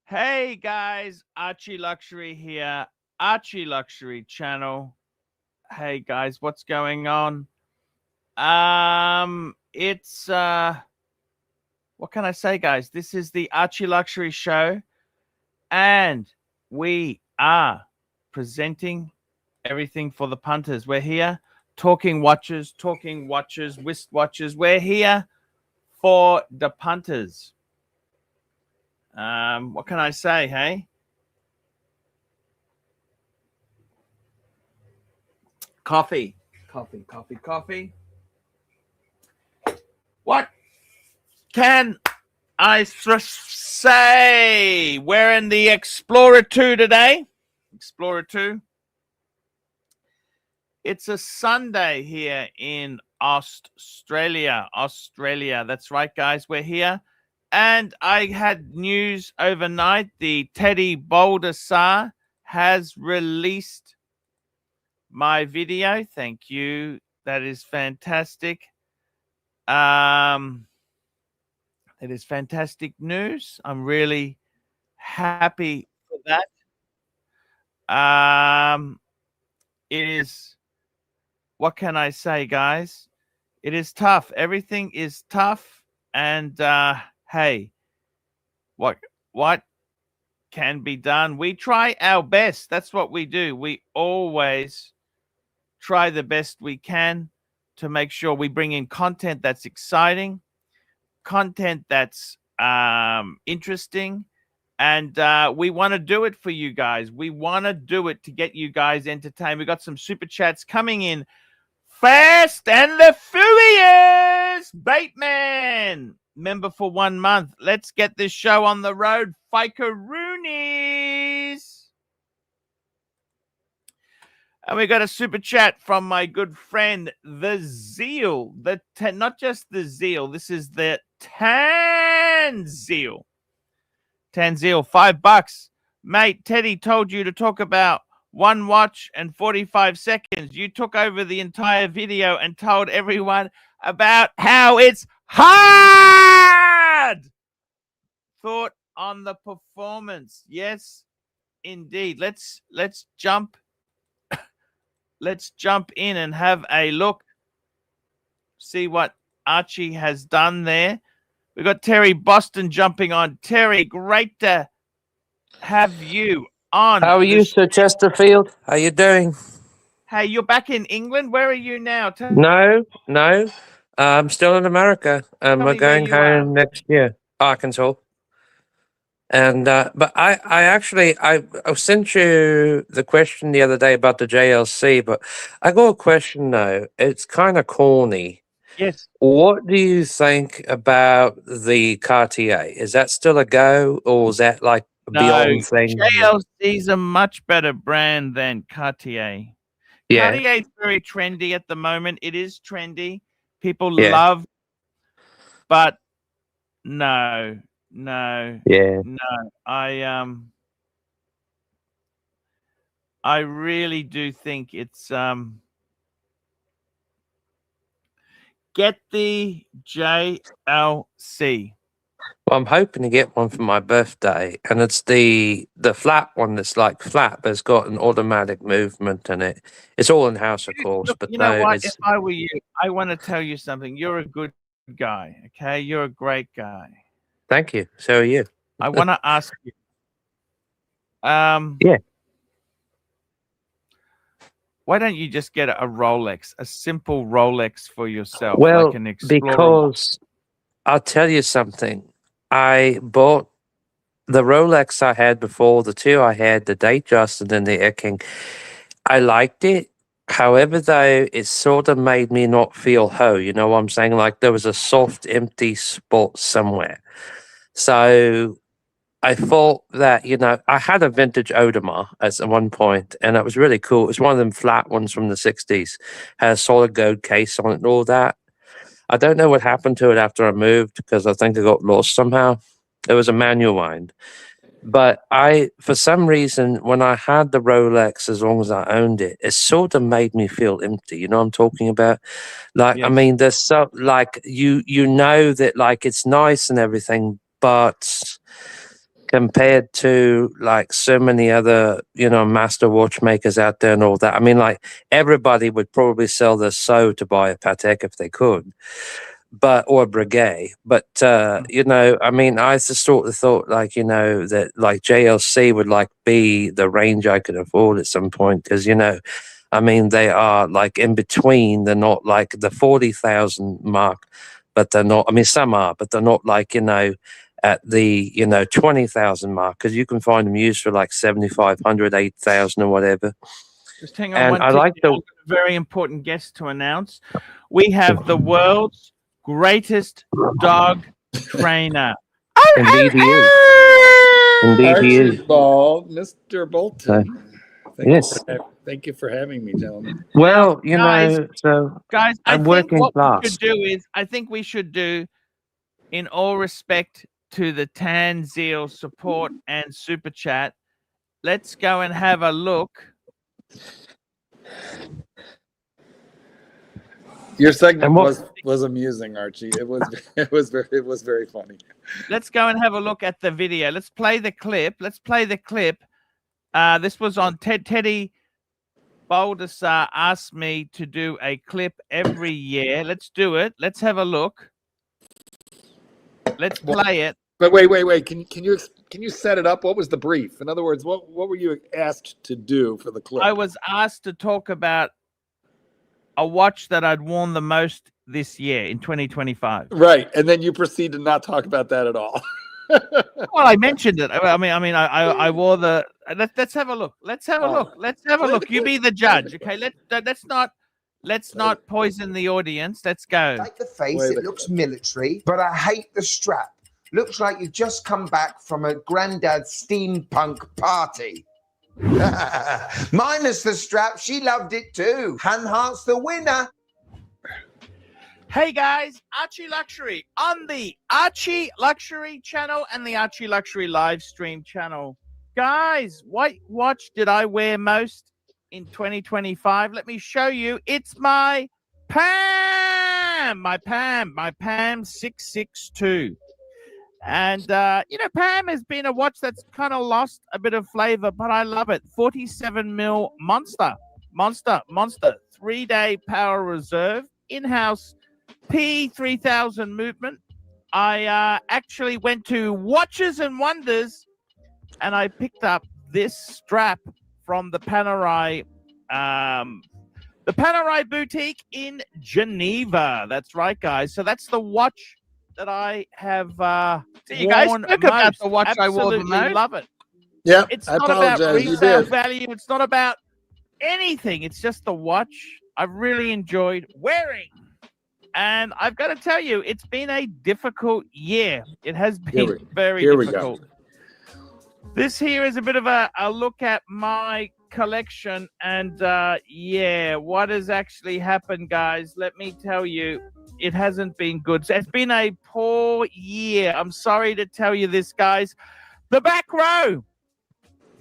Hey guys, Archie Luxury here, Archie Luxury channel. Hey guys, what's going on? It's what can I say, guys? This is the Archie Luxury show, and we are presenting everything for the punters. We're here talking watches, wrist watches. We're here for the punters. What can I say, hey? Coffee. What can I say? We're in the Explorer 2 today. Explorer 2. It's a Sunday here in Australia. That's right, guys. We're here. And I had news overnight. The Teddy Baldassarre has released my video. Thank you. That is fantastic. It is fantastic news. I'm really happy for that. It is, what can I say, guys? It is tough. Everything is tough. And hey, what can be done? We try our best. That's what we do. We always try the best we can to make sure we bring in content that's exciting, content that's interesting, and we want to do it for you guys. We want to do it to get you guys entertained. We got some super chats coming in fast and the furious. Bateman, member for 1 month. Let's get this show on the road. Fikeroonies. And we got a super chat from my good friend, the Zeal. Not just the Zeal. This is the Tanzeal. Tanzeal, $5. Mate, Teddy told you to talk about 1 watch and 45 seconds. You took over the entire video and told everyone about how it's hard. Thought on the performance. Yes, indeed. Let's jump. Let's jump in and have a look. See what Archie has done there. We got Terry Boston jumping on. Terry, great to have you on. How are you, Sir Chesterfield? How you doing? Hey, you're back in England. Where are you now? No. I'm still in America. We're going home next year, Arkansas. And but I actually sent you the question the other day about the JLC, but I got a question though. It's kind of corny. Yes. What do you think about the Cartier? Is that still a go, or is that like a beyond thing? JLC's a much better brand than Cartier. Yeah. Cartier is very trendy at the moment. It is trendy. People love, but no. I really do think it's get the JLC. Well, I'm hoping to get one for my birthday, and it's the flat one that's like flat, but it's got an automatic movement in it. It's all in house, of course. Look, but you know what? If I were you, I want to tell you something. You're a good guy, okay? You're a great guy. Thank you. So are you. I want to ask you. Yeah. Why don't you just get a Rolex, a simple Rolex for yourself? Well, like an Explorer because I'll tell you something. I bought the Rolex I had before, the 2 I had, the Datejust and then the Air King. I liked it. However, though, it sort of made me not feel ho. You know what I'm saying? Like there was a soft, empty spot somewhere. So I thought that, you know, I had a vintage Audemars at one point, and it was really cool. It was one of them flat ones from the 60s. Had a solid gold case on it and all that. I don't know what happened to it after I moved, because I think I got lost somehow. It was a manual wind. But for some reason, when I had the Rolex, as long as I owned it, it sort of made me feel empty. You know what I'm talking about? Like, I mean, there's so, like, you know that, like, it's nice and everything, but compared to like so many other, you know, master watchmakers out there and all that. I mean, like everybody would probably sell their soul to buy a Patek if they could, but or a Breguet. But you know, I mean, I just sort of thought like, you know, that like JLC would like be the range I could afford at some point, because you know, I mean, they are like in between. They're not like the 40,000 mark, but they're not. I mean, some are, but they're not like, you know, at the, you know, 20,000 mark, because you can find them used for like 7,500, 8,000 or whatever. Just hang on And one I tick. like the I've got a very important guest to announce. We have the world's greatest dog trainer. indeed he is. Indeed he is. Archibald, Mr. Bolton. Yes. Thank you for having me, gentlemen. Well, you guys- know, so Guys, I I'm think working what we class. should do is, I think we should do, in all respect to the Tanzeel support and super chat, let's go and have a look. Your segment And what- was amusing, Archie. It was very funny. Let's go and have a look at the video. Let's play the clip. This was on Teddy Baldassarre asked me to do a clip every year. Let's do it. Let's have a look. Let's play it. But wait. Can you set it up? What was the brief? In other words, what were you asked to do for the clip? I was asked to talk about a watch that I'd worn the most this year in 2025. Right, and then you proceed to not talk about that at all. Well, I mentioned it. I wore the. Let's have a look. Let's have a look. You be the judge, okay? Let's not poison the audience. Let's go. Like the face, it looks military, but I hate the strap. Looks like you've just come back from a granddad's steampunk party. Minus the strap, she loved it too. Hand heart's the winner. Hey guys, Archie Luxury on the Archie Luxury channel and the Archie Luxury live stream channel. Guys, what watch did I wear most in 2025? Let me show you. It's my Pam 662. And, you know, Pam has been a watch that's kind of lost a bit of flavor, but I love it. 47 mil monster. 3-day power reserve, in-house P3000 movement. I actually went to Watches and Wonders and I picked up this strap from the Panerai boutique in Geneva. That's right, guys. So that's the watch that I have you guys spoke about the watch I wore the most. Love it. Yeah, It's I not about apologize. You resale did. value. It's not about anything. It's just the watch I've really enjoyed wearing. And I've got to tell you, it's been a difficult year. It has been very difficult. This here is a bit of a look at my collection. And yeah, what has actually happened, guys? Let me tell you, it hasn't been good. So it's been a poor year. I'm sorry to tell you this, guys. The back row.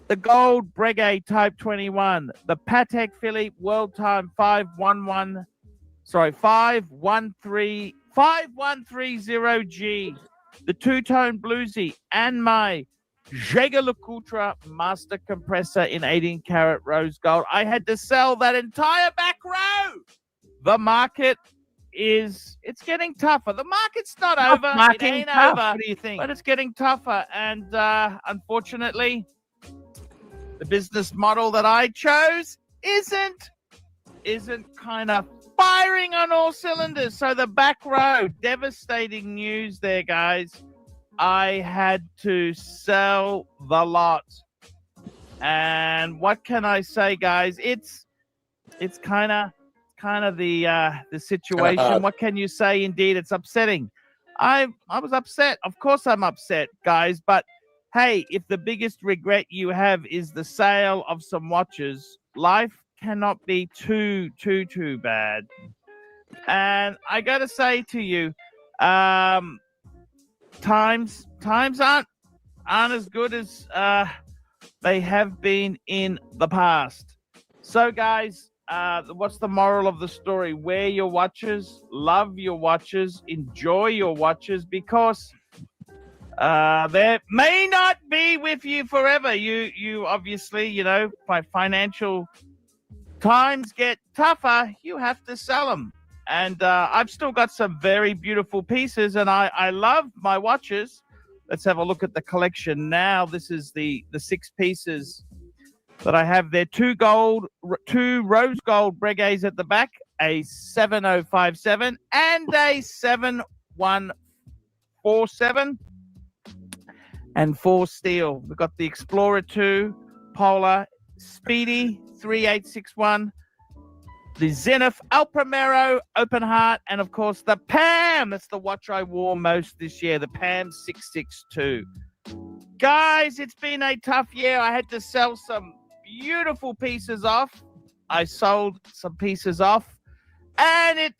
The gold Breguet Type 21. The Patek Philippe World Time 5130G. The two-tone bluesy and my Jaeger LeCoultre master compressor in 18-karat rose gold. I had to sell that entire back row. The market it's getting tougher. The market's not over. It ain't over. What do you think? But it's getting tougher. And unfortunately, the business model that I chose isn't kind of firing on all cylinders. So the back row, devastating news there, guys. I had to sell the lot. And what can I say, guys? It's kind of the situation. What can you say? Indeed, it's upsetting. I was upset. Of course I'm upset, guys, but hey, if the biggest regret you have is the sale of some watches, life cannot be too bad. And I gotta say to you, times aren't as good as they have been in the past. So guys, what's the moral of the story? Wear your watches, love your watches, enjoy your watches, because there may not be with you forever. You obviously, you know, by financial times get tougher, you have to sell them. And I've still got some very beautiful pieces, and I love my watches. Let's have a look at the collection now. This is the 6 pieces that I have there. 2 rose gold Breguets at the back, a 7057 and a 7147, and 4 steel. We've got the Explorer 2, Polar, Speedy 3861, the Zenith El Primero Open Heart, and of course the PAM. That's the watch I wore most this year, the PAM 662. Guys, it's been a tough year. I had to sell some beautiful pieces off. I sold some pieces off, and it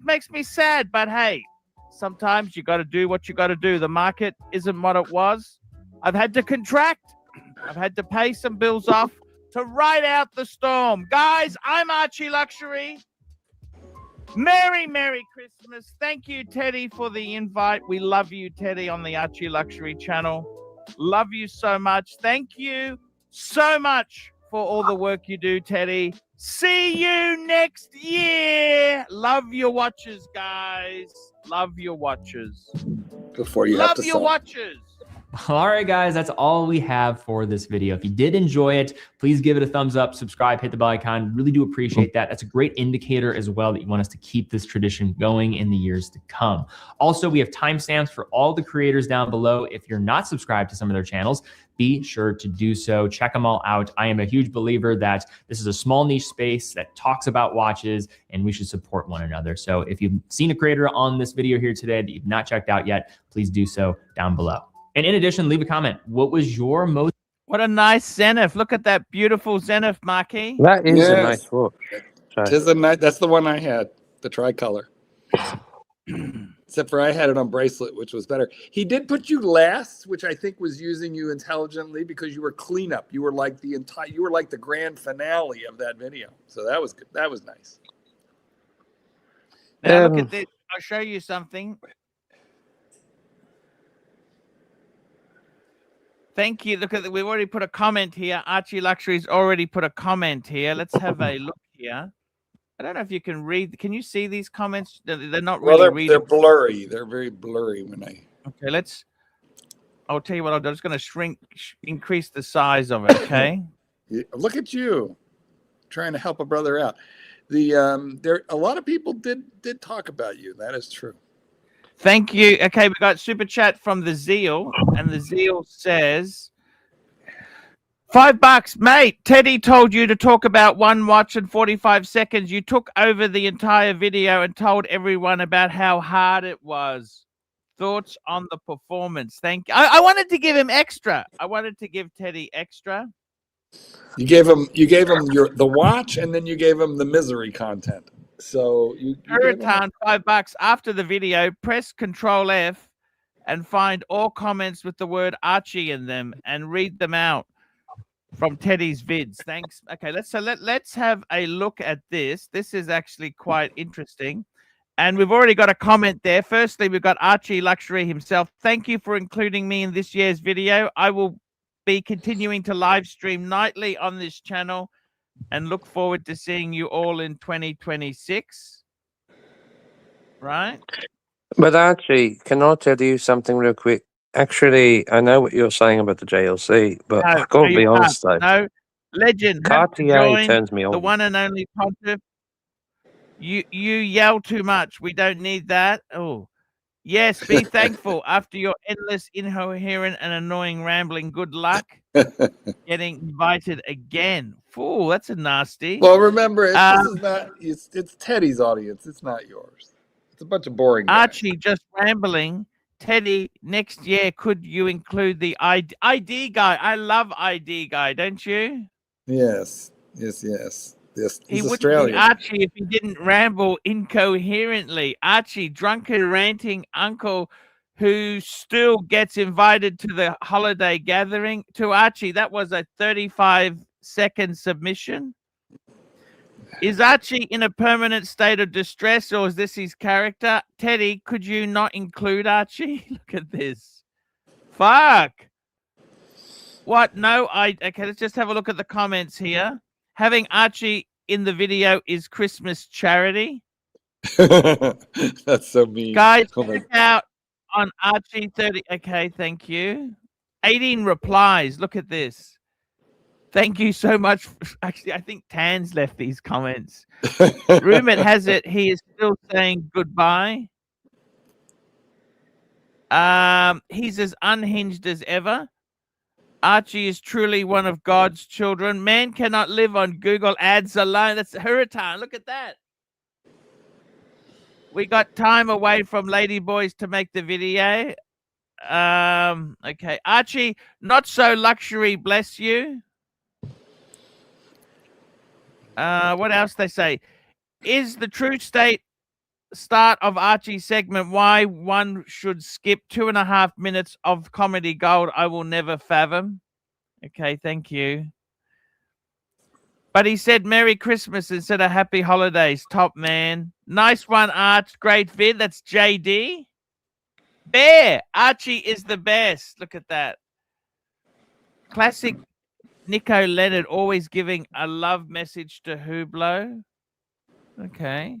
makes me sad. But hey, sometimes you got to do what you got to do. The market isn't what it was. I've had to contract. I've had to pay some bills off to ride out the storm. Guys, I'm Archie Luxury. Merry Christmas. Thank you, Teddy, for the invite. We love you, Teddy, on the Archie Luxury channel. Love you so much. Thank you so much for all the work you do, Teddy. See you next year. Love your watches, guys. Love your watches. Before you have to Love your sell. watches. All right, guys, that's all we have for this video. If you did enjoy it, please give it a thumbs up, subscribe, hit the bell icon. Really do appreciate that. That's a great indicator as well that you want us to keep this tradition going in the years to come. Also, we have timestamps for all the creators down below. If you're not subscribed to some of their channels, be sure to do so. Check them all out. I am a huge believer that this is a small niche space that talks about watches, and we should support one another. So if you've seen a creator on this video here today that you've not checked out yet, please do so down below. And in addition, leave a comment. What was your most... What a nice Zenith. Look at that beautiful Zenith marquee. That is a Yes. nice watch. So, Tis a nice. That's the one I had, the tricolor. Except for I had it on bracelet, which was better. He did put you last, which I think was using you intelligently because you were cleanup. You were like the grand finale of that video. So that was good. That was nice. Now look at this. I'll show you something. Thank you. Look at that. We've already put a comment here. Archie Luxury's already put a comment here. Let's have a look here. I don't know if you can read. Can you see these comments? They're not really Well, they're readable. blurry. They're very blurry when I. Okay, I'll tell you what I'll do. I'm just going to increase the size of it. Okay. Look at you, trying to help a brother out. There a lot of people did talk about you. That is true. Thank you. Okay, we got super chat from the Zeal, and the Zeal says, $5, mate. Teddy told you to talk about one watch in 45 seconds. You took over the entire video and told everyone about how hard it was. Thoughts on the performance? Thank you. I wanted to give him extra. I wanted to give Teddy extra. You gave him the watch, and then you gave him the misery content. So you Puritan, $5 after the video. Press Control F and find all comments with the word Archie in them and read them out from Teddy's vids. Thanks. Okay, let's have a look at this. This is actually quite interesting. And we've already got a comment there. Firstly, we've got Archie Luxury himself. Thank you for including me in this year's video. I will be continuing to live stream nightly on this channel and look forward to seeing you all in 2026. Right? but actually, can I tell you something real quick? Actually, I know what you're saying about the JLC, but I've got to be honest though. No, legend. Cartier turns me on. The one and only Pontiff. You yell too much. We don't need that. Oh, yes. Be thankful after your endless, incoherent, and annoying rambling. Good luck getting invited again. Fool, that's a nasty. Well, remember, this is not. It's Teddy's audience. It's not yours. It's a bunch of boring guys. Archie, just rambling. Teddy, next year, could you include the ID guy? I love ID guy, don't you? Yes. He He's wouldn't Australian. be Archie if he didn't ramble incoherently. Archie, drunken, ranting uncle who still gets invited to the holiday gathering. To Archie, that was a 35-second submission. Is Archie in a permanent state of distress, or is this his character? Teddy, could you not include Archie? Look at this. fuck? What? No, okay, let's just have a look at the comments here. Having Archie in the video is Christmas charity. That's so mean. Guys, Oh my- check out on Archie 30. Okay, thank you. 18 replies. Look at this. Thank you so much. Actually, I think Tan's left these comments. Rumor has it he is still saying goodbye. He's as unhinged as ever. Archie is truly one of God's children. Man cannot live on Google ads alone. That's Hurricane. Look at that. We got time away from Ladyboys to make the video. Okay. Archie, not so luxury, bless you. What else they say? Is the true start of Archie's segment why one should skip 2.5 minutes of comedy gold I will never fathom? Okay, thank you. But he said Merry Christmas instead of Happy Holidays. Top man. Nice one, Arch. Great vid. That's JD. Bear. Archie is the best. Look at that. Classic Nico Leonard always giving a love message to Hublot. Okay.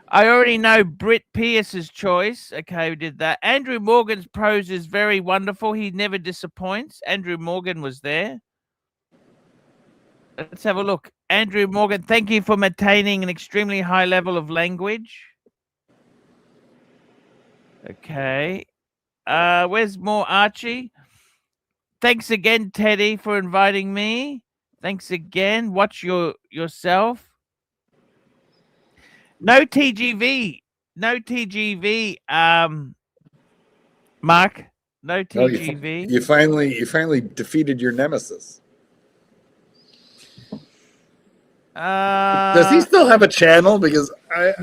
I already know Britt Pierce's choice. Okay, we did that. Andrew Morgan's prose is very wonderful. He never disappoints. Andrew Morgan was there. Let's have a look. Andrew Morgan, thank you for maintaining an extremely high level of language. Okay. Where's more Archie? Thanks again, Teddy, for inviting me. Thanks again. Watch yourself. No TGV. No TGV. Mark. No TGV. You finally defeated your nemesis. Does he still have a channel? Because I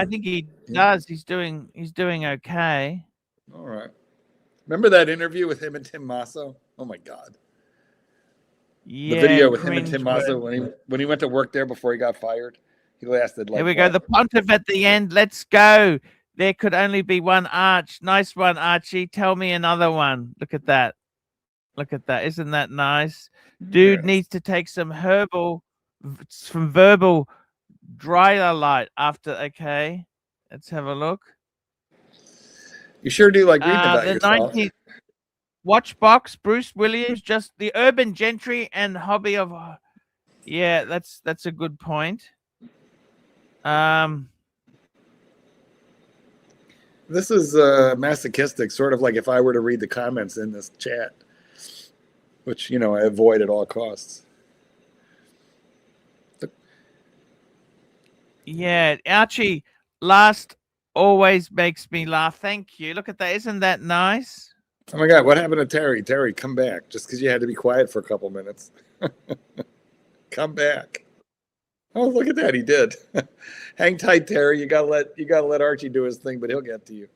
think he does. He's doing okay. All right. Remember that interview with him and Tim Masso? Oh my God. Yeah. The video with him and Tim Masso when he went to work there before he got fired. He lasted like. Here we go. The pontiff at the end. Let's go. There could only be one Arch. Nice one, Archie. Tell me another one. Look at that. Look at that. Isn't that nice? Dude needs to take some verbal dryer light after. Okay. Let's have a look. You sure do like reading about the yourself. 19th Watchbox, Bruce Williams, just the urban gentry and hobby of. Yeah, that's a good point. This is masochistic, sort of like if I were to read the comments in this chat, which, I avoid at all costs. Yeah, Archie, last always makes me laugh. Thank you. Look at that. Isn't that nice? Oh my God, what happened to Terry? Terry, come back. Just because you had to be quiet for a couple minutes. Come back. Oh, look at that. He did. Hang tight, Terry. You gotta let Archie do his thing, but he'll get to you.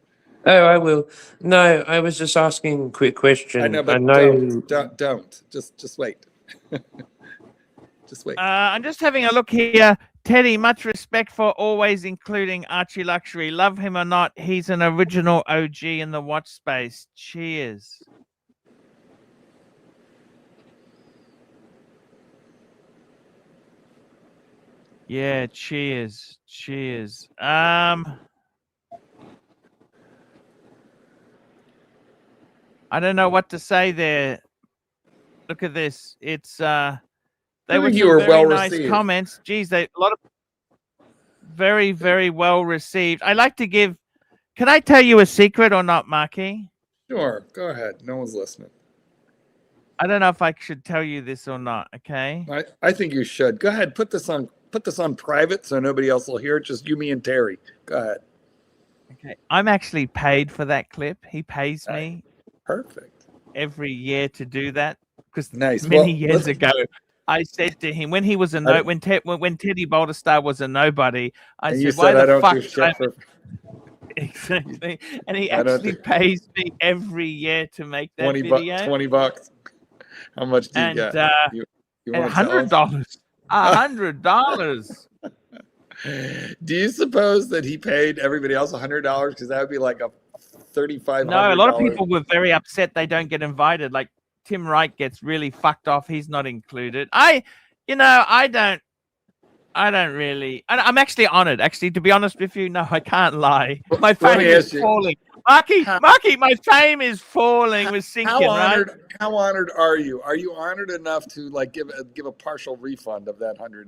Oh, I will. No, I was just asking a quick question. I know, but don't. Just wait. Just wait. I'm just having a look here. Teddy, much respect for always including Archie Luxury. Love him or not, he's an original OG in the watch space. Cheers. Yeah, cheers. Cheers. I don't know what to say there. Look at this. It's they were very nice comments. Geez, a lot of very, very well received. I like to give. Can I tell you a secret or not, Marky? Sure, go ahead. No one's listening. I don't know if I should tell you this or not. Okay. I think you should. Go ahead. Put this on private so nobody else will hear it. Just you, me, and Terry. Go ahead. Okay. I'm actually paid for that clip. He pays me. Perfect. Every year to do that because nice. Many years ago, I said to him when he was a when Teddy Baldassarre was a nobody, I said, "Why the fuck?" Exactly, and he actually pays me every year to make that video. $20. How much do you get? You $100. $100. Do you suppose that he paid everybody else $100? Because that would be like a $3,500. No, a lot of people were very upset they don't get invited. Like Tim Wright gets really fucked off. He's not included. I don't really. I'm actually honored. Actually, to be honest with you, no, I can't lie. My fame is falling. Marky, my fame is falling. We're sinking, right? How honored are you? Are you honored enough to like give a partial refund of that $100?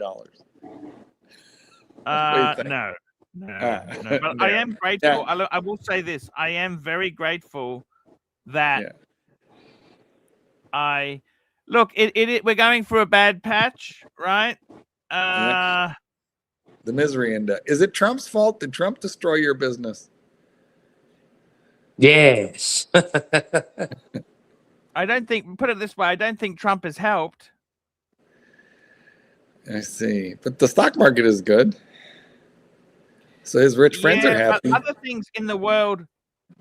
No. But I am grateful. I will say this: I am very grateful that look. We're going through a bad patch, right? The misery index. Is it Trump's fault? Did Trump destroy your business? Yes. I don't think, put it this way, I don't think Trump has helped. I see. But the stock market is good. So his rich friends are happy. But other things in the world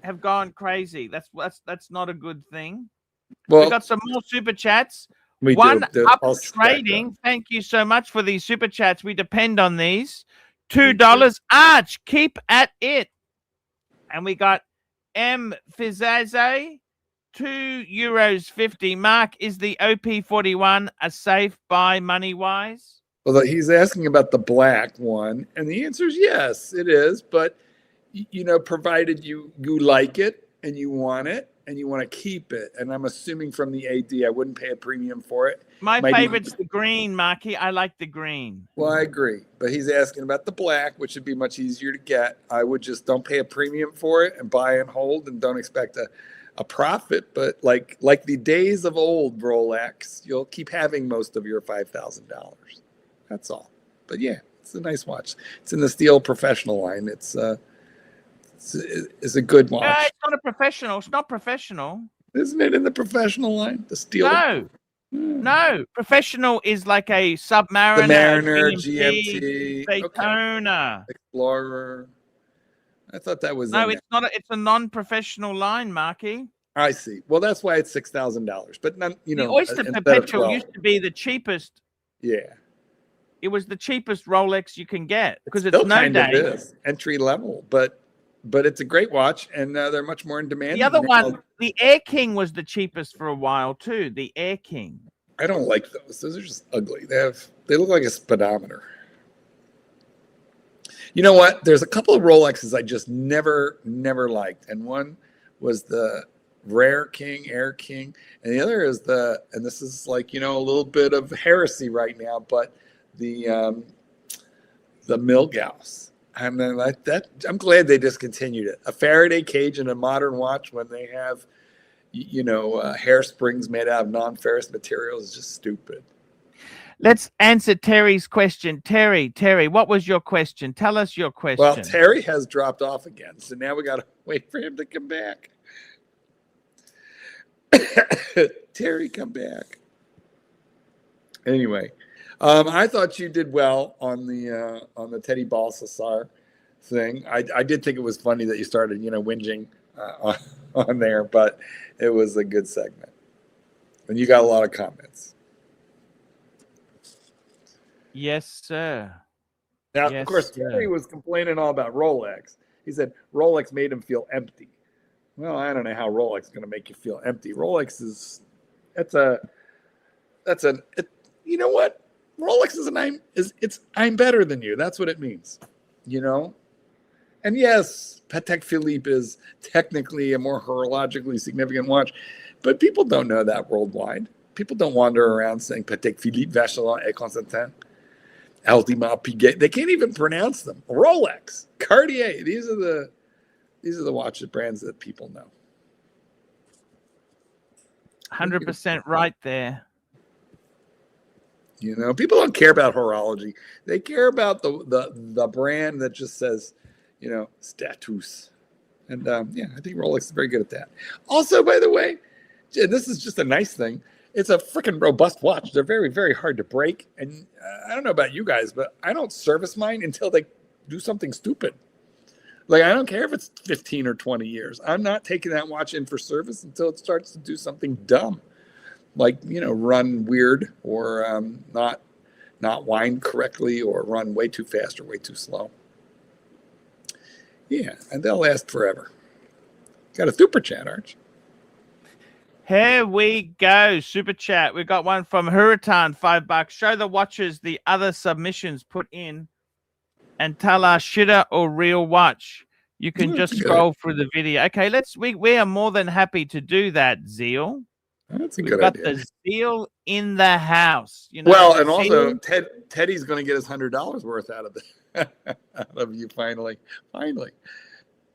have gone crazy. That's not a good thing. Well, we got some more super chats. We One do. up trading. Thank you so much for these super chats. We depend on these. $2. Arch, keep at it. And we got M Fizaze, €2.50. Mark, is the OP41 a safe buy money wise? Well, he's asking about the black one, and the answer is yes, it is. But provided you like it and you want it and you want to keep it, and I'm assuming from the AD, I wouldn't pay a premium for it. My favorite's the green, Marky. I like the green. Well, I agree, but he's asking about the black, which would be much easier to get. I would just don't pay a premium for it and buy and hold, and don't expect a profit. But like the days of old Rolex, you'll keep having most of your $5,000. That's all. But yeah, it's a nice watch. It's in the Steel Professional line. It's a good watch. It's not a professional. It's not professional. Isn't it in the professional line? The Steel. No. Professional is like a Submariner, the Mariner, GMT, Daytona, Explorer. I thought that was no. It's not. It's a non-professional line, Marky. I see. Well, that's why it's $6,000. But none, the Oyster Perpetual used to be the cheapest. Yeah. It was the cheapest Rolex you can get because it's no day entry level, but it's a great watch, and they're much more in demand. The other one, the Air King, was the cheapest for a while too. The Air King. I don't like those. Those are just ugly. They look like a speedometer. You know what? There's a couple of Rolexes I just never liked, and one was the Rare King, Air King, and the other is and this is like a little bit of heresy right now, but the Milgauss. I'm glad they discontinued it. A Faraday cage in a modern watch when they have, hair springs made out of non-ferrous materials is just stupid. Let's answer Terry's question. Terry, what was your question? Tell us your question. Well, Terry has dropped off again, so now we got to wait for him to come back. Terry, come back. Anyway. I thought you did well on the Teddy Baldassarre thing. I did think it was funny that you started, whinging on there, but it was a good segment, and you got a lot of comments. Yes, sir. Now, of course, Terry was complaining all about Rolex. He said Rolex made him feel empty. Well, I don't know how Rolex is going to make you feel empty. Rolex is you know what? Rolex is I'm better than you. That's what it means, And yes, Patek Philippe is technically a more horologically significant watch, but people don't know that worldwide. People don't wander around saying Patek Philippe, Vacheron, et Constantin, Altima, Piguet. They can't even pronounce them. Rolex, Cartier. These are the watch brands that people know. 100% right there. People don't care about horology. They care about the brand that just says, status. And I think Rolex is very good at that. Also, by the way, this is just a nice thing. It's a freaking robust watch. They're very, very hard to break. And I don't know about you guys, but I don't service mine until they do something stupid. Like, I don't care if it's 15 or 20 years. I'm not taking that watch in for service until it starts to do something dumb. Like, run weird or not wind correctly or run way too fast or way too slow. Yeah, and they'll last forever. Got a super chat, Arch. Here we go. Super chat. We got one from Hurritan, $5. Show the watchers the other submissions put in and tell us shitter or real watch. You can just scroll through the video. Okay, we are more than happy to do that, Zeal. That's a We've good got idea. the Zeal in the house. You know, well, and also Teddy's going to get his $100 worth out of out of you finally.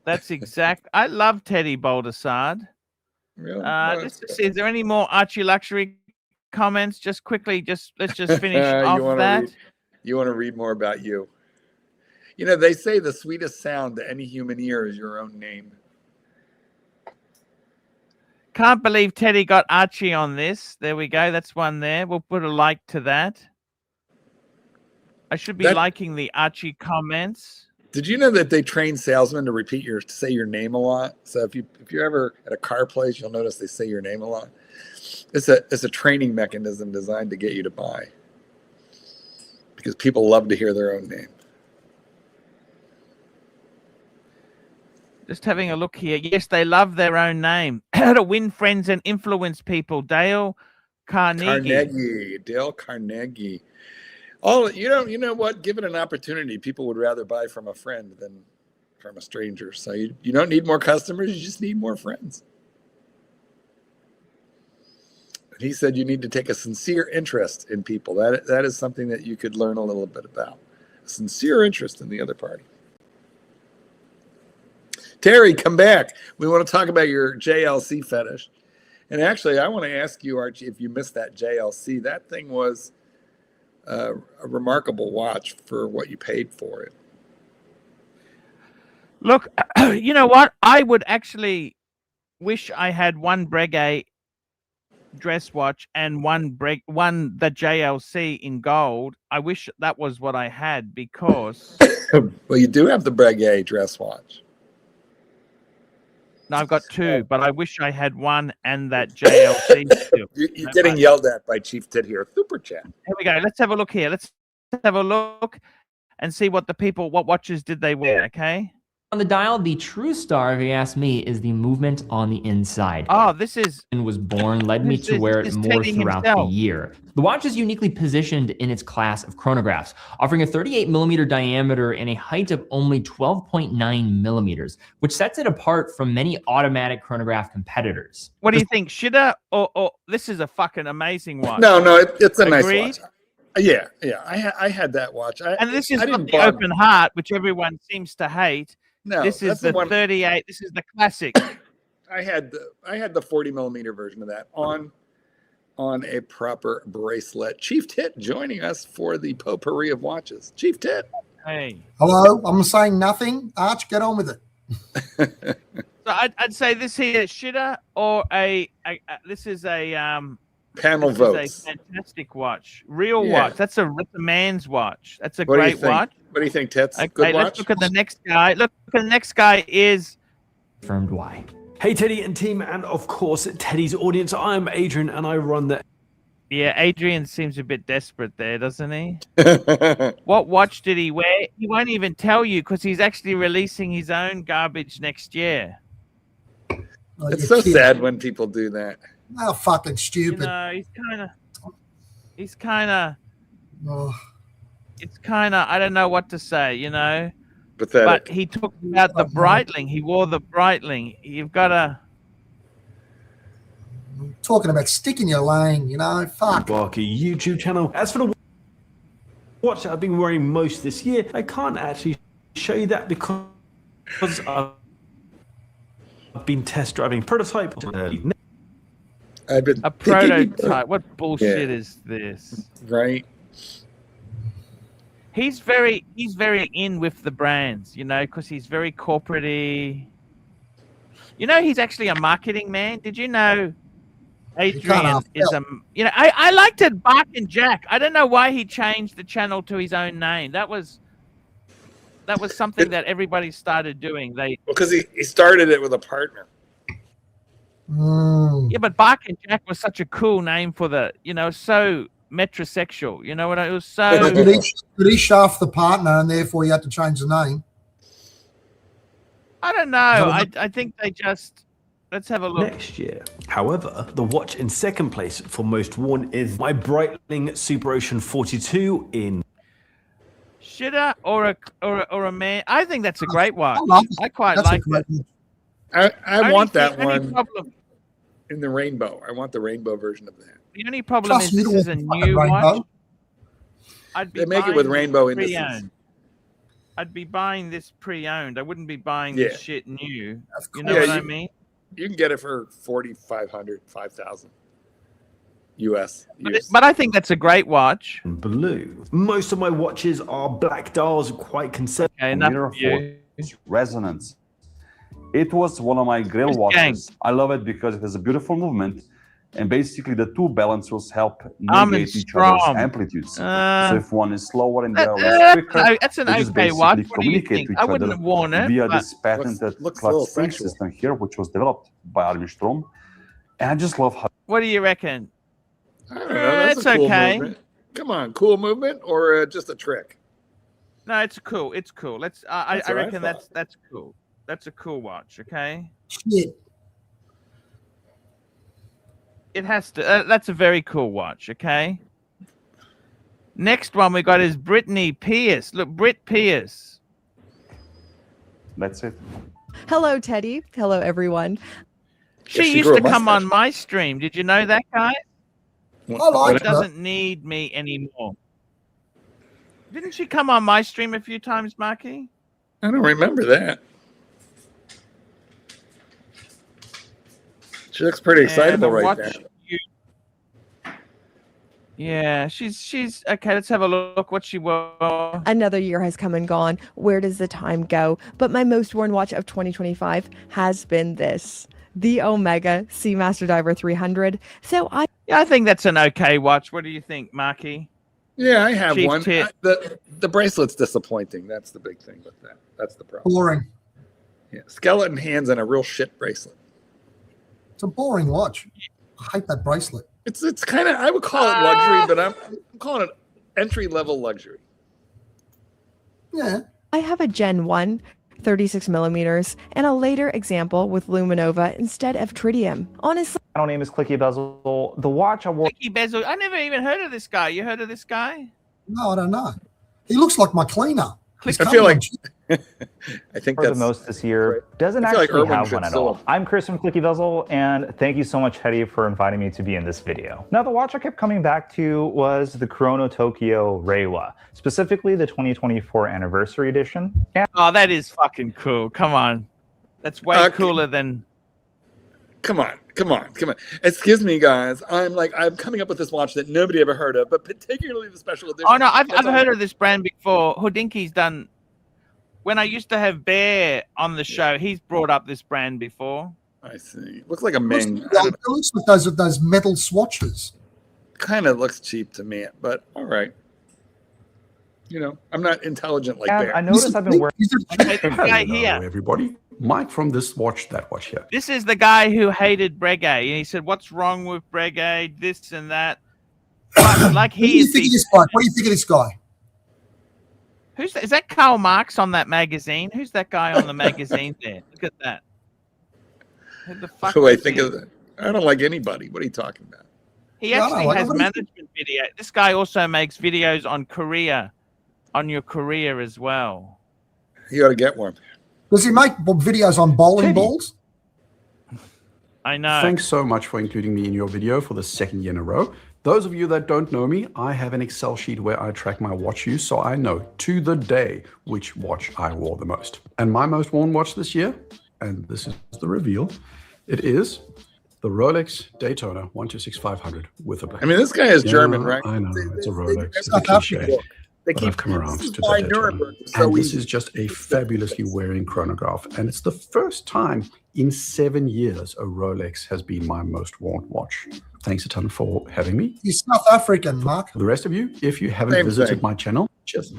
That's exact. I love Teddy Baldassarre. Really? Let's just see. Is there any more Archie Luxury comments? Just quickly, let's just finish off that. You want to read more about you? You know, they say the sweetest sound to any human ear is your own name. Can't believe Teddy got Archie on this. There we go. That's one there. We'll put a like to that. I should be liking the Archie comments. Did you know that they train salesmen to say your name a lot? So if you're ever at a car place, you'll notice they say your name a lot. It's a training mechanism designed to get you to buy, because people love to hear their own name. Just having a look here. Yes, they love their own name. How to win friends and influence people. Dale Carnegie. Dale Carnegie. Oh, you know what? Given an opportunity, people would rather buy from a friend than from a stranger. So you don't need more customers. You just need more friends. And he said you need to take a sincere interest in people. That is something that you could learn a little bit about. A sincere interest in the other party. Terry, come back. We want to talk about your JLC fetish. And actually, I want to ask you, Archie, if you missed that JLC. That thing was a remarkable watch for what you paid for it. Look, you know what? I would actually wish I had one Breguet dress watch and one the JLC in gold. I wish that was what I had, because well, you do have the Breguet dress watch. No, I've got two, but I wish I had one and that JLC still. You're getting yelled at by Chief Tit here. Super chat. Here we go. Let's have a look here. Let's have a look and see what watches did they wear, okay? On the dial, the true star, if you ask me, is the movement on the inside. Oh, this is... And was born, led me to wear it more throughout the year. The watch is uniquely positioned in its class of chronographs, offering a 38mm diameter and a height of only 12.9mm, which sets it apart from many automatic chronograph competitors. What do you think, shitter or this is a fucking amazing watch? No, it's a nice watch. Yeah, I had that watch. And this is not the open heart, which everyone seems to hate. No, this is the 38. This is the classic. I had the 40mm version of that on a proper bracelet. Chief Tit joining us for the potpourri of watches. Chief Tit. Hey. Hello. I'm saying nothing. Arch, get on with it. So I'd say this here is shitter or this is a panel votes. A fantastic watch, real watch. That's a man's watch. That's a great watch. What do you think, Tits? Okay, good watch? Let's look at the next guy. Look, the next guy is confirmed why. Hey, Teddy and team, and of course, Teddy's audience. I'm Adrian, and I run the... Yeah, Adrian seems a bit desperate there, doesn't he? What watch did he wear? He won't even tell you, because he's actually releasing his own garbage next year. It's so sad when people do that. How fucking stupid. You know, he's kind of... It's kind of, I don't know what to say, you know. Pathetic. But he talked about the Breitling. He wore the Breitling. You've got to... Talking about sticking your lane, you know. Fuck. Barky YouTube channel. As for the watch that I've been wearing most this year, I can't actually show you that because I've been test driving prototype. I've been a prototype. What bullshit is this? Right. He's very in with the brands, you know, because he's very corporate-y. You know, he's actually a marketing man. Did you know Adrian is a... You know, I liked it, Bark and Jack. I don't know why he changed the channel to his own name. That was something that everybody started doing. Because he started it with a partner. Yeah, but Bark and Jack was such a cool name for the, you know, so metrosexual. You know what? It was so... Did he shaft the partner and therefore you had to change the name? I don't know. I think they just... Let's have a look. next year. However, the watch in second place for most worn is my Breitling Super Ocean 42 in. Shitter or a man? I think that's a great watch. love it. I quite That's a like great it. one. I want that Only one problem- in the rainbow. I want the rainbow version of that. The only problem Plus, is you this don't is a want new the rainbow. watch. I'd be They make it with buying rainbow this indices. pre-owned. I'd be buying this pre-owned. I wouldn't be buying Yeah. this shit new. Of You know course. what Yeah, I mean? You can get it for 4,500, 5,000 US. But I think that's a great watch. Blue. Most of my watches are black dials, quite conservative. Okay, enough Mirror of you. Force Resonance. It was one of my grail Who's watches. I love it because it has a beautiful movement, and basically the two balancers help Arm negate and each other's Strom. amplitudes. So Uh, if one is slower and the other is quicker, that's an they just okay watch. basically What do you communicate think? to each I wouldn't other have worn it. via but this patented looks a clock little spring sexual. system here, which was developed by LIVESTREAM. And I just love how what do you reckon? I don't know. That's it's a cool okay. movement. Come on, cool movement or just a trick? No, it's cool. It's cool. Let's. I That's what I reckon thought. that's cool. That's a cool watch. Okay. Shit. It has to. That's a very cool watch. Okay. Next one we got is Brittany Pierce. Look, Britt Pierce. that's it. Hello, Teddy. Hello, everyone. She she used grew a to come mustache. on my stream. Did you know that, guy? I like She doesn't need me anymore. Didn't she come on my stream a few times, Marky? I don't remember that. She looks pretty excitable right there. Yeah, she's okay. Let's have a look what she wore. Another year has come and gone. Where does the time go? But my most worn watch of 2025 has been this, the Omega Seamaster Diver 300. So Yeah, I think that's an okay watch. What do you think, Marky? Yeah, I have Chief one. Tit. The bracelet's disappointing. That's the big thing with that. That's the problem. boring. Yeah, skeleton hands and a real shit bracelet. It's a boring watch. I hate that bracelet. It's kind of, I would call it luxury, but I'm calling it entry level luxury. Yeah. I have a Gen 1, 36 millimeters, and a later example with Luminova instead of tritium. Honestly, My name is Clicky Bezel. The watch I wore Vicky Bezel. I never even heard of this guy. You heard of this guy? No, I don't know. He looks like my cleaner. He's I feel coming like on. I think for the that's most this year doesn't I feel like actually Irwin have should one at still- all. I'm Chris from Clicky Bezel, and thank you so much, Hetty, for inviting me to be in this video. Now, the watch I kept coming back to was the Chrono Tokyo Reiwa, specifically the 2024 anniversary edition. And Oh, that is fucking cool. Come on. That's way cooler than. Come on. Excuse me, guys. I'm coming up with this watch that nobody ever heard of, but particularly the special edition. Oh, no, I've That's all. heard of this brand before. Houdinki's done. When I used to have Bear on the show, he's brought up this brand before. I see. Looks like a Looks Ming. like- It looks like those metal swatches. Kind of looks cheap to me, but all right. You know, I'm not intelligent like I that. noticed I've been wearing. Okay, this guy here. everybody. Mike from This Watch, That Watch here. This is the guy who hated Breguet. And he said, what's wrong with Breguet? This and that. Like What do he you is. think of this guy? What do you think of this guy? Who's that? Is that Karl Marx on that magazine? Who's that guy on the magazine there? Look at that. Who the fuck Who I is think he? of that? I don't like anybody. What are you talking about? He Yeah, I actually know, has what do you think? management video. This guy also makes videos on Korea, on your career as well. You ought to get one. Does he make videos on bowling Teddy. balls? I know. Thanks so much for including me in your video for the second year in a row. Those of you that don't know me, I have an Excel sheet where I track my watch use, so I know to the day which watch I wore the most. And my most worn watch this year, and this is the reveal, it is the Rolex Daytona 126500 with a black. I mean, this guy is Yeah, German, right? I know, it's a Rolex. It's a South cliche. Africa. They But keep I've come around this is to why the Daytona. Nuremberg is so And this easy. is just a fabulously wearing chronograph. And it's the first time in 7 years a Rolex has been my most worn watch. Thanks a ton for having me. He's South African, Mark. For the rest of you, if you haven't Same visited thing. my channel, cheers.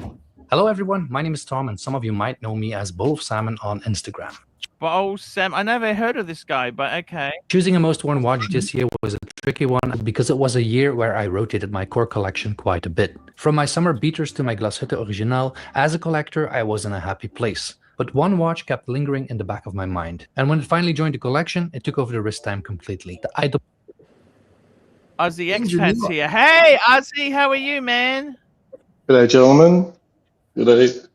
Hello, everyone. My name is Tom, and some of you might know me as Bowl of Salmon on Instagram. But oh, Sam, I never heard of this guy, but okay. Choosing a most worn watch this year was a tricky one because it was a year where I rotated my core collection quite a bit. From my summer beaters to my Glashütte Original, as a collector, I was in a happy place. but one watch kept lingering in the back of my mind. And when it finally joined the collection, it took over the wrist time completely. The idol. Aussie expats here. Hey, Aussie, how are you, man? G'day, gentlemen. G'day.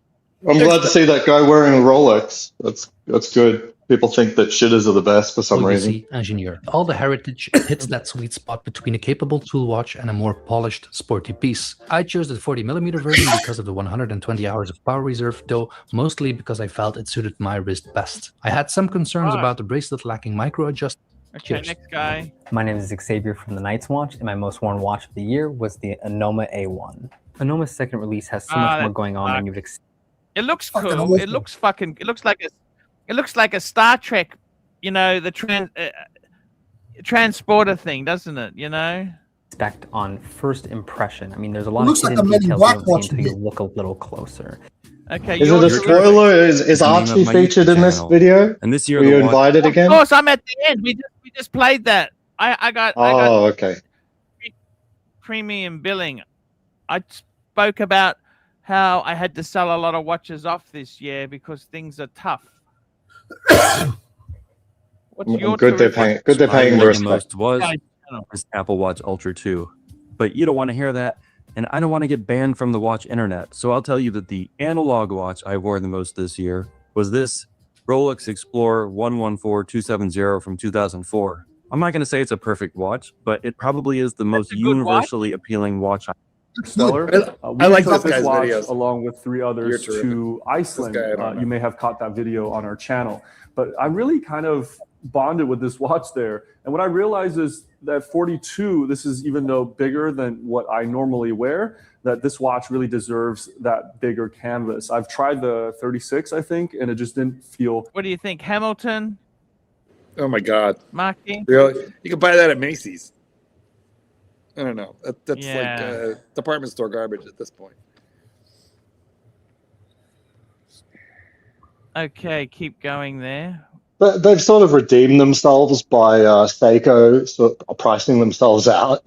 I'm glad to see that guy wearing a Rolex. That's good. People think that shitters are the best for some reason. Engineer. All the heritage hits that sweet spot between a capable tool watch and a more polished, sporty piece. I chose the 40mm version because of the 120 hours of power reserve, though mostly because I felt it suited my wrist best. I had some concerns about the bracelet lacking micro adjust. Okay, next guy. My name is Xavier from the Knights Watch, and my most worn watch of the year was the Anoma A1. Anoma's second release has so much more going on than you'd expect. It looks cool. It looks fucking. It looks like a Star Trek, you know, the transporter thing, doesn't it? You know. Expect on first impression. I mean, there's a lot of looks hidden like a Men in details Black you don't watch see to until me. you look a little closer. Okay. Is it a spoiler? Is Archie featured in this video? And this year, were you invited again? Of course, I'm at the end. We just played that. I got okay. Premium billing. I spoke about how I had to sell a lot of watches off this year because things are tough. What's your Good they're paying the respect. most was Apple Watch Ultra 2. But you don't want to hear that, and I don't want to get banned from the watch internet. So I'll tell you that the analog watch I wore the most this year was this Rolex Explorer 114270 from 2004. I'm not going to say it's a perfect watch, but it probably is the most universally appealing watch Stellar. I like this this guy's watch videos. along with 3 others You're terrific. to Iceland. This guy, I don't know. You may have caught that video on our channel, but I really kind of bonded with this watch there. And what I realized is that 42, this is even though bigger than what I normally wear, that this watch really deserves that bigger canvas. I've tried the 36, I think, and it just didn't feel. What do you think, Hamilton? Oh my God. Marky? Really? You can buy that at Macy's. I don't know. That's Yeah. like department store garbage at this point. Okay, keep going there. But they've sort of redeemed themselves by Seiko sort of pricing themselves out.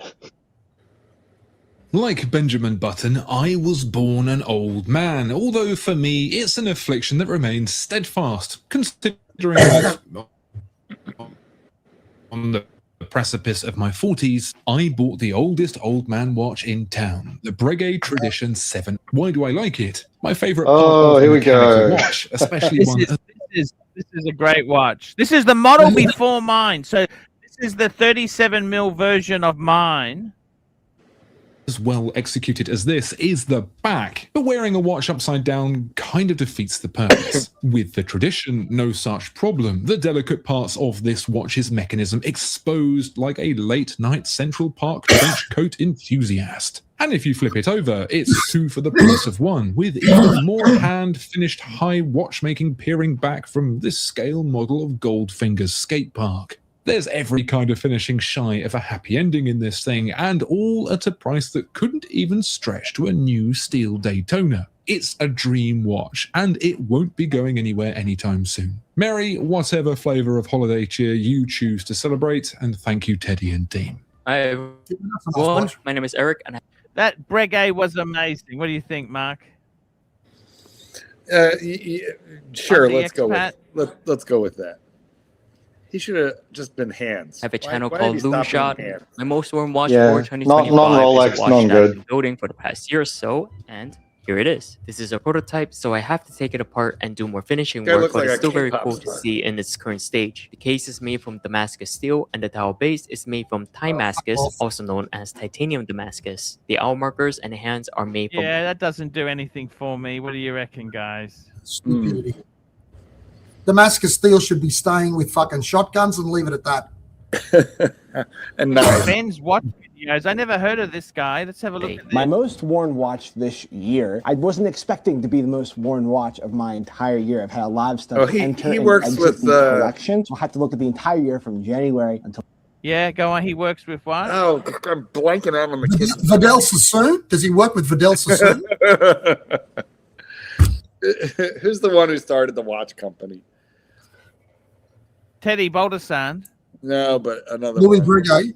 Like Benjamin Button, I was born an old man, although for me it's an affliction that remains steadfast, considering that on the precipice of my 40s, I bought the oldest old man watch in town, the Breguet Tradition 7. Why do I like it? My favorite part of a here we mechanical go. watch, especially This one... is a great watch. This is the model before mine. So this is the 37mm version of mine. as well executed as this is the back, but wearing a watch upside down kind of defeats the purpose. With the Tradition, no such problem. The delicate parts of this watch's mechanism exposed like a late-night Central Park trench coat enthusiast. And if you flip it over, it's 2 for the price of 1, with even more hand-finished high watchmaking peering back from this scale model of Goldfinger's skate park. There's every kind of finishing shy of a happy ending in this thing, and all at a price that couldn't even stretch to a new steel Daytona. It's a dream watch, and it won't be going anywhere anytime soon. Merry whatever flavour of holiday cheer you choose to celebrate, and thank you, Teddy and Dean. Hi everyone, my name is Eric, and that Breguet was amazing. What do you think, Mark? Sure, Aussie let's go expat? with let's go with that. He should have just been hands. I have a channel Why called did he stop Loomshot. being hands? My most worn watch Yeah, for 2025 non-Rolex, is a watch that non-good. I've been building for the past year or so, and here it is. This is a prototype, so I have to take it apart and do more finishing Guy work, looks but like it's a still very K-pop cool to star. see in its current stage. The case is made from Damascus steel, and the dial base is made from Timascus, also known as titanium Damascus. The hour markers and hands are made from Yeah, that doesn't do anything for me. What do you reckon, guys? Stupidity. Damascus steel should be staying with fucking shotguns and leave it at that. And Ben's watch videos. I never heard of this guy. Let's have a look at this. My most worn watch this year, I wasn't expecting to be the most worn watch of my entire year. I've had a lot of stuff Oh, he- enter he and works exit with, the collection. So I have to look at the entire year from January until... Yeah, go on. He works with what? Oh, I'm blanking out on the kid. Vidal Sassoon? Does he work with Vidal Sassoon? Who's the one who started the watch company? Teddy Baldassarre. No, but another Louis one. Breguet.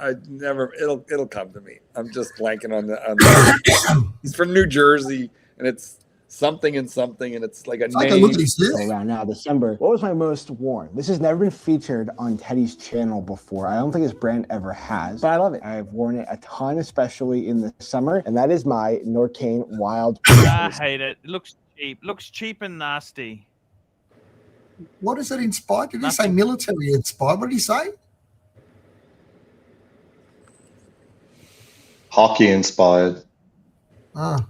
I never. It'll come to me. I'm just blanking on the. He's from New Jersey, and it's something and something, and it's like a Like, name. look at his list. Around now, December. What was my most worn? This has never been featured on Teddy's channel before. I don't think this brand ever has, but I love it. I've worn it a ton, especially in the summer, and that is my Norcane Wild. I hate it. It looks cheap. Looks cheap and nasty. What is it inspired? Did he say military inspired? What did he say? Hockey inspired. Ah.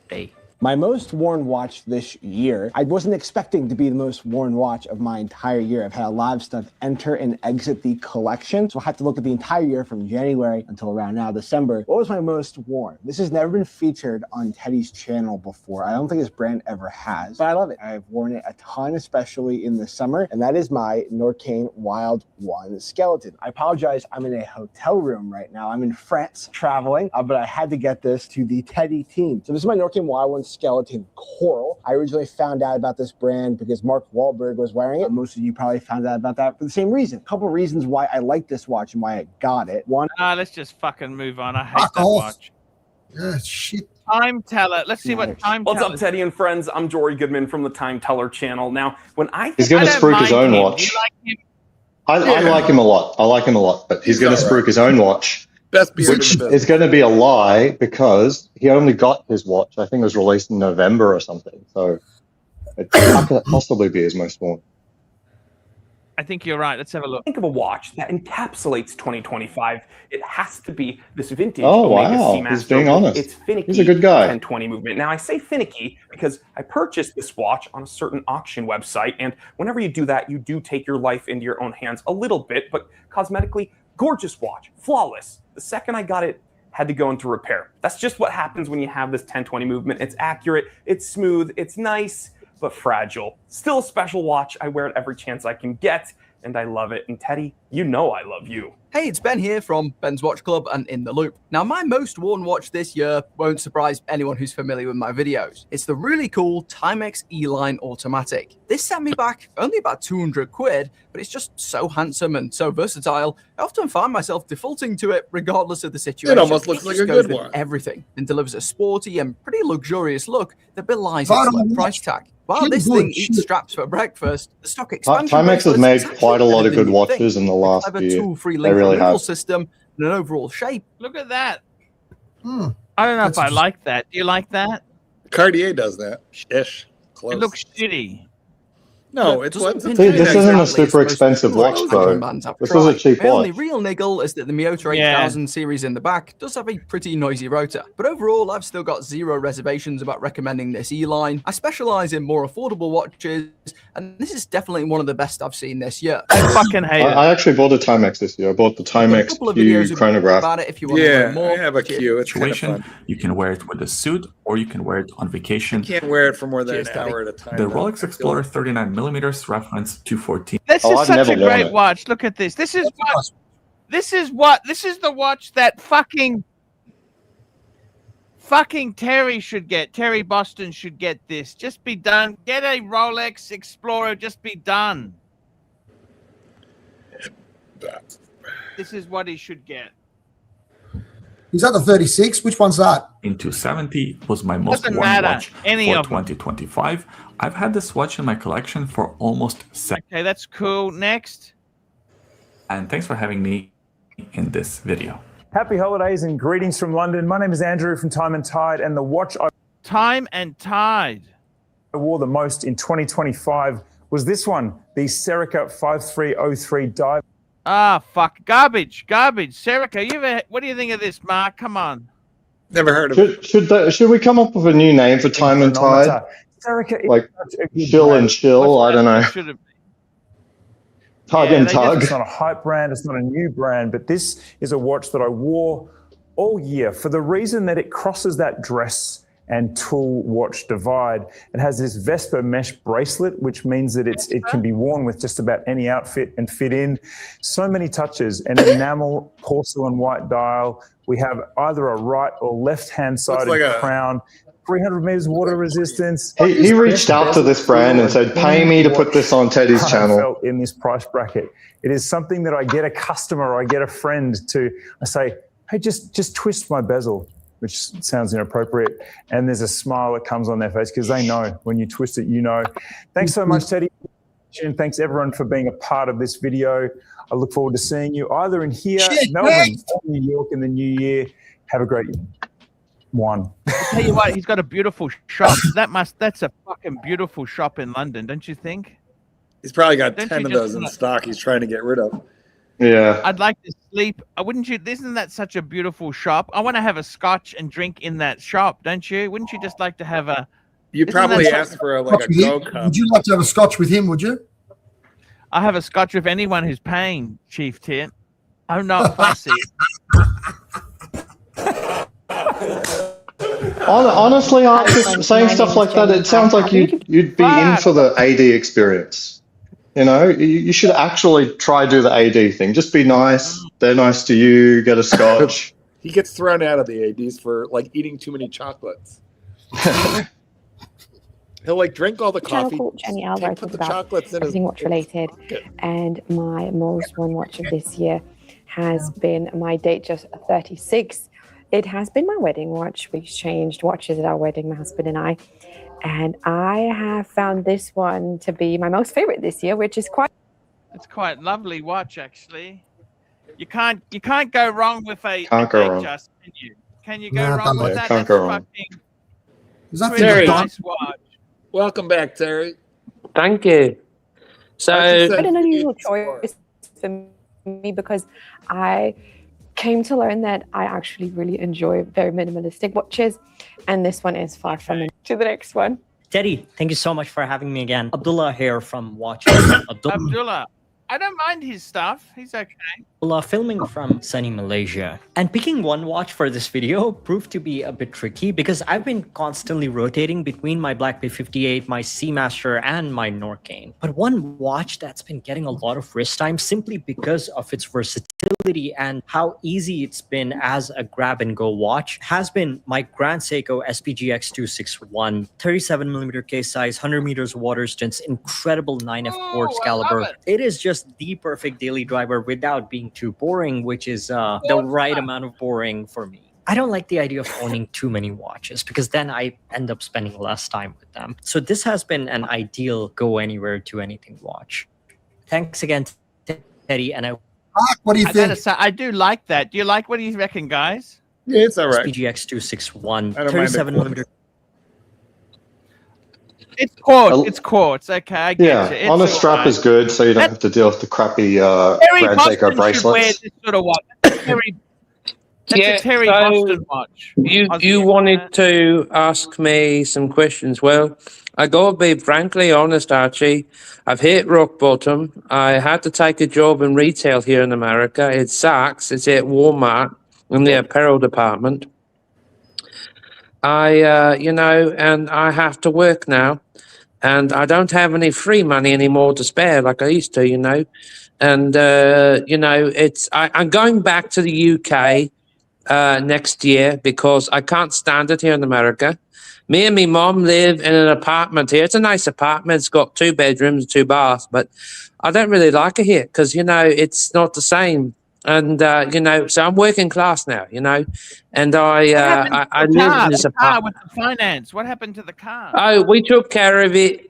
Hey. My most worn watch this year, I wasn't expecting to be the most worn watch of my entire year. I've had a lot of stuff enter and exit the collection, so I have to look at the entire year from January until around now, December. What was my most worn? This has never been featured on Teddy's channel before. I don't think this brand ever has, but I love it. I've worn it a ton, especially in the summer, and that is my Norcane Wild 1 skeleton. I apologize, I'm in a hotel room right now. I'm in France traveling, but I had to get this to the Teddy team. So this is my Norcane Wild 1 skeleton coral. I originally found out about this brand because Mark Wahlberg was wearing it. Most of you probably found out about that for the same reason. A couple reasons why I like this watch and why I got it. One, Let's just fucking move on. I hate that watch. Yeah, shit. Time teller. Let's see what time What's teller. up, Teddy and friends? I'm Jory Goodman from the Time Teller channel. Now, when He's going to spruik his own watch. I like him a lot. I like him a lot, but he's going to spruik his own watch. Best beard Which in the business. is going to be a lie because he only got his watch. I think it was released in November or something. So how could that possibly be his most worn? I think you're right. Let's have a look. Think of a watch that encapsulates 2025. It has to be this vintage Oh, Omega wow. Seamaster. He's being honest. It's finicky. He's a good guy. 1020 movement. Now, I say finicky because I purchased this watch on a certain auction website, and whenever you do that, you do take your life into your own hands a little bit, but cosmetically, gorgeous watch, flawless. The second I got it, had to go into repair. That's just what happens when you have this 1020 movement. It's accurate, it's smooth, it's nice, but fragile. Still a special watch. I wear it every chance I can get, and I love it. And Teddy, you know I love you. Hey, it's Ben here from Ben's Watch Club and In the Loop. Now, my most worn watch this year won't surprise anyone who's familiar with my videos. It's the really cool Timex E-Line Automatic. This set me back only about 200 quid, but it's just so handsome and so versatile. I often find myself defaulting to it regardless of the situation. It almost looks like just a goes good with one. everything and delivers a sporty and pretty luxurious look that belies its low price tag. While this thing eats straps for breakfast, the stock expansion Timex has made quite a lot of good watches in the last clever year. tool-free They link really removal have. system and an overall shape. Look at that. Hmm. I don't know if I like that. Do you like that? Cartier does that. Ish. Close. It looks shitty. No, it's what. See, this isn't a super expensive watch, though. This is a cheap My only watch. real niggle is that the Miota 8000 series in the back does have a pretty noisy rotor. But overall, I've still got zero reservations about recommending this E-Line. I specialize in more affordable watches, and this is definitely one of the best I've seen this year. I fucking hate it. I actually bought a Timex this year. I bought the Timex Q chronograph. About it if you want to learn more. I have a Q. It's kind of fun. You can wear it with a suit, or you can wear it on vacation. Can't wear it for more than an hour at a time. The though. Rolex Explorer 39mm reference 214. This Oh, is I've such never a worn great it. watch. Look at this. This is the watch that fucking Terry should get. Terry Boston should get this. Just be done. Get a Rolex Explorer. Just be done. This is what he should get. Is that the 36? Which one's that? In 270 was my most Doesn't worn matter. watch Any for of them. 2025. I've had this watch in my collection for almost 7. Okay, that's cool. Next. And thanks for having me in this video. Happy holidays and greetings from London. My name is Andrew from Time and Tide, and the watch I wore the most in 2025 was this one, the Serica 5303 Dive. Ah, fuck. Garbage. Serica, what do you think of this, Mark? Come on. Never heard of it. Should we come up with a new name for Time and Tide? Serica is Like such a good Chill brand. and Chill? I don't know. Tug and Tug. It's not a hype brand, it's not a new brand, but this is a watch that I wore all year for the reason that it crosses that dress and tool watch divide. It has this Vespa mesh bracelet, which means that it can be worn with just about any outfit and fit in. So many touches, an enamel porcelain white dial. We have either a right or left-hand sided like a- crown. 300 meters water resistance. He reached out to this brand and said, pay me to put this on Teddy's channel. Felt in this price bracket. It is something that I get a customer, I get a friend to, I say, hey, just twist my bezel. which sounds inappropriate. And there's a smile that comes on their face because they know when you twist it, you know. Thanks so much, Teddy. And thanks everyone for being a part of this video. I look forward to seeing you either in here, Melbourne, or New York in the new year. Have a great one. I'll tell you what, he's got a beautiful shop. That's a fucking beautiful shop in London, don't you think? He's probably got Don't 10 you of just those in wanna- stock he's trying to get rid of. Yeah. I'd like to sleep. Wouldn't you? Isn't that such a beautiful shop? I want to have a scotch and drink in that shop, don't you? Wouldn't you just like to have a? You Isn't probably that asked such- for like a go cup. Would you like to have a scotch with him, would you? I have a scotch with anyone who's paying, Chief Tit. I'm not fussy. Honestly, after saying stuff like that, it sounds like you'd be in for the AD experience. You know, you should actually try do the AD thing. Just be nice. They're nice to you. Get a scotch. He gets thrown out of the ADs for like eating too many chocolates. He'll like drink all the Channel coffee, called Jenny Alvarez put talks the about chocolates in his. everything watch related, and my most one watch of this year has been my date just 36. It has been my wedding watch. We exchanged watches at our wedding, my husband and I, and I have found this one to be my most favorite this year, which is quite. It's quite lovely watch, actually. You can't go wrong with a Can't go wrong. Just, can you? Can you go Nah, wrong don't with worry. that? Can't That's go wrong. fucking Is that Terry. nice watch. Welcome back, Terry. Thank you. So, Quite an unusual choice for me because I came to learn that I actually really enjoy very minimalistic watches, and this one is far from it. To the next one. Teddy, thank you so much for having me again. Abdullah here from Watches. Abdullah, I don't mind his stuff. He's okay. Filming from sunny Malaysia. And picking one watch for this video proved to be a bit tricky because I've been constantly rotating between my Black Bay 58, my Seamaster, and my Norcane. But one watch that's been getting a lot of wrist time simply because of its versatility and how easy it's been as a grab-and-go watch has been my Grand Seiko SPGX 261, 37mm case size, 100 meters water stints, incredible 9F quartz caliber. It is just the perfect daily driver without being too boring, which is the right amount of boring for me. I don't like the idea of owning too many watches because then I end up spending less time with them. So this has been an ideal go anywhere to anything watch. Thanks again, Teddy. And what do you I gotta say, I do like that. Do you like what you reckon, guys? Yeah, it's all right. SPGX 261, I don't mind the 37mm. It's quartz. It's quartz. Okay, I get Yeah, you. It's on a all strap right. is good, so you don't have to deal with the crappy Terry Grand Boston Seiko should wear bracelets. this sort of watch. That's a Terry so Boston watch. you wanted to ask me some questions. Well, I gotta be frankly honest, Archie. I've hit rock bottom. I had to take a job in retail here in America. It sucks. It's at Walmart in the apparel department. And I have to work now. And I don't have any free money anymore to spare like I used to, And, I'm going back to the UK next year because I can't stand it here in America. Me and my mom live in an apartment here. It's a nice apartment. It's got 2 bedrooms, 2 baths, but I don't really like it here because, it's not the same. And, so I'm working class now, and I live in this apartment. With the finance. What happened to the car? Oh, we took care of it.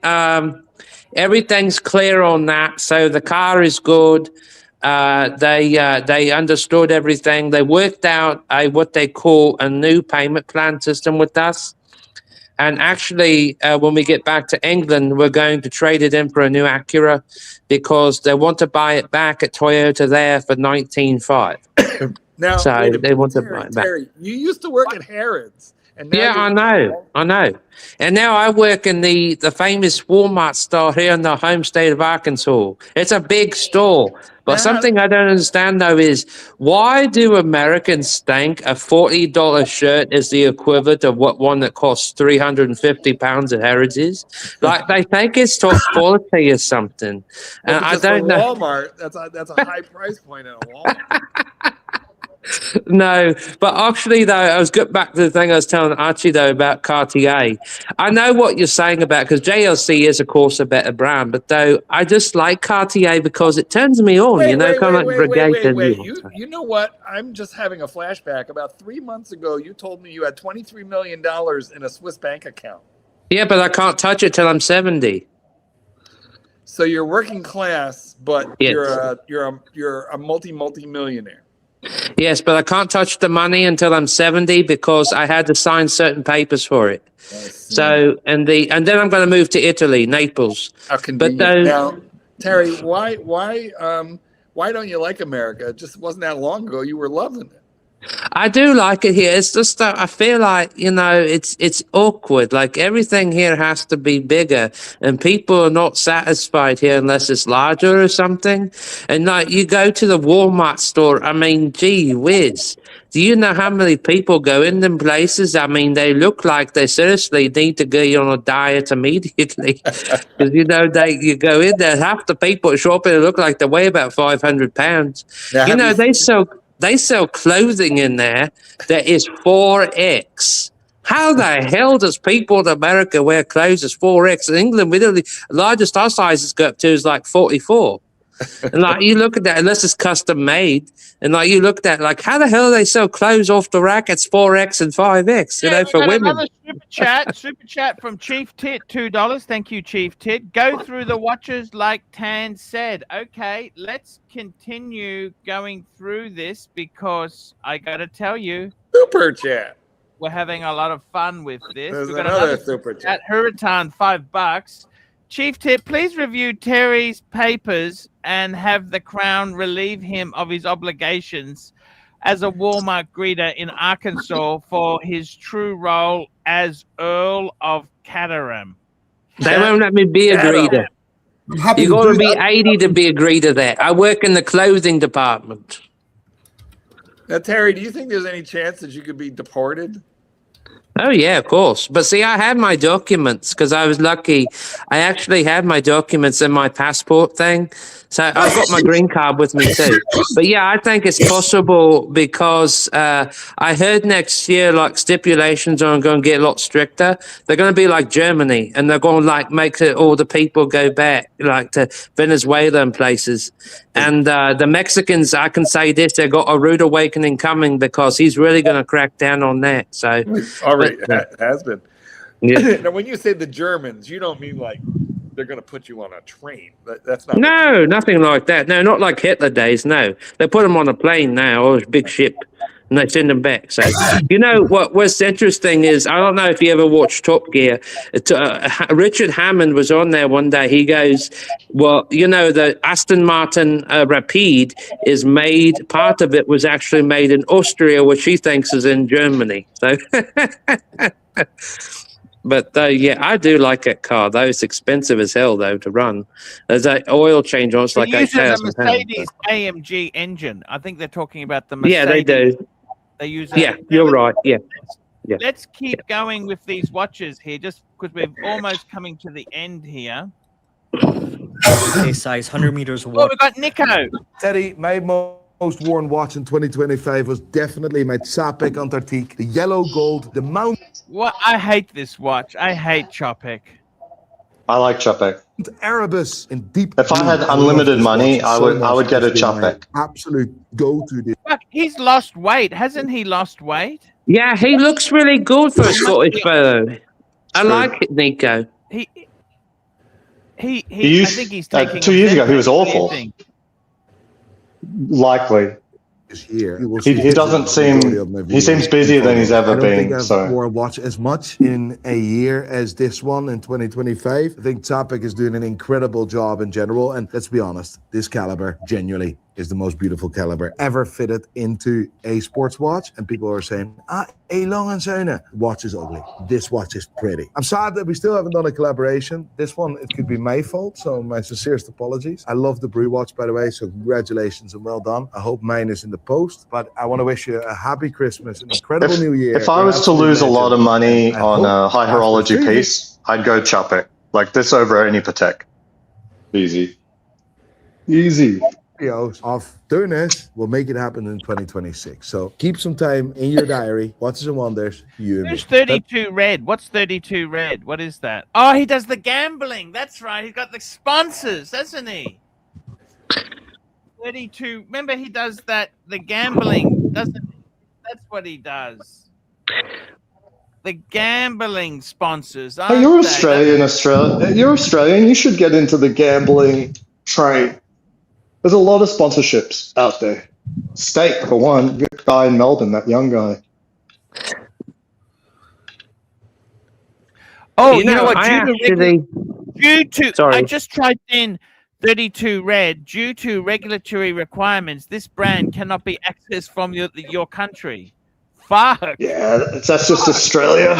Everything's clear on that. So the car is good. They understood everything. They worked out what they call a new payment plan system with us. And actually, when we get back to England, we're going to trade it in for a new Acura because they want to buy it back at Toyota there for 19.5. Now, So wait a they minute, want to buy it back. Terry, you used to work at Harrods. And now Yeah, I know. And now I work in the famous Walmart store here in the home state of Arkansas. It's a big store. But something I don't understand, though, is why do Americans think a $40 shirt is the equivalent of what one that costs £350 at Harrods is? Like, they think it's top quality or something. And I because don't for know. Walmart, that's a high price point at a Walmart. No, but actually, though, I was getting back to the thing I was telling Archie, though, about Cartier. I know what you're saying about, because JLC is, of course, a better brand, but though I just like Cartier because it turns me on, kind of like Brigade. You know what? I'm just having a flashback. About 3 months ago, you told me you had $23 million in a Swiss bank account. Yeah, but I can't touch it till I'm 70. So you're working class, but Yes. you're a multi-millionaire. Yes, but I can't touch the money until I'm 70 because I had to sign certain papers for it. So, and then I'm going to move to Italy, Naples. How convenient. Now, Terry, why don't you like America? It just wasn't that long ago you were loving it. I do like it here. It's just that I feel like, it's awkward. Like everything here has to be bigger, and people are not satisfied here unless it's larger or something. And like you go to the Walmart store, I mean, gee whiz. Do you know how many people go in them places? I mean, they look like they seriously need to go on a diet immediately. Because, you go in there, half the people shopping look like they weigh about 500 pounds. Now, They sell clothing in there that is 4X. How the hell does people in America wear clothes that's 4X? In England, the largest our sizes go up to is like 44. And like you look at that, unless it's custom made, and like you look at that, like how the hell do they sell clothes off the rack? It's 4X and 5X, for women. Another super chat from Chief Tit, $2. Thank you, Chief Tit. Go through the watches like Tan said. Okay, let's continue going through this because I got to tell you, super chat. We're having a lot of fun with this. There's We've got another super chat. Hurritan, $5. Chief Tip, please review Terry's papers and have the Crown relieve him of his obligations as a Walmart greeter in Arkansas for his true role as Earl of Caterham. They won't let me be a greeter. You got to be 80 to be a greeter there. I work in the clothing department. Now, Terry, do you think there's any chance that you could be deported? Oh, yeah, of course. But see, I had my documents because I was lucky. I actually had my documents in my passport thing. So I've got my green card with me too. But yeah, I think it's possible because I heard next year, like stipulations are going to get a lot stricter. They're going to be like Germany, and they're going to like make all the people go back like to Venezuela and places. And the Mexicans, I can say this, they've got a rude awakening coming because he's really going to crack down on that. So already has been. Yeah. Now, when you say the Germans, you don't mean like they're going to put you on a train. That's not. No, nothing like that. No, not like Hitler days. No, they put them on a plane now or a big ship, and they send them back. So, you know what's interesting is I don't know if you ever watched Top Gear. Richard Hammond was on there one day. He goes, "Well, you know, the Aston Martin Rapide is made. Part of it was actually made in Austria, which he thinks is in Germany." So. But yeah, I do like that car. Though it's expensive as hell, though, to run. There's an oil change on. It's like uses a £8,000. Mercedes AMG engine. I think they're talking about the Mercedes. Yeah, they do. They use. Yeah, you're right. Yeah. Yeah. Let's keep going with these watches here, just because we're almost coming to the end here. Okay, size 100 meters Oh, wide. we've got Nico. Teddy, my most worn watch in 2025 was definitely my Chapek Antarctique, the yellow gold, the Mount. What? I hate this watch. I hate Chopek. I like Chapek. Erebus in deep. If I had unlimited money, I would get a Chapek. Absolute go-to. Fuck, he's lost weight, hasn't he? Lost weight. Yeah, he looks really good for a Scottish fellow. I like it, Nico. He I think he's taking 2 years ago. He was What do you awful. think? Likely. This year, He doesn't seem. He seems busier than he's ever I don't think been. I've So worn a watch as much in a year as this one in 2025. I think Chapek is doing an incredible job in general. And let's be honest, this caliber genuinely is the most beautiful caliber ever fitted into a sports watch. And people are saying, a Long and Söhne watch is ugly. This watch is pretty. I'm sad that we still haven't done a collaboration. This one, it could be my fault. So my sincerest apologies. I love the Brew watch, by the way. So congratulations and well done. I hope mine is in the post. But I want to wish you a happy Christmas, an incredible new year. if I was to lose a lot of money on a high horology piece, I'd go Chapek. Like this over any Patek. Easy. videos of doing this, we'll make it happen in 2026. So keep some time in your diary. Watches and Wonders. You and Who's me. 32 Red? What's 32 Red? What is that? Oh, he does the gambling. That's right. He's got the sponsors, doesn't he? 32. Remember, he does the gambling, doesn't he? That's what he does. The gambling sponsors. Hey, you're Australian, You're Australian. You should get into the gambling train. There's a lot of sponsorships out there. Stake, for one. The guy in Melbourne, that young guy. Oh, you know what? I just typed in 32 Red. Due to regulatory requirements, this brand cannot be accessed from your country. Fuck. Yeah, that's just Australia.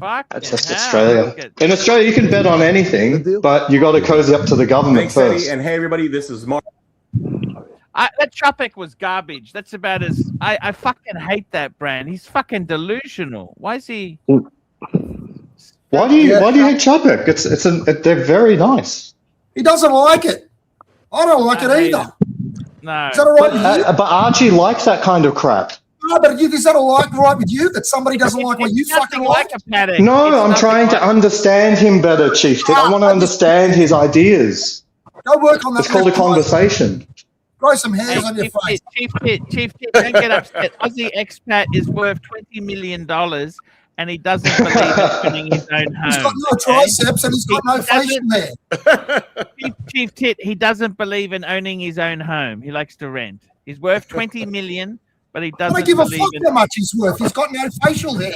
Fuck. That's just Australia. In Australia, you can bet on anything, but you got to cozy up to the government first. And hey, everybody, this is Mark. That Chopek was garbage. That's about as I fucking hate that brand. He's fucking delusional. Why is he? Why do you hate Chopek? They're very nice. He doesn't like it. I don't like it either. No. Is that all right with you? But Archie likes that kind of crap. No, but is that all right with you that somebody doesn't like what you fucking like? No, I'm trying to understand him better, Chief Tit. I want to understand his ideas. Go work on that. It's called a conversation. Grow some hairs on your face. Chief Tit, don't get upset. Aussie expat is worth $20 million, and he doesn't believe in owning his own home. He's got no triceps and he's got no face in there. Chief Tit, he doesn't believe in owning his own home. He likes to rent. He's worth $20 million, but he doesn't. I don't give a believe fuck in how much he's worth. He's got no facial hair.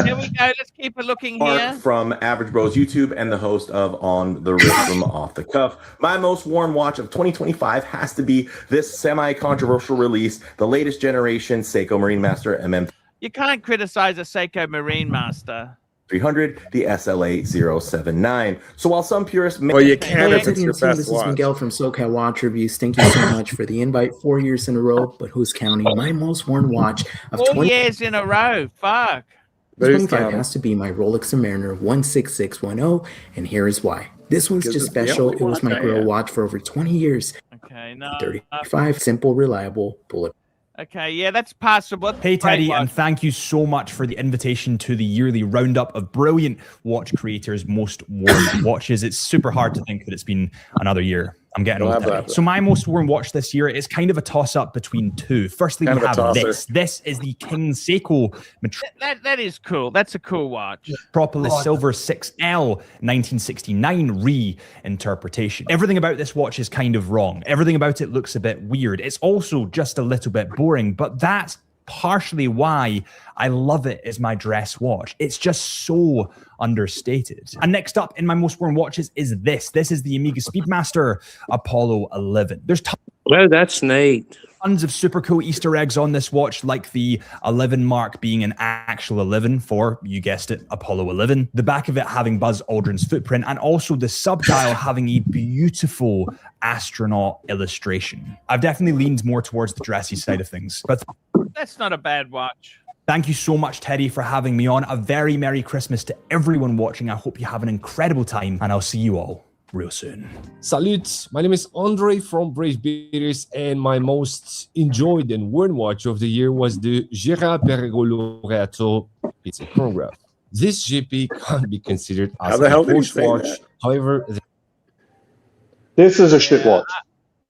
Here we go. Let's keep a looking here. Mark from Average Bros YouTube and the host of On the Wrist from Off the Cuff. My most worn watch of 2025 has to be this semi-controversial release, the latest generation Seiko Marine Master MM. You can't criticize a Seiko Marine Master. 300, the SLA 079. So while some purists may... Well, you can if it's your best This is Miguel from SoCal Watch Reviews. Thank you so much for the invite. 4 years in a row, but who's counting? My most worn watch of 4 years in a row. Fuck. 25 has to be my Rolex Submariner 16610, and here is why. This one's just special. It was my grill watch for over 20 years. Okay, no. 35, simple, reliable, bullet. Okay, yeah, that's possible. Hey, Teddy, and thank you so much for the invitation to the yearly roundup of brilliant watch creators' most worn watches. It's super hard to think that it's been another year. I'm getting old. So my most worn watch this year is kind of a toss-up between two. Firstly, we have this. This is the King Seiko. That is cool. That's a cool watch. Propolis Silver 6L 1969 reinterpretation. Everything about this watch is kind of wrong. Everything about it looks a bit weird. It's also just a little bit boring, but that's partially why I love it as my dress watch. It's just so understated. And next up in my most worn watches is this. This is the Omega Speedmaster Apollo 11. There's that's neat. Tons of super cool Easter eggs on this watch, like the 11 mark being an actual 11 for, you guessed it, Apollo 11. The back of it having Buzz Aldrin's footprint, and also the subdial having a beautiful astronaut illustration. I've definitely leaned more towards the dressy side of things, but that's not a bad watch. Thank you so much, Teddy, for having me on. A very Merry Christmas to everyone watching. I hope you have an incredible time, and I'll see you all real soon. Salutes, my name is Andre from Brave Beaters, and my most enjoyed and worn watch of the year was the Girard Perregaux Laureato. It's a chronograph. This GP can't be considered as a horse watch. However, this is a shit watch.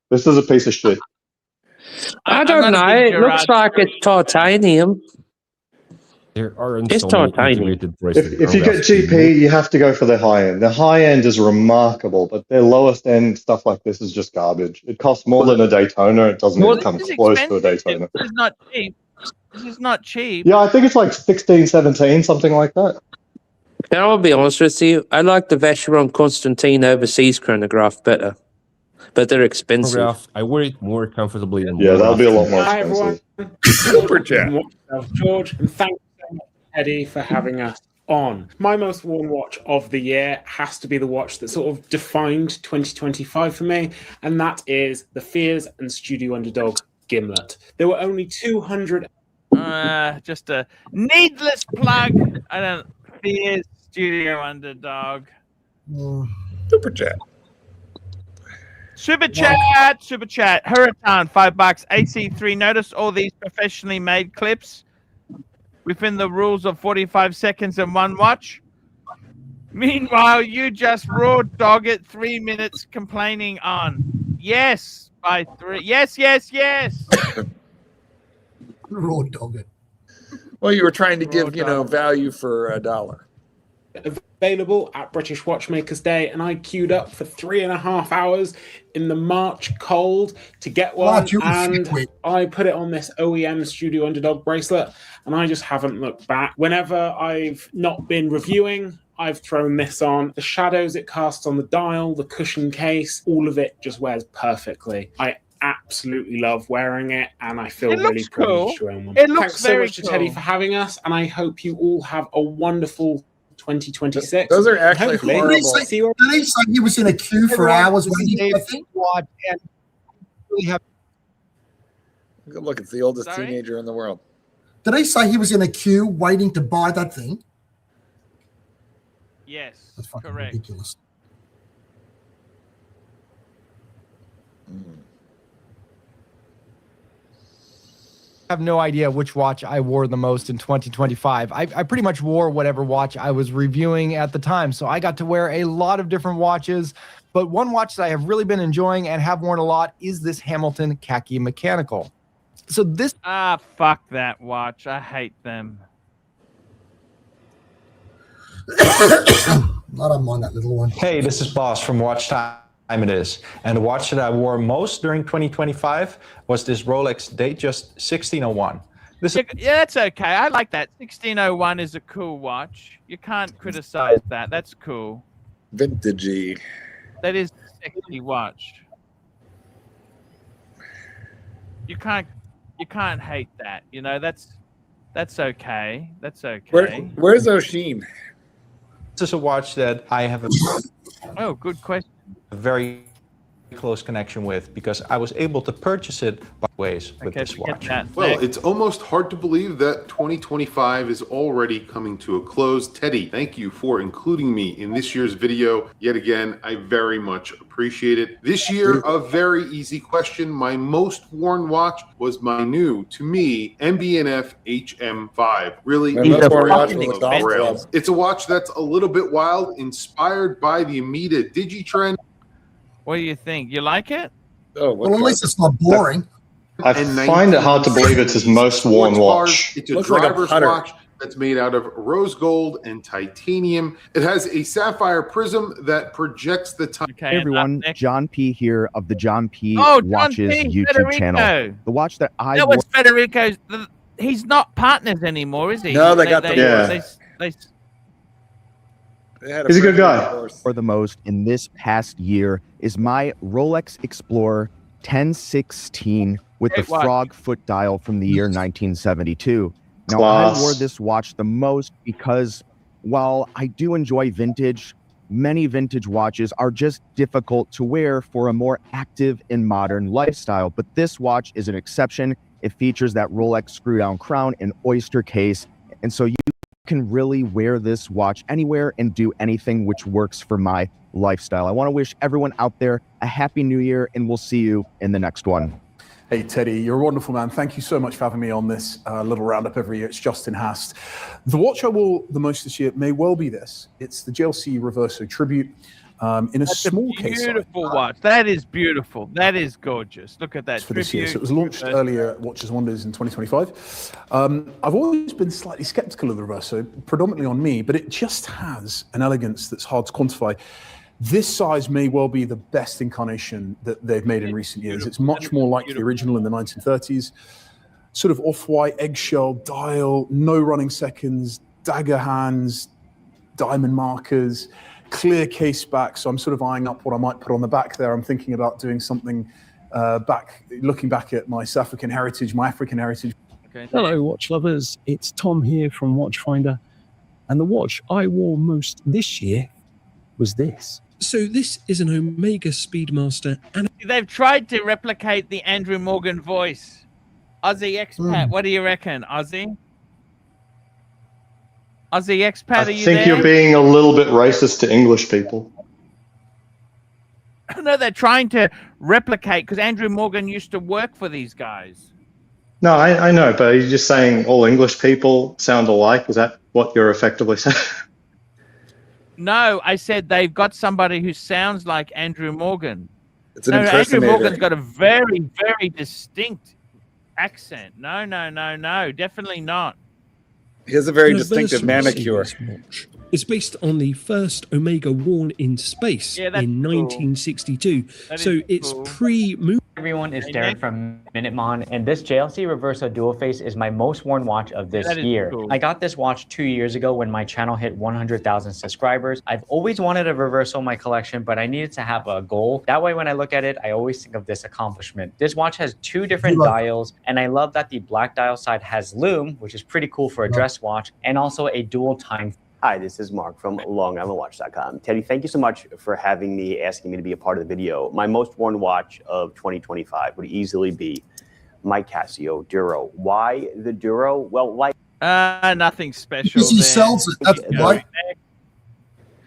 This is a piece of shit. I don't know. It looks like it's titanium. There aren't it's so titanium. If you get GP, you have to go for the high end. The high end is remarkable, but their lowest end stuff like this is just garbage. It costs more than a Daytona. It doesn't even come close to a Daytona. This is not cheap. This is not cheap. Yeah, I think it's like 16, 17, something like that. I'll be honest with you. I like the Vacheron Constantine overseas chronograph better. But they're expensive. I wear it more comfortably. And yeah, that'll be a lot more Hi, expensive. Super chat. George, and thank you so much, Eddie, for having us on. My most worn watch of the year has to be the watch that sort of defined 2025 for me, and that is the Fears and Studio Underdog Gimlet. There were only 200. Just a needless plug. I don't. Fears Studio Underdog. Super chat. Super chat. Hurricane, $5. AC3, notice all these professionally made clips within the rules of 45 seconds and one watch. Meanwhile, you just raw dog it 3 minutes complaining on. Yes, by 3. Yes. Raw dog it. Well, you were trying to give, value for $1. Available at British Watchmakers Day, and I queued up for 3.5 hours in the March cold to get one, and I put it on this OEM Studio Underdog bracelet, and I just haven't looked back. Whenever I've not been reviewing, I've thrown this on. The shadows it casts on the dial, the cushion case, all of it just wears perfectly. I absolutely love wearing it, and I feel really privileged to own one. Thanks so much to Teddy for having us, and I hope you all have a wonderful 2026. Those are actually horrible. Did he say he was in a queue for hours waiting for thing? Good look, it's the oldest teenager in the world. Did he say he was in a queue waiting to buy that thing? Yes, that's fucking correct. Ridiculous. I have no idea which watch I wore the most in 2025. I pretty much wore whatever watch I was reviewing at the time. So I got to wear a lot of different watches. But one watch that I have really been enjoying and have worn a lot is this Hamilton Khaki Mechanical. So this... fuck that watch. I hate them. I don't mind that little one. Hey, this is Boss from Watch Time It Is. And the watch that I wore most during 2025 was this Rolex Datejust 1601. Yeah, that's okay. I like that. 1601 is a cool watch. You can't criticize that. That's cool. Vintagey. That is a sexy watch. You can't hate that. That's okay. That's okay. Where's Oshin? This is a watch that I have Oh, good question. a very close connection with because I was able to purchase it by ways with this watch. Well, it's almost hard to believe that 2025 is already coming to a close. Teddy, thank you for including me in this year's video. Yet again, I very much appreciate it. This year, a very easy question. My most worn watch was my new, to me, MB&F HM5. Really, it's a watch that's a little bit wild, inspired by the Amida Digitrend. What do you think? You like it? Oh, well, at least it's not boring. I find it hard to believe it's his most worn watch. It's a driver's watch that's made out of rose gold and titanium. It has a sapphire prism that projects the time. Hey everyone, John P here of the John P Watches YouTube Federico. channel. The watch that I That was Federico's. He's not partners anymore, is he? No, they got the He's a good guy. For the most in this past year is my Rolex Explorer 1016 with the frog foot dial from the year 1972. Now, I wore this watch the most because while I do enjoy vintage, many vintage watches are just difficult to wear for a more active and modern lifestyle. But this watch is an exception. It features that Rolex screw-down crown and oyster case. And so you can really wear this watch anywhere and do anything which works for my lifestyle. I want to wish everyone out there a happy new year, and we'll see you in the next one. Hey, Teddy, you're a wonderful man. Thank you so much for having me on this little roundup every year. It's Justin Hast. The watch I wore the most this year may well be this. It's the JLC Reverso Tribute in a small case. Beautiful watch. That is beautiful. That is gorgeous. Look at that. For this year. So it was launched earlier at Watches Wonders in 2025. I've always been slightly skeptical of the Reverso, predominantly on me, but it just has an elegance that's hard to quantify. This size may well be the best incarnation that they've made in recent years. It's much more like the original in the 1930s. Sort of off-white eggshell dial, no running seconds, dagger hands, diamond markers, clear case back. So I'm sort of eyeing up what I might put on the back there. I'm thinking about doing something looking back at my South African heritage, my African heritage. Okay. Hello, watch lovers. It's Tom here from Watchfinder. And the watch I wore most this year was this. So this is an Omega Speedmaster. And they've tried to replicate the Andrew Morgan voice. Aussie expat, what do you reckon, Aussie? Aussie expat, are you there? I think you're being a little bit racist to English people. No, they're trying to replicate because Andrew Morgan used to work for these guys. No, I know, but you're just saying all English people sound alike. Is that what you're effectively saying? No, I said they've got somebody who sounds like Andrew Morgan. It's an Andrew impersonator. Morgan's got a very, very distinct accent. No, definitely not. He has a very distinctive manicure. It's based on the first Omega worn in space in 1962. So it's pre-movie. Everyone, it's Derek from Minutemon, and this JLC Reverso Dual Face is my most worn watch of this year. Cool. I got this watch 2 years ago when my channel hit 100,000 subscribers. I've always wanted a Reverso in my collection, but I needed to have a goal. That way, when I look at it, I always think of this accomplishment. This watch has 2 different dials, and I love that the black dial side has lume, which is pretty cool for a dress watch, and also a dual time. Hi, this is Mark from LongIslandWatch.com. Teddy, thank you so much for having me, asking me to be a part of the video. My most worn watch of 2025 would easily be my Casio Duro. Why the Duro? Well, like... Nothing special. Because he sells it. That's right.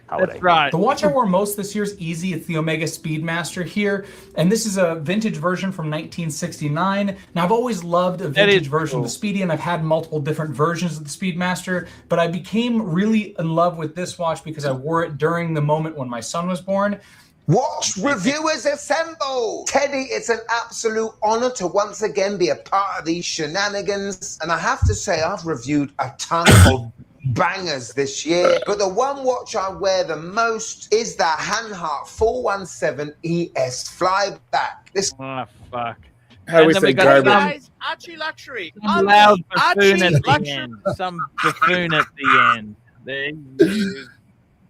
That's right. The watch I wore most this year is easy. It's the Omega Speedmaster here. And this is a vintage version from 1969. Now, I've always loved a vintage version of the Speedy, and I've had multiple different versions of the Speedmaster. But I became really in love with this watch because I wore it during the moment when my son was born. Watch reviewers assemble! Teddy, it's an absolute honor to once again be a part of these shenanigans. And I have to say, I've reviewed a ton of bangers this year, but the one watch I wear the most is the Hanhart 417 ES Flyback. This fuck. How do we say garbage? Guys, Archie Luxury. Some loud buffoon at the end. Some buffoon at the end. There you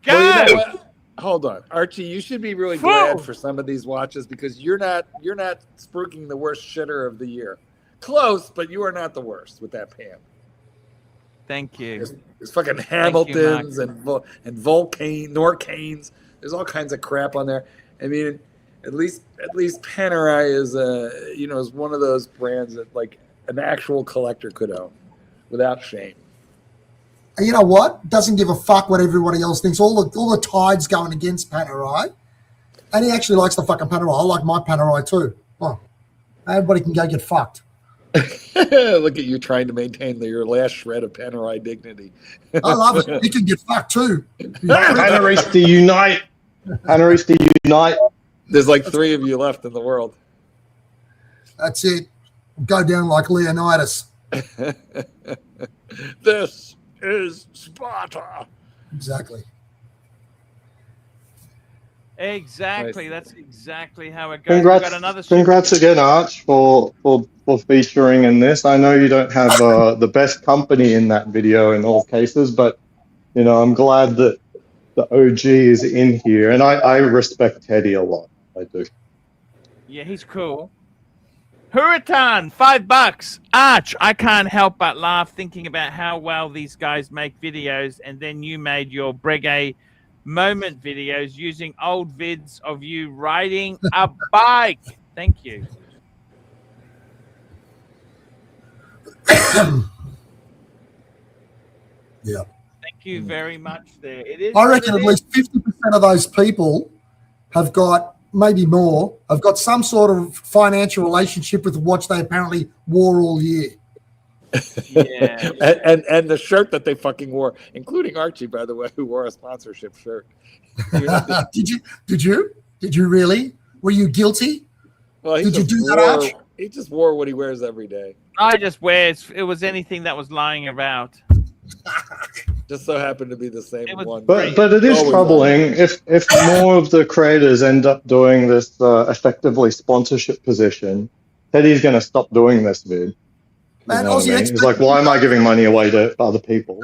go. Well, you know what? Hold on, Archie. You should be really glad for some of these watches because you're not spruiking the worst shitter of the year. Close, but you are not the worst with that pan. Thank you. There's fucking Hamiltons and Norcanes. There's all kinds of crap on there. I mean, at least Panerai is is one of those brands that like an actual collector could own without shame. And you know what? Doesn't give a fuck what everybody else thinks. All the tide's going against Panerai, and he actually likes the fucking Panerai. I like my Panerai too. Oh, everybody can go get fucked. Look at you trying to maintain your last shred of Panerai dignity. I love it. You can get fucked too. Panerista unite! Panerista unite! There's like 3 of you left in the world. That's it. Go down like Leonidas. This is Sparta. Exactly. Exactly. Nice. That's exactly how it goes. Got another congrats again, Arch, for featuring in this. I know you don't have the best company in that video in all cases, but I'm glad that the OG is in here, and I respect Teddy a lot. I do. Yeah, he's cool. Hurritan, $5. Arch, I can't help but laugh thinking about how well these guys make videos, and then you made your Breguet moment videos using old vids of you riding a bike. Thank you. Yeah. Thank you very much there. It is. I reckon at least 50% of those people have got, maybe more, have got some sort of financial relationship with the watch they apparently wore all year. Yeah. and the shirt that they fucking wore, including Archie, by the way, who wore a sponsorship shirt. Did you really? Were you guilty? Well, did you do that, Arch? He just wore what he wears every day. I just wear it was anything that was lying about. Just so happened to be the same one. But it is troubling if more of the creators end up doing this effectively sponsorship position. Teddy's going to stop doing this, dude. Man, He's like, why am I giving money away to other people?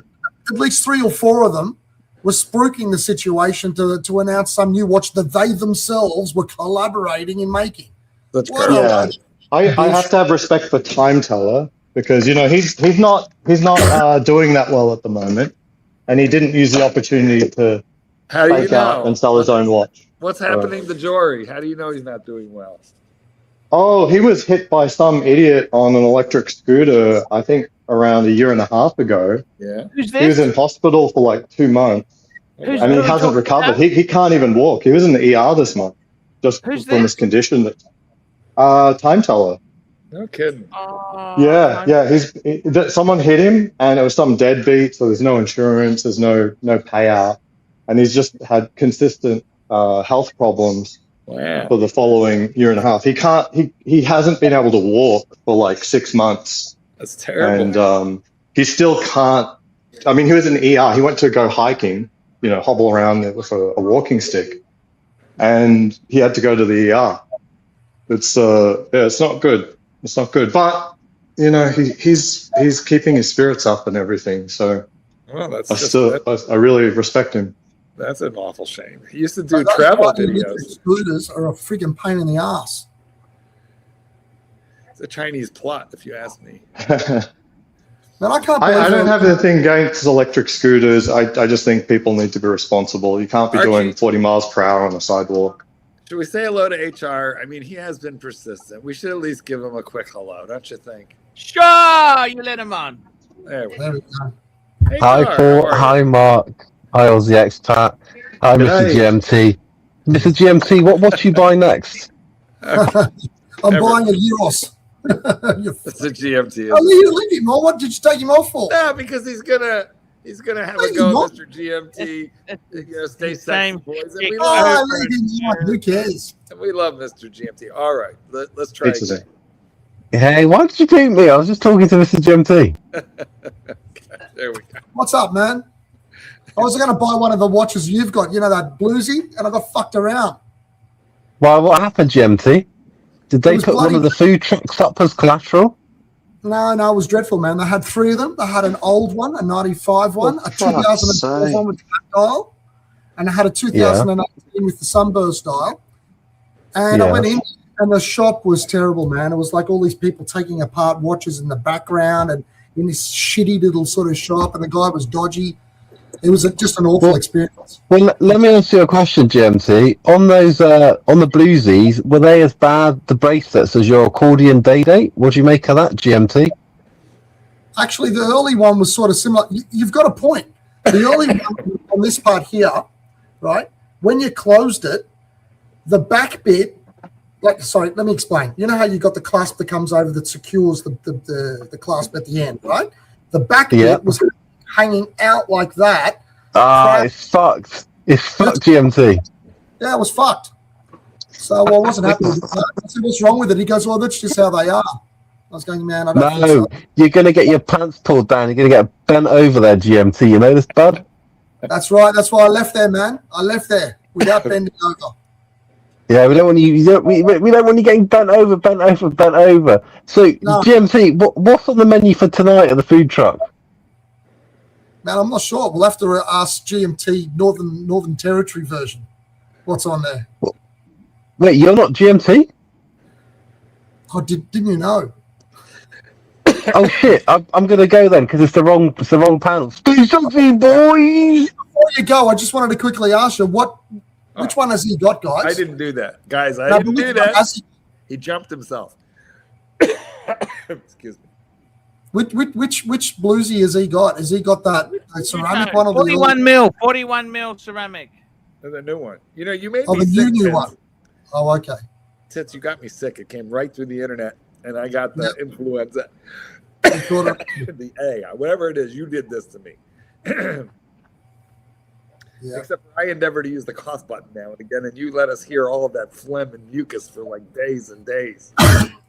At least 3 or 4 of them were spruiking the situation to announce some new watch that they themselves were collaborating in making. That's correct. Yeah, I have to have respect for Time Teller because he's not doing that well at the moment, and he didn't use the opportunity to fake out and sell his own watch. What's happening to Jory? How do you know he's not doing well? Oh, he was hit by some idiot on an electric scooter, I think around 1.5 years ago. Yeah. Who's this? He was in hospital for like 2 months. Who's and he hasn't recovered. He can't even walk. He was in the ER this month. just Who's from his condition. Time teller. No kidding. Someone hit him, and it was some deadbeat. So there's no insurance, there's no payout, and he's just had consistent health problems for the following year and a half. He hasn't been able to walk for like 6 months. That's terrible. And he still can't. I mean, he was in the ER. He went to go hiking, hobble around with a walking stick, and he had to go to the ER. It's it's not good. It's not good, but he's keeping his spirits up and everything. So I really respect him. That's an awful shame. He used to do travel videos. Scooters are a freaking pain in the ass. It's a Chinese plot, if you ask me. Man, I can't. I don't have the thing against electric scooters. I just think people need to be responsible. You can't be doing 40 miles per hour on a sidewalk. Should we say hello to HR? I mean, he has been persistent. We should at least give him a quick hello, don't you think? Sure, you let him on. There we go. Hey, Hi, Paul. Hi, Mark. Hi, Aussie Expat. Hi, Mr. GMT. Mr. GMT, what you buy next? I'm buying a Euros. That's a GMT. Oh, you leave him. What did you take him off for? No, because he's gonna have a go, Mr. GMT. Stay sexy, boys. And we love who cares? We love Mr. GMT. All right, let's try again. Hey, why did you take me? I was just talking to Mr. GMT. There we go. What's up, man? I was going to buy one of the watches you've got, that bluesy, and I got fucked around. Why? What happened, GMT? Did they put one of the food trucks up as collateral? No, it was dreadful, man. They had 3 of them. They had an old one, a 95 one, a 2012 one with the black dial, and I had a 2018 with the sunburst dial. And I went in, and the shop was terrible, man. It was like all these people taking apart watches in the background and in this shitty little sort of shop, and the guy was dodgy. It was just an awful experience. Well, let me ask you a question, GMT. On those, on the bluesies, were they as bad, the bracelets, as your accordion day date? What do you make of that, GMT? Actually, the early one was sort of similar. You've got a point. The early one on this part here, right? When you closed it, the back bit, let me explain. You know how you got the clasp that comes over that secures the clasp at the end, right? The back bit was hanging out like that. It's fucked. It's fucked, GMT. Yeah, it was fucked. So I wasn't happy with that. I said, what's wrong with it? He goes, well, that's just how they are. I was going, man, I don't think so. You're going to get your pants pulled down. You're going to get bent over there, GMT. You know this, bud? That's right. That's why I left there, man. I left there without bending over. Yeah, we don't want you. We don't want you getting bent over. So, GMT, what's on the menu for tonight at the food truck? Man, I'm not sure. We'll have to ask GMT Northern Territory version. What's on there? Wait, you're not GMT? Oh, didn't you know? Oh shit! I'm gonna go then because it's the wrong panel. Speak something, boys. Before you go, I just wanted to quickly ask you which one has he got, guys? I didn't do that, guys. I didn't do that. He jumped himself. Excuse me. Which bluesy has he got? Has he got that ceramic one? Or 41 mil ceramic. The new one. You made me sick. The new one. Oh, okay. Tits, you got me sick. It came right through the internet, and I got the influenza. The A, whatever it is, you did this to me. Except for I endeavor to use the cough button now and again, and you let us hear all of that phlegm and mucus for like days and days.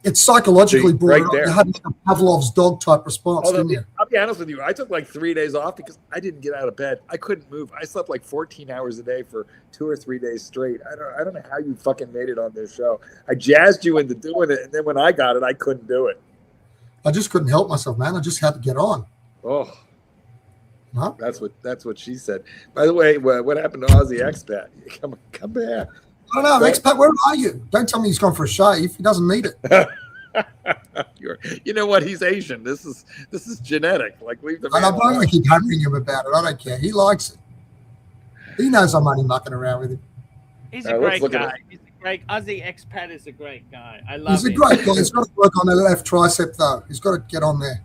It's psychologically right brought there. You had like a Pavlov's dog type response, didn't you? I'll be honest with you. I took like 3 days off because I didn't get out of bed. I couldn't move. I slept like 14 hours a day for 2 or 3 days straight. I don't know how you fucking made it on this show. I jazzed you into doing it, and then when I got it, I couldn't do it. I just couldn't help myself, man. I just had to get on. Oh. Huh? That's what she said. By the way, what happened to Aussie Expat? Come back. I don't know, Expat. Where are you? Don't tell me he's gone for a shave. He doesn't need it. You know what? He's Asian. This is genetic. Like leave the. And I don't keep hammering him about it. I don't care. He likes it. He knows I'm only mucking around with him. He's a great guy. He's a great Aussie Expat is a great guy. I love him. He's a great guy. He's got to work on the left tricep though. He's got to get on there.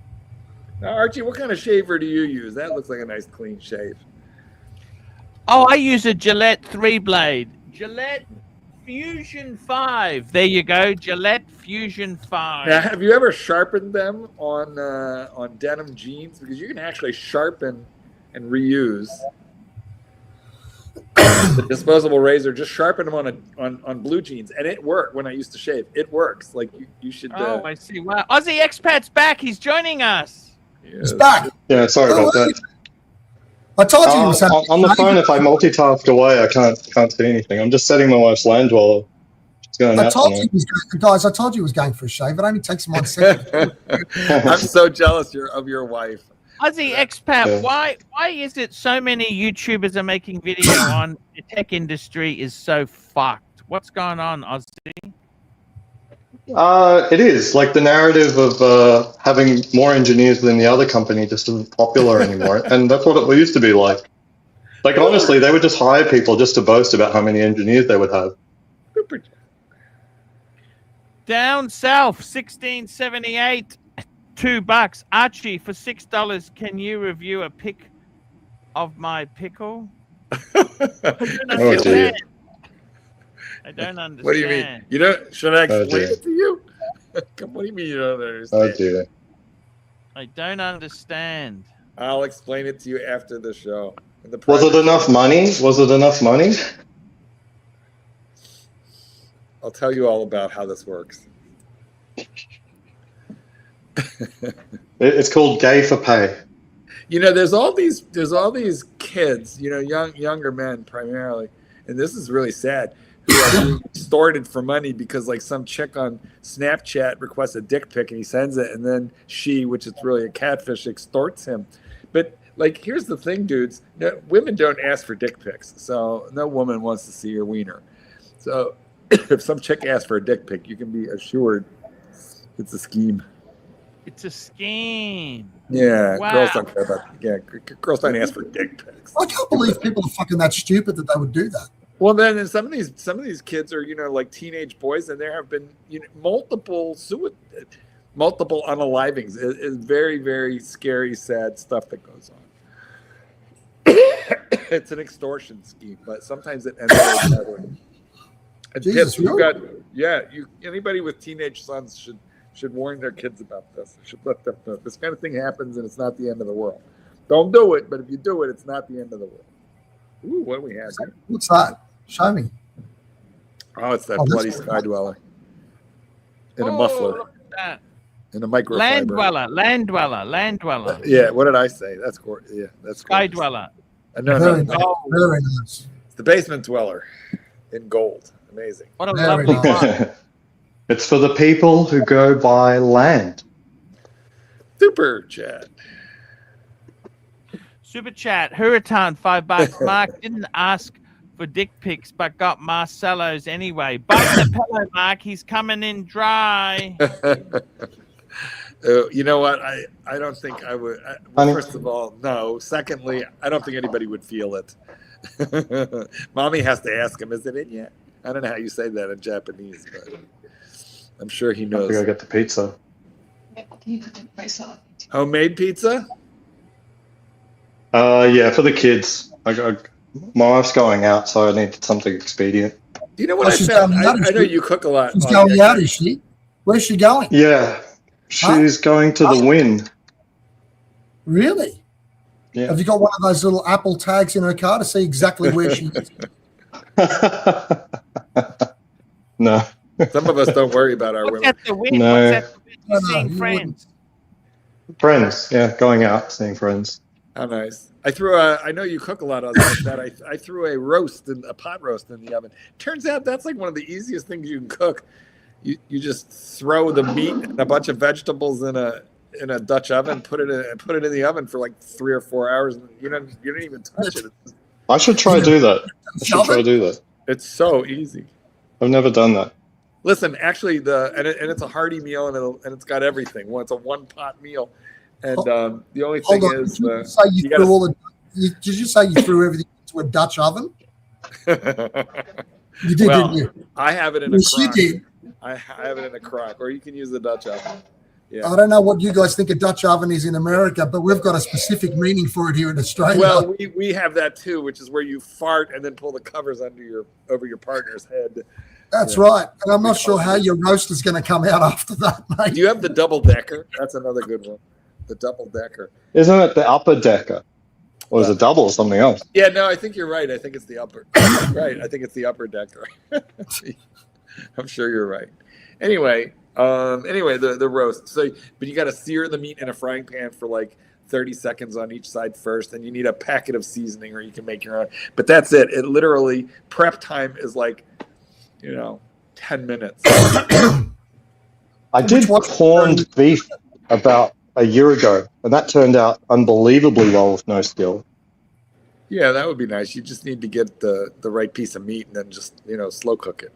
Now, Archie, what kind of shaver do you use? That looks like a nice clean shave. Oh, I use a Gillette 3-blade. Gillette Fusion 5. There you go, Gillette Fusion 5. Now, have you ever sharpened them on denim jeans? Because you can actually sharpen and reuse the disposable razor. Just sharpen them on blue jeans, and it worked when I used to shave. It works. Like you should. Oh, I see. Wow, Aussie Expat's back. He's joining us. He's back. Yeah, sorry about that. I told you he was on the phone. If I multitask away, I can't see anything. I'm just setting my wife's land dweller. She's going I out told you tonight. he was going, guys. I told you he was going for a shave. It only takes him 1 second. I'm so jealous of your wife. Aussie Expat, Yeah. why is it so many YouTubers are making video on the tech industry is so fucked? What's going on, Aussie? It is like the narrative of having more engineers than the other company just isn't popular anymore, and that's what it used to be like. Like honestly, they would just hire people just to boast about how many engineers they would have. Down south, 1678, $2. Archie, for $6, can you review a pic of my pickle? I don't understand. I don't understand. What do you mean? You don't? Should I explain dear. it to you? What do you mean you don't understand? Oh dear. I don't understand. I'll explain it to you after the show. Was it enough money? Was it enough money? I'll tell you all about how this works. It's called gay for pay. You know, there's all these kids, you know, younger men primarily, and this is really sad, who are being extorted for money because like some chick on Snapchat requests a dick pic and he sends it, and then she, which is really a catfish, extorts him. But like, here's the thing, dudes: no, women don't ask for dick pics, so no woman wants to see your wiener. So if some chick asks for a dick pic, you can be assured it's a scheme. It's a scheme. Yeah, Wow. girls don't care about. Yeah, girls don't ask for dick pics. I can't believe people are fucking that stupid that they would do that. Well, then some of these kids are, you know, like teenage boys, and there have been, you know, multiple unalivings. It's very, very scary, sad stuff that goes on. It's an extortion scheme, but sometimes it ends up that way. And Jesus, kids, really? anybody with teenage sons should warn their kids about this. They should let them know this kind of thing happens, and it's not the end of the world. Don't do it, but if you do it, it's not the end of the world. Ooh, what do we have here? What's that? Show me. Oh, it's that Oh, bloody that's sky dweller in a Oh, muffler, look at that. in a microfiber. Land dweller. Yeah, what did I say? That's Sky dweller. No, Very no, nice. Very nice. it's the basement dweller in gold. Amazing. What a Very lovely nice. one. It's for the people who go by land. Super chat. Super chat. Hurritan, $5. Mark didn't ask for dick pics, but got Marcelo's anyway. Bite the pillow, Mark. He's coming in dry. You know what? I don't think I would. Well, first of all, no. Secondly, I don't think anybody would feel it. Mommy has to ask him, is it in yet? I don't know how you say that in Japanese, but I'm sure he I knows. think I get the pizza. Homemade pizza? Yeah, for the kids. My wife's going out, so I needed something expedient. You know what Oh, I she's found? going out, is I know she? you cook a lot. She's Oh, going yeah. out, is she? Where's she going? Yeah, she's going to the Win. Really? Yeah. Have you got one of those little Apple tags in her car to see exactly where she is? No. Some of us don't worry about our What's women. at the win? No. What's at the win? No, Seeing you friends. Friends, yeah, going out, seeing friends. How nice. I know you cook a lot of that. I threw a pot roast in the oven. Turns out that's like one of the easiest things you can cook. You just throw the meat and a bunch of vegetables in a Dutch oven, put it in the oven for like 3 or 4 hours, and you don't even touch it. I should try do that. It's so easy. I've never done that. Listen, actually, and it's a hearty meal, and it's got everything. Well, it's a one-pot meal, and the only thing Hold on. is, Did you say you threw all the? Did you say you threw everything into a Dutch oven? You did, well, didn't you? I have it in a Yes, you crock. did. I have it in a crock, or you can use the Dutch oven. Yeah. I don't know what you guys think a Dutch oven is in America, but we've got a specific meaning for it here in Australia. Well, we have that too, which is where you fart and then pull the covers over your partner's head. That's right. And I'm not sure how your roast is going to come out after that, mate. Do you have the double decker? That's another good one. The double decker. Isn't it the upper decker? Or is it double or something else? Yeah, no, I think you're right. I think it's the upper. Right. I think it's the upper decker. I'm sure you're right. Anyway, the roast. So, but you got to sear the meat in a frying pan for like 30 seconds on each side first, and you need a packet of seasoning, or you can make your own. But that's it. It literally prep time is like, 10 minutes. I did corned beef about a year ago, and that turned out unbelievably well with no skill. Yeah, that would be nice. You just need to get the right piece of meat and then just slow cook it.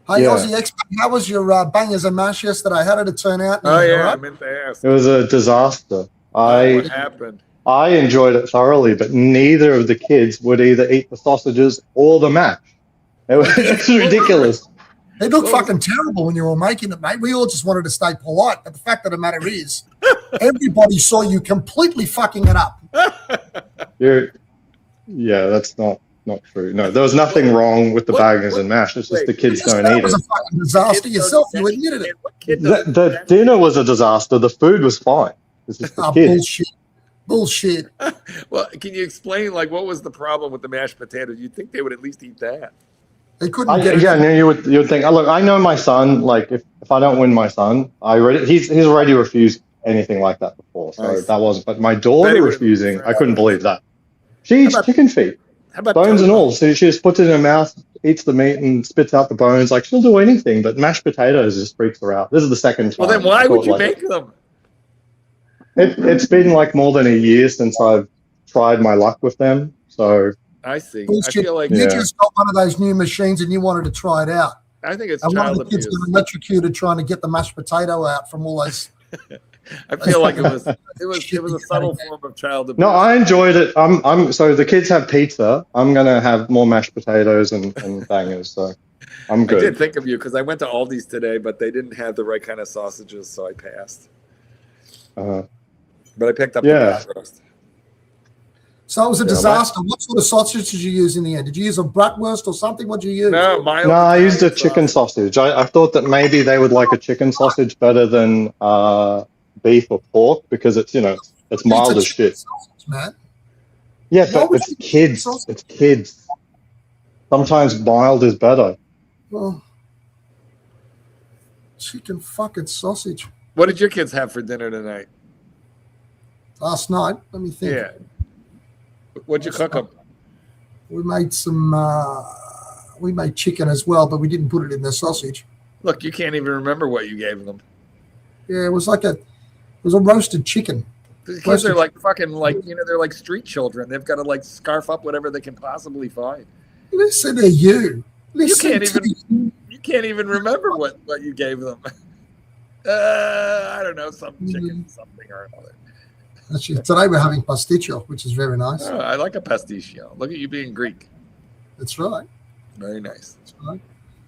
Hey, Aussie Expert, how was your bangers and mash yesterday? How did it turn out? Oh yeah, I meant to ask. It was a disaster. What happened? I enjoyed it thoroughly, but neither of the kids would either eat the sausages or the mash. It was ridiculous. It looked fucking terrible when you were making it, mate. We all just wanted to stay polite, but the fact of the matter is, everybody saw you completely fucking it up. Yeah, that's not true. No, there was nothing wrong with the bangers and mash. It's just the kids don't eat It was a fucking disaster yourself. You admitted it. The dinner was a disaster. The food was fine. It's just the kids. Bullshit. Well, can you explain what was the problem with the mashed potatoes? You'd think they would at least eat that. They couldn't get it. Yeah, no, you would think. Look, I know my son. If I don't win my son, he's already refused anything like that before. So that wasn't. But my daughter refusing, I couldn't believe that. She eats chicken feet, bones and all. So she just puts it in her mouth, eats the meat, and spits out the bones. She'll do anything, but mashed potatoes just freaks her out. This is the second time. Well, then why would you make them? It's been more than a year since I've tried my luck with them. So I see. Bullshit. I feel like you just got one of those new machines and you wanted to try it out. I think it's and child one of the kids abuse. got electrocuted trying to get the mashed potato out from all those. I feel like it was a subtle form of child abuse. no, I enjoyed it. So the kids have pizza. I'm gonna have more mashed potatoes and bangers. So I'm good. I did think of you because I went to Aldi's today, but they didn't have the right kind of sausages, so I passed. But I picked up the pot roast. So it was a disaster. What sort of sausage did you use in the end? Did you use a bratwurst or something? What did you use? No, I used a chicken sausage. I thought that maybe they would like a chicken sausage better than beef or pork because it's it's mild as shit. Sausage, man. Yeah, but it's kids. It's kids. Sometimes mild is better. Well, chicken fucking sausage. What did your kids have for dinner tonight? Last night, let me think. Yeah. What'd you cook them? We made some. We made chicken as well, but we didn't put it in the sausage. Look, you can't even remember what you gave them. Yeah, it was a roasted chicken. The kids are they're like street children. They've got to scarf up whatever they can possibly find. Listen to you. You can't even remember what you gave them. I don't know, some chicken, something or another. Actually, today we're having pasticcio, which is very nice. Oh, I like a pasticcio. Look at you being Greek. That's right. Very nice. That's right.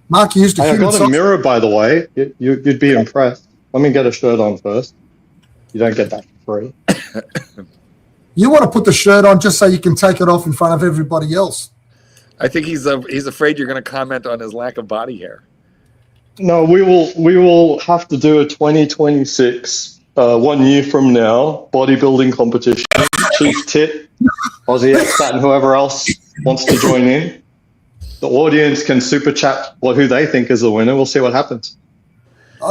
Mark used I got a mirror, by the way. You'd be impressed. Let me get a shirt on first. You don't get that for free. You want to put the shirt on just so you can take it off in front of everybody else. I think he's afraid you're going to comment on his lack of body hair. No, we will have to do a 2026. 1 year from now, bodybuilding competition. Chief Tit, Aussie Expat, and whoever else wants to join in. The audience can super chat who they think is the winner. We'll see what happens. So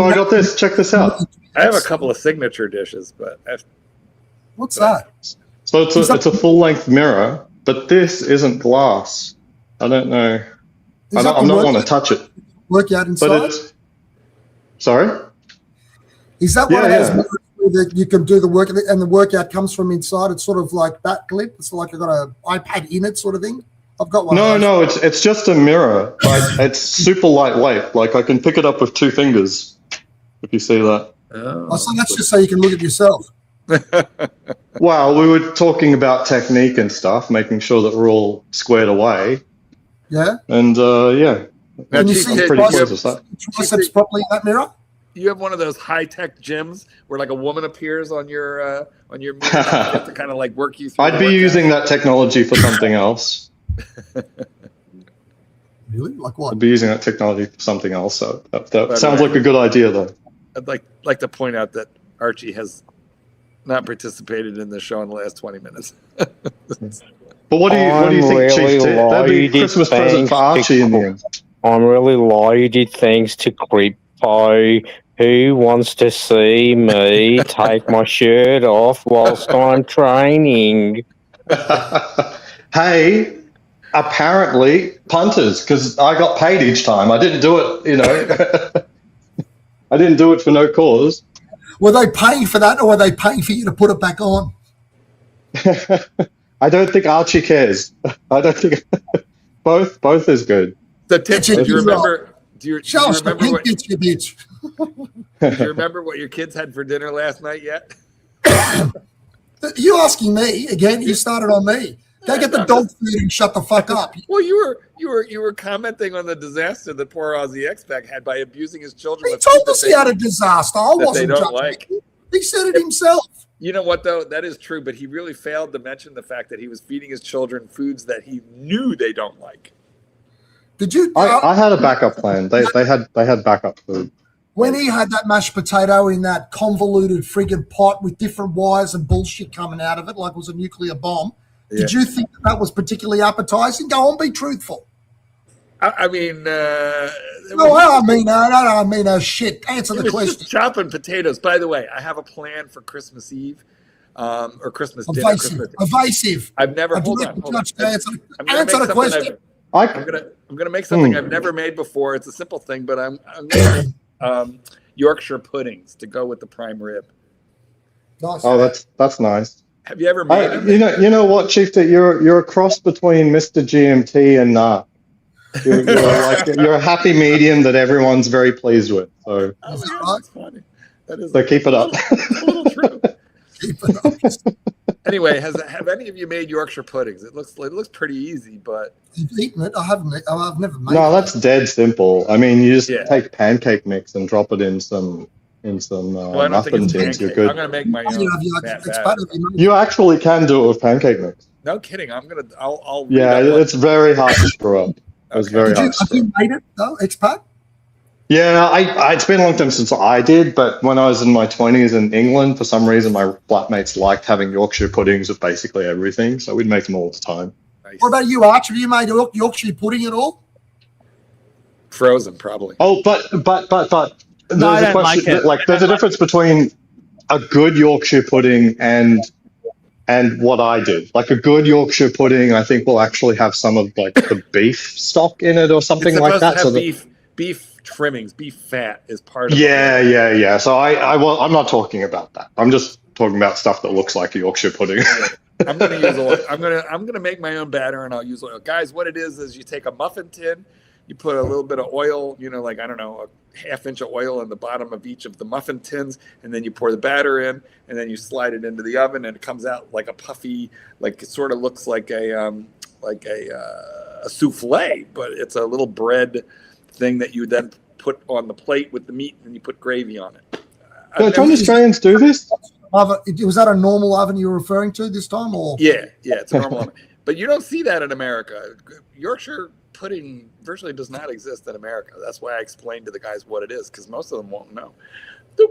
I got this. Check this out. I have a couple of signature dishes, but what's that? So it's a full length mirror, but this isn't glass. I don't know. I'm not want to touch it. Workout inside. But it's sorry. Is that one of those mirrors that you can do the work and the workout comes from inside? It's sort of like that clip. It's like I've got an iPad in it, sort of thing. I've got one. No, it's just a mirror. It's super lightweight. I can pick it up with 2 fingers. If you see that. Oh, so that's just so you can look at yourself. Well, we were talking about technique and stuff, making sure that we're all squared away. Yeah. And yeah. Can you see triceps properly in that mirror? You have one of those high-tech gyms where a woman appears on your mirror to kind of work you through. I'd be using that technology for something else. Really? Like We'll what? be using that technology for something else. So that sounds like a good idea, though. I'd like to point out that Archie has not participated in the show in the last 20 minutes. But what do you think, Chief? That'd be a Christmas present for Archie in the end. I'm really loaded thanks to crypto. Who wants to see me take my shirt off whilst I'm training? Hey, apparently punters, because I got paid each time. I didn't do it, I didn't do it for no cause. Were they paying for that, or were they paying for you to put it back on? I don't think Archie cares. I don't think both is good. So, Tim, do you remember? Show us the pink bitch, you bitch. Do you remember what your kids had for dinner last night yet? You asking me again? You started on me. Go get the dog food and shut the fuck up. Well, you were commenting on the disaster that poor Aussie expat had by abusing his children. He told us he had a disaster. I wasn't judging. Like. He said it himself. You know what, though? That is true, but he really failed to mention the fact that he was feeding his children foods that he knew they don't like. Did you? I had a backup plan. They had backup food. When he had that mashed potato in that convoluted friggin' pot with different wires and bullshit coming out of it, like it was a nuclear bomb, did you think that was particularly appetizing? Go on, be truthful. I mean, I mean, shit. Answer the question. Just chopping potatoes. By the way, I have a plan for Christmas Eve, or Christmas dinner. Evasive. I've never. Hold on. Answer the question. I'm gonna make something I've never made before. It's a simple thing, but I'm gonna make Yorkshire puddings to go with the prime rib. Nice. Oh, that's nice. Have you ever made them? You know what, Chief? That you're a cross between Mr. GMT and Nah. You're a happy medium that everyone's very pleased with. So that's funny. That is. So keep it up. It's a little true. Keep it up. Anyway, have any of you made Yorkshire puddings? It looks pretty easy, but you've eaten it. I haven't. I've never made. No, that's dead simple. I mean, you just take pancake mix and drop it in some muffin tins. You're good. I'm gonna make my own. You actually can do it with pancake mix. No kidding. I'll. Yeah, it's very hard to screw up. It's very hard. Have you made it though, expat? Yeah, it's been a long time since I did, but when I was in my 20s in England, for some reason, my flatmates liked having Yorkshire puddings with basically everything, so we'd make them all the time. Nice. What about you, Arch? Have you made Yorkshire pudding at all? Frozen, probably. Oh, but there's a question. There's a difference between a good Yorkshire pudding and what I do. Like a good Yorkshire pudding, I think will actually have some of the beef stock in it or something like that. So beef trimmings, beef fat is part of it. Yeah. So I'm not talking about that. I'm just talking about stuff that looks like a Yorkshire pudding. I'm going to use oil. I'm going to make my own batter and I'll use oil. Guys, what it is you take a muffin tin, you put a little bit of oil, I don't know, a half-inch of oil in the bottom of each of the muffin tins, and then you pour the batter in, and then you slide it into the oven, and it comes out like a puffy, it sort of looks like a souffle, but it's a little bread thing that you then put on the plate with the meat, and you put gravy on it. Don't Australians do this? Was that a normal oven you were referring to this time, or? Yeah, it's a normal oven. But you don't see that in America. Yorkshire pudding virtually does not exist in America. That's why I explained to the guys what it is, because most of them won't know.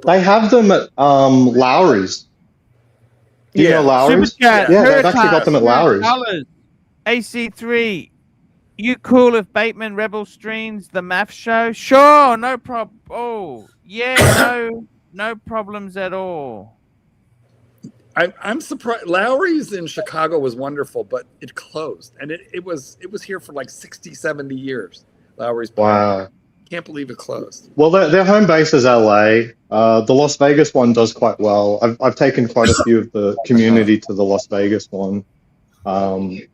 They have them at Lowry's. Do you know Lowry's? Yeah, they've actually got them at Lowry's. AC3, you cool if Bateman Rebel streams the math show? Sure, no problem. Oh, yeah, no problems at all. I'm surprised. Lowry's in Chicago was wonderful, but it closed, and it was here for 60, 70 years. Lowry's. Wow. Can't believe it closed. Well, their home base is LA. The Las Vegas one does quite well. I've taken quite a few of the community to the Las Vegas one. There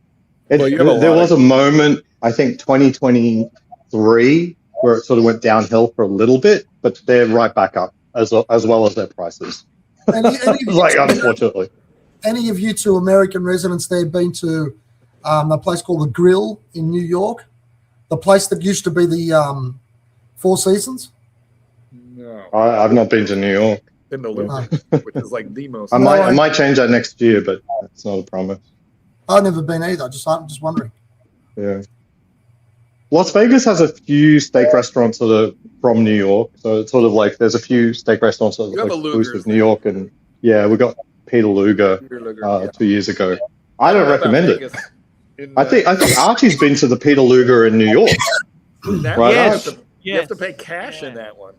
was a moment, I think 2023, where it sort of went downhill for a little bit, but they're right back up as well as their prices. Unfortunately. Any of you two American residents there been to a place called The Grill in New York? The place that used to be the Four Seasons? No. I've not been to New York. Been to Luke, which is the most. I might change that next year, but it's not a promise. I've never been either. I'm just wondering. Yeah. Las Vegas has a few steak restaurants that are from New York, so it's sort of like there's a few steak restaurants that You are have a exclusive New York, and yeah, we got Peter Luger, 2 years ago. I don't recommend it. I think Archie's been to the Peter Luger in New York. That Right, yes, Arch? you have to pay cash in that one.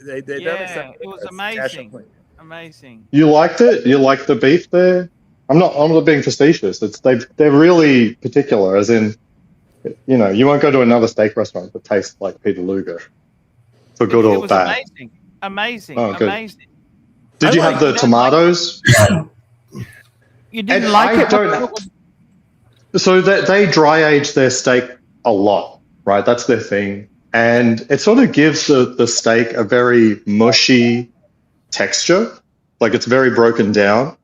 They don't accept it was cash amazing. only. Amazing. You liked it? You liked the beef there? I'm not being facetious. They're really particular, as in, you know, you won't go to another steak restaurant that tastes like Peter Luger, for good or was bad. Amazing. Oh, good. Amazing. Did you have the tomatoes? You didn't like it? So they dry age their steak a lot, right? That's their thing. And it sort of gives the steak a very mushy texture. Like it's very broken down.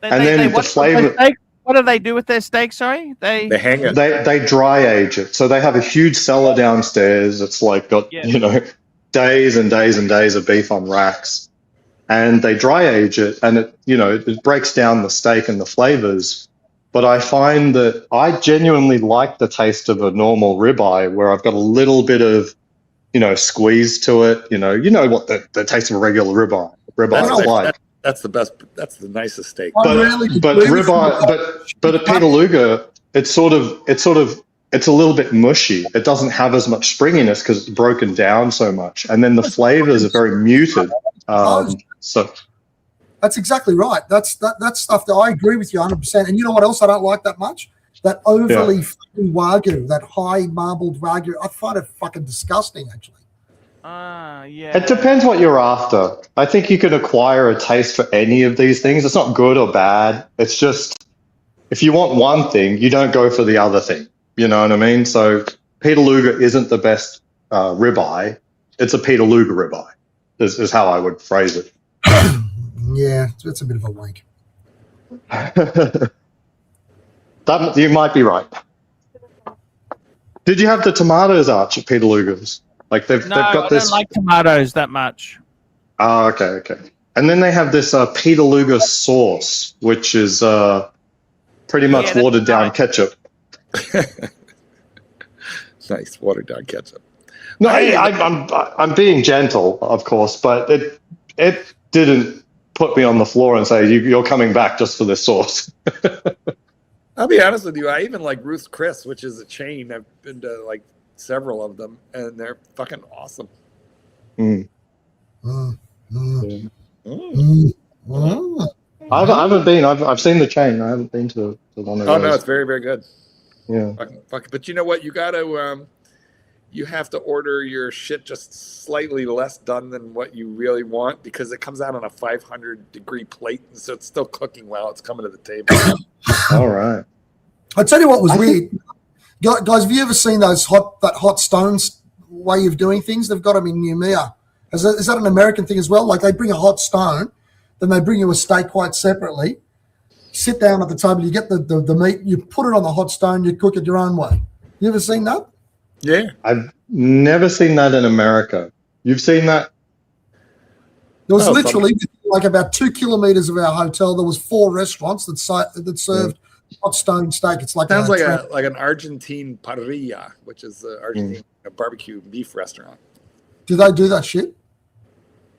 The flavor. What do they do with their steak? Sorry, they hang it. They dry age it. So they have a huge cellar downstairs. It's like got you know days and days and days of beef on racks, and they dry age it, and it breaks down the steak and the flavors. But I find that I genuinely like the taste of a normal ribeye, where I've got a little bit of squeeze to it. You know what the taste of a regular ribeye is like. That's the best. That's the nicest steak. But ribeye, but a Peter Luger, it's a little bit mushy. It doesn't have as much springiness because it's broken down so much, and then the flavors are very muted. So that's exactly right. That's stuff that I agree with you 100%. And you know what else I don't like that much? That overly fucking wagyu, that high marbled wagyu. I find it fucking disgusting, actually. Yeah. It depends what you're after. I think you can acquire a taste for any of these things. It's not good or bad. It's just if you want one thing, you don't go for the other thing. You know what I mean? So Peter Luger isn't the best ribeye. It's a Peter Luger ribeye. Is how I would phrase it. Yeah, it's a bit of a wink. That you might be right. Did you have the tomatoes, Arch, at Peter Luger's? Like they've got this. I don't like tomatoes that much. Oh, okay. And then they have this Peter Luger sauce, which is pretty much watered down ketchup. Nice watered down ketchup. No, I'm being gentle, of course, but it didn't put me on the floor and say you're coming back just for this sauce. I'll be honest with you. I even like Ruth's Chris, which is a chain. I've been to like several of them, and they're fucking awesome. I haven't been. I've seen the chain. I haven't been to one of those. Oh no, it's very, very good. Yeah. But you know what? You gotta. You have to order your shit just slightly less done than what you really want because it comes out on a 500-degree plate, and so it's still cooking while it's coming to the table. All right. I tell you what was weird, guys. Have you ever seen that hot stones way of doing things? They've got them in Noumea. Is that an American thing as well? Like they bring a hot stone, then they bring you a steak quite separately. Sit down at the table, you get the meat, you put it on the hot stone, you cook it your own way. You ever seen that? Yeah. I've never seen that in America. You've seen that? There was literally like about 2 kilometers of our hotel. There was 4 restaurants that served hot stone steak. It's like sounds like an Argentine parrilla, which is Argentine barbecue beef restaurant. Do they do that shit?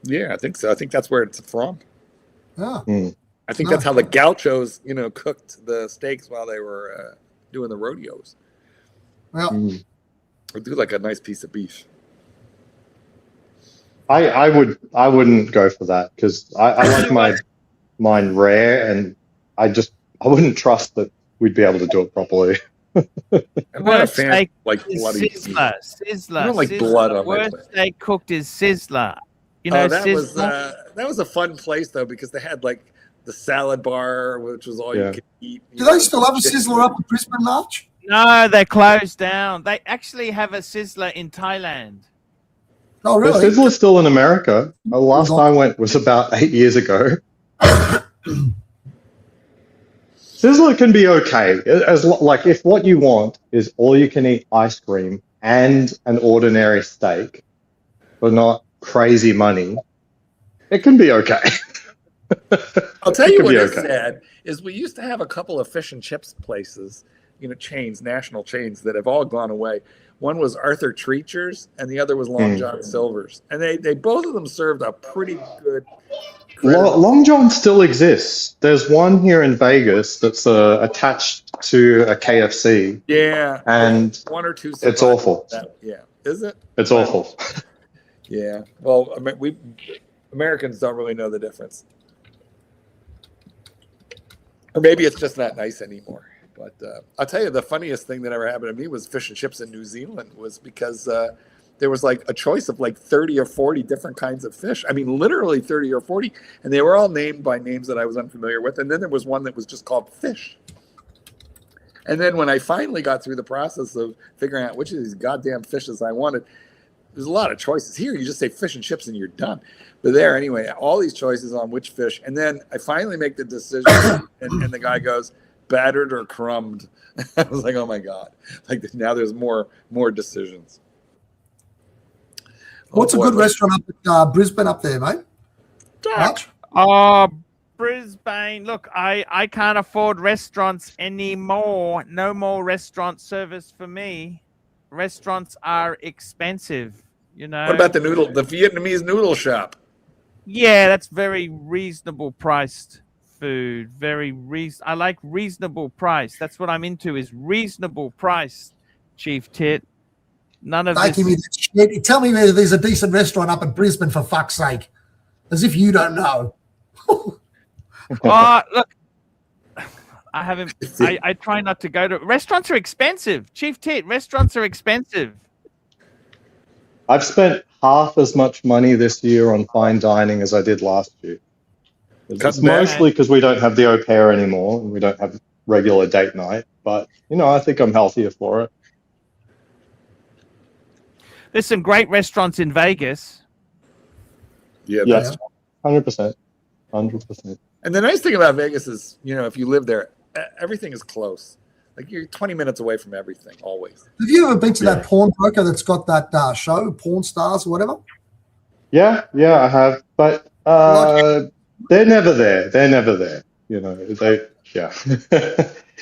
Yeah, I think so. I think that's where it's from. Yeah. I think that's how the gauchos, cooked the steaks while they were doing the rodeos. Well, we do like a nice piece of beef. I wouldn't go for that because I like mine rare, and I wouldn't trust that we'd be able to do it properly. I'm not a fan like bloody Sizzler. I don't like blood on my worst plate. steak cooked is Sizzler. You know, that was a fun place though because they had like the salad bar, which was all you could eat. Do they still have a Sizzler up in Brisbane, March? No, they're closed down. They actually have a Sizzler in Thailand. Oh, really? The Sizzler's still in America. The last time I went was about 8 years ago. Sizzler can be okay, if what you want is all you can eat ice cream and an ordinary steak, but not crazy money. It can be okay. I'll tell you what is sad is we used to have a couple of fish and chips places, chains, national chains that have all gone away. One was Arthur Treacher's, and the other was Long John Silver's, and they both of them served a pretty good. Long John still exists. There's one here in Vegas that's attached to a KFC. Yeah, and one or two. It's awful. Yeah, is it? It's awful. Yeah. Well, we Americans don't really know the difference, or maybe it's just not nice anymore. But I'll tell you, the funniest thing that ever happened to me was fish and chips in New Zealand. Was because there was like a choice of like 30 or 40 different kinds of fish. I mean, literally 30 or 40, and they were all named by names that I was unfamiliar with. And then there was one that was just called fish. And then when I finally got through the process of figuring out which of these goddamn fishes I wanted, there's a lot of choices. Here, you just say fish and chips and you're done. But there, anyway, all these choices on which fish. And then I finally make the decision, and the guy goes, battered or crumbed. I was like, oh my God. Like now there's more decisions. What's a good restaurant up at Brisbane up there, mate? Brisbane. Look, I can't afford restaurants anymore. No more restaurant service for me. Restaurants are expensive, you know. What about the Vietnamese noodle shop? Yeah, that's very reasonable priced food. I like reasonable price. That's what I'm into, is reasonable price, Chief Tit. None of this. Me that shit. Tell me there's a decent restaurant up in Brisbane, for fuck's sake. As if you don't know. Look, I haven't. I try not to go to restaurants. Are expensive, Chief Tit. Restaurants are expensive. I've spent half as much money this year on fine dining as I did last year. It's mostly because we don't have the au pair anymore and we don't have regular date night. But I think I'm healthier for it. There's some great restaurants in Vegas. Yeah, that's 100%. 100%. And the nice thing about Vegas is, if you live there, everything is close. Like you're 20 minutes away from everything, always. Have you ever been to that pawnbroker that's got that show, Pawn Stars or whatever? Yeah, I have. But they're never there.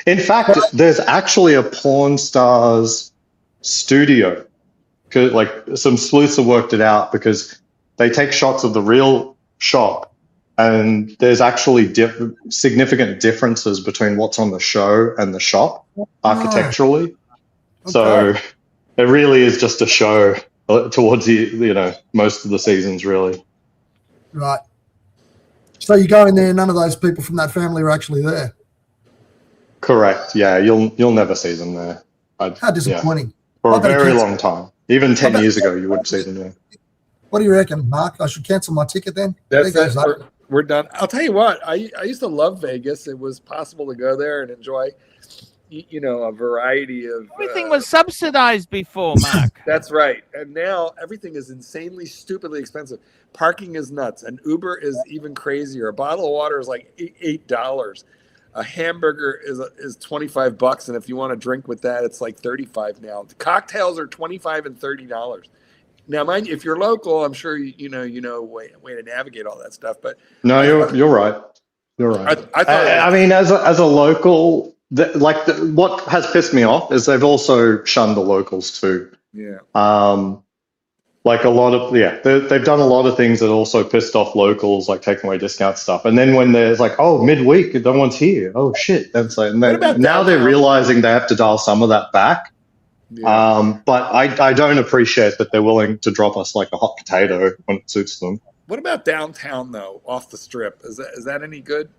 In fact, there's actually a Pawn Stars studio. Like some sleuths have worked it out because they take shots of the real shop, and there's actually significant differences between what's on the show and the shop architecturally. Okay. So it really is just a show towards most of the seasons, really. Right. So you go in there, and none of those people from that family are actually there. Correct. Yeah, you'll never see them there. How disappointing. For a very long time. Even 10 years ago, you wouldn't see them there. What do you reckon, Mark? I should cancel my ticket then? That's it. We're done. I'll tell you what. I used to love Vegas. It was possible to go there and enjoy, a variety of. Everything was subsidized before, Mark. That's right. And now everything is insanely, stupidly expensive. Parking is nuts. And Uber is even crazier. A bottle of water is like $8. A hamburger is $25, and if you want to drink with that, it's like $35 now. The cocktails are $25 and $30. Now, mind you, if you're local, I'm sure you know way to navigate all that stuff. But no, you're right. You're right. I mean, as a local, what has pissed me off is they've also shunned the locals too. Yeah. Like a lot of, they've done a lot of things that also pissed off locals, like taking away discount stuff. And then when there's like, midweek, no one's here. Oh shit! That's like, now they're realizing they have to dial some of that back. Yeah. But I don't appreciate that they're willing to drop us like a hot potato when it suits them. What about downtown though, off the strip? Is that any good?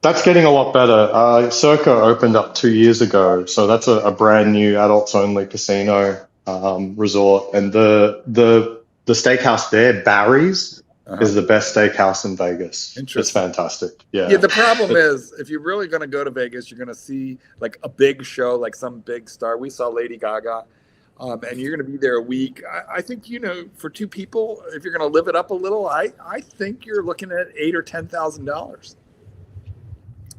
That's getting a lot better. Circa opened up 2 years ago, so that's a brand new adults only casino. Resort, and the steakhouse there, Barry's, is the best steakhouse in Vegas. It's fantastic. Yeah. The problem is, if you're really going to go to Vegas, you're going to see like a big show, like some big star. We saw Lady Gaga, and you're going to be there a week. I think for two people, if you're going to live it up a little, I think you're looking at $8,000 or $10,000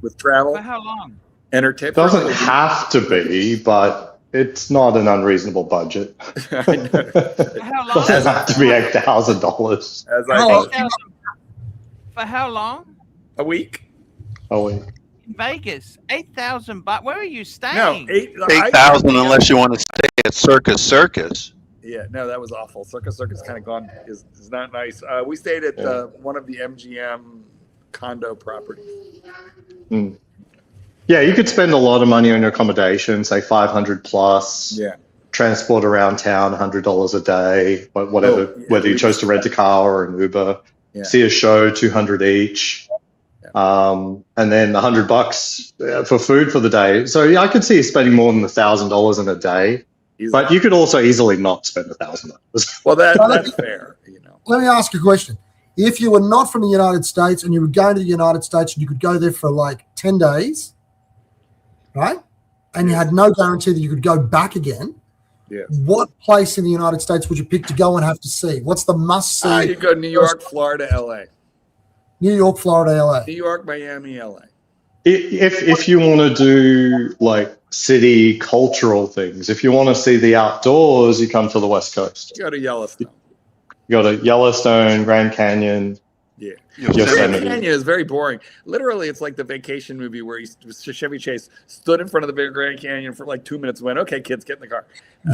with travel. For how long? Entertainment doesn't have to be, but. It's not an unreasonable budget. How long? It doesn't have to be $8,000. For how long? A week. A week. in Vegas? $8,000. Where are you No, staying? 8,000 unless you want to stay at Circus. Yeah, no, that was awful. Circus kind of gone is not nice. We stayed at one of the MGM condo properties. Mm. Yeah, you could spend a lot of money on your accommodation, say 500 plus. Yeah. Transport around town, $100 a day, but whatever, whether you chose to rent a car or an Uber. Yeah. See a show, 200 each, and then $100 for food for the day. So yeah, I could see you spending more than $1,000 in a day, but you could also easily not spend $1,000. Well, that's fair. Let me ask you a question. If you were not from the United States and you were going to the United States and you could go there for like 10 days, right? And you had no guarantee that you could go back again. Yes. What place in the United States would you pick to go and have to see? What's the must see? You go New York, Florida, LA. New York, Florida, LA. New York, Miami, LA. If you want to do like city cultural things, if you want to see the outdoors, you come to the West Coast. Go to Yellowstone. You go to Yellowstone, Grand Canyon. Yeah. Yosemite. Grand Canyon is very boring. Literally, it's like the vacation movie where Chevy Chase stood in front of the Grand Canyon for like 2 minutes and went, "Okay, kids, get in the car."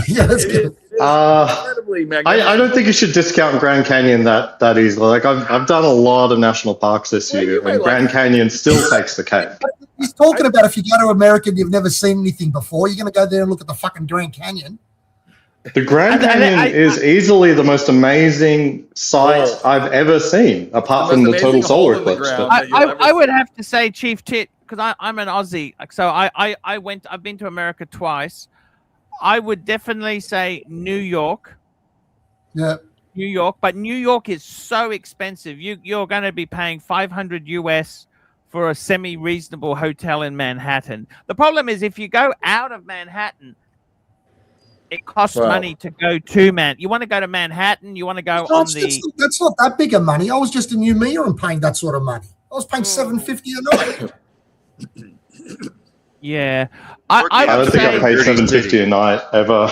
Yeah, that's good. Incredibly magnificent. I don't think you should discount Grand Canyon that easily. Like I've done a lot of national parks this year, and Grand Canyon still takes the cake. He's talking about if you go to America and you've never seen anything before, you're going to go there and look at the fucking Grand Canyon. The Grand Canyon is easily the most amazing sight I've ever seen, apart from the total solar eclipse. I would have to say, Chief Tit, because I'm an Aussie, so I've been to America twice. I would definitely say New York. Yeah. New York, but New York is so expensive. You're going to be paying $500 US for a semi-reasonable hotel in Manhattan. The problem is if you go out of Manhattan, it costs money to go to You want to go to Manhattan? You want to go on the... That's not that big of money. I was just in Umea and paying that sort of money. I was paying $750 a night. Yeah. I don't think I paid $750 a night ever.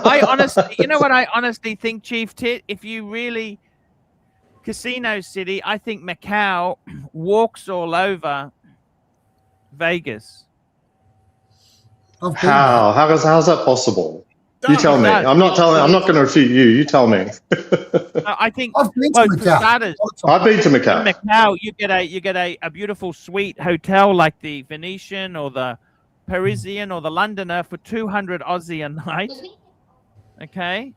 I honestly, you know what I honestly think, Chief Tit? If you really... Casino City, I think Macau walks all over Vegas. How's that possible? You tell me. I'm not going to refute you. You tell me. I think I've been to Macau. I've been to Macau. In Macau, you get a beautiful suite hotel like the Venetian or the Parisian or the Londoner for 200 Aussie a night. Okay.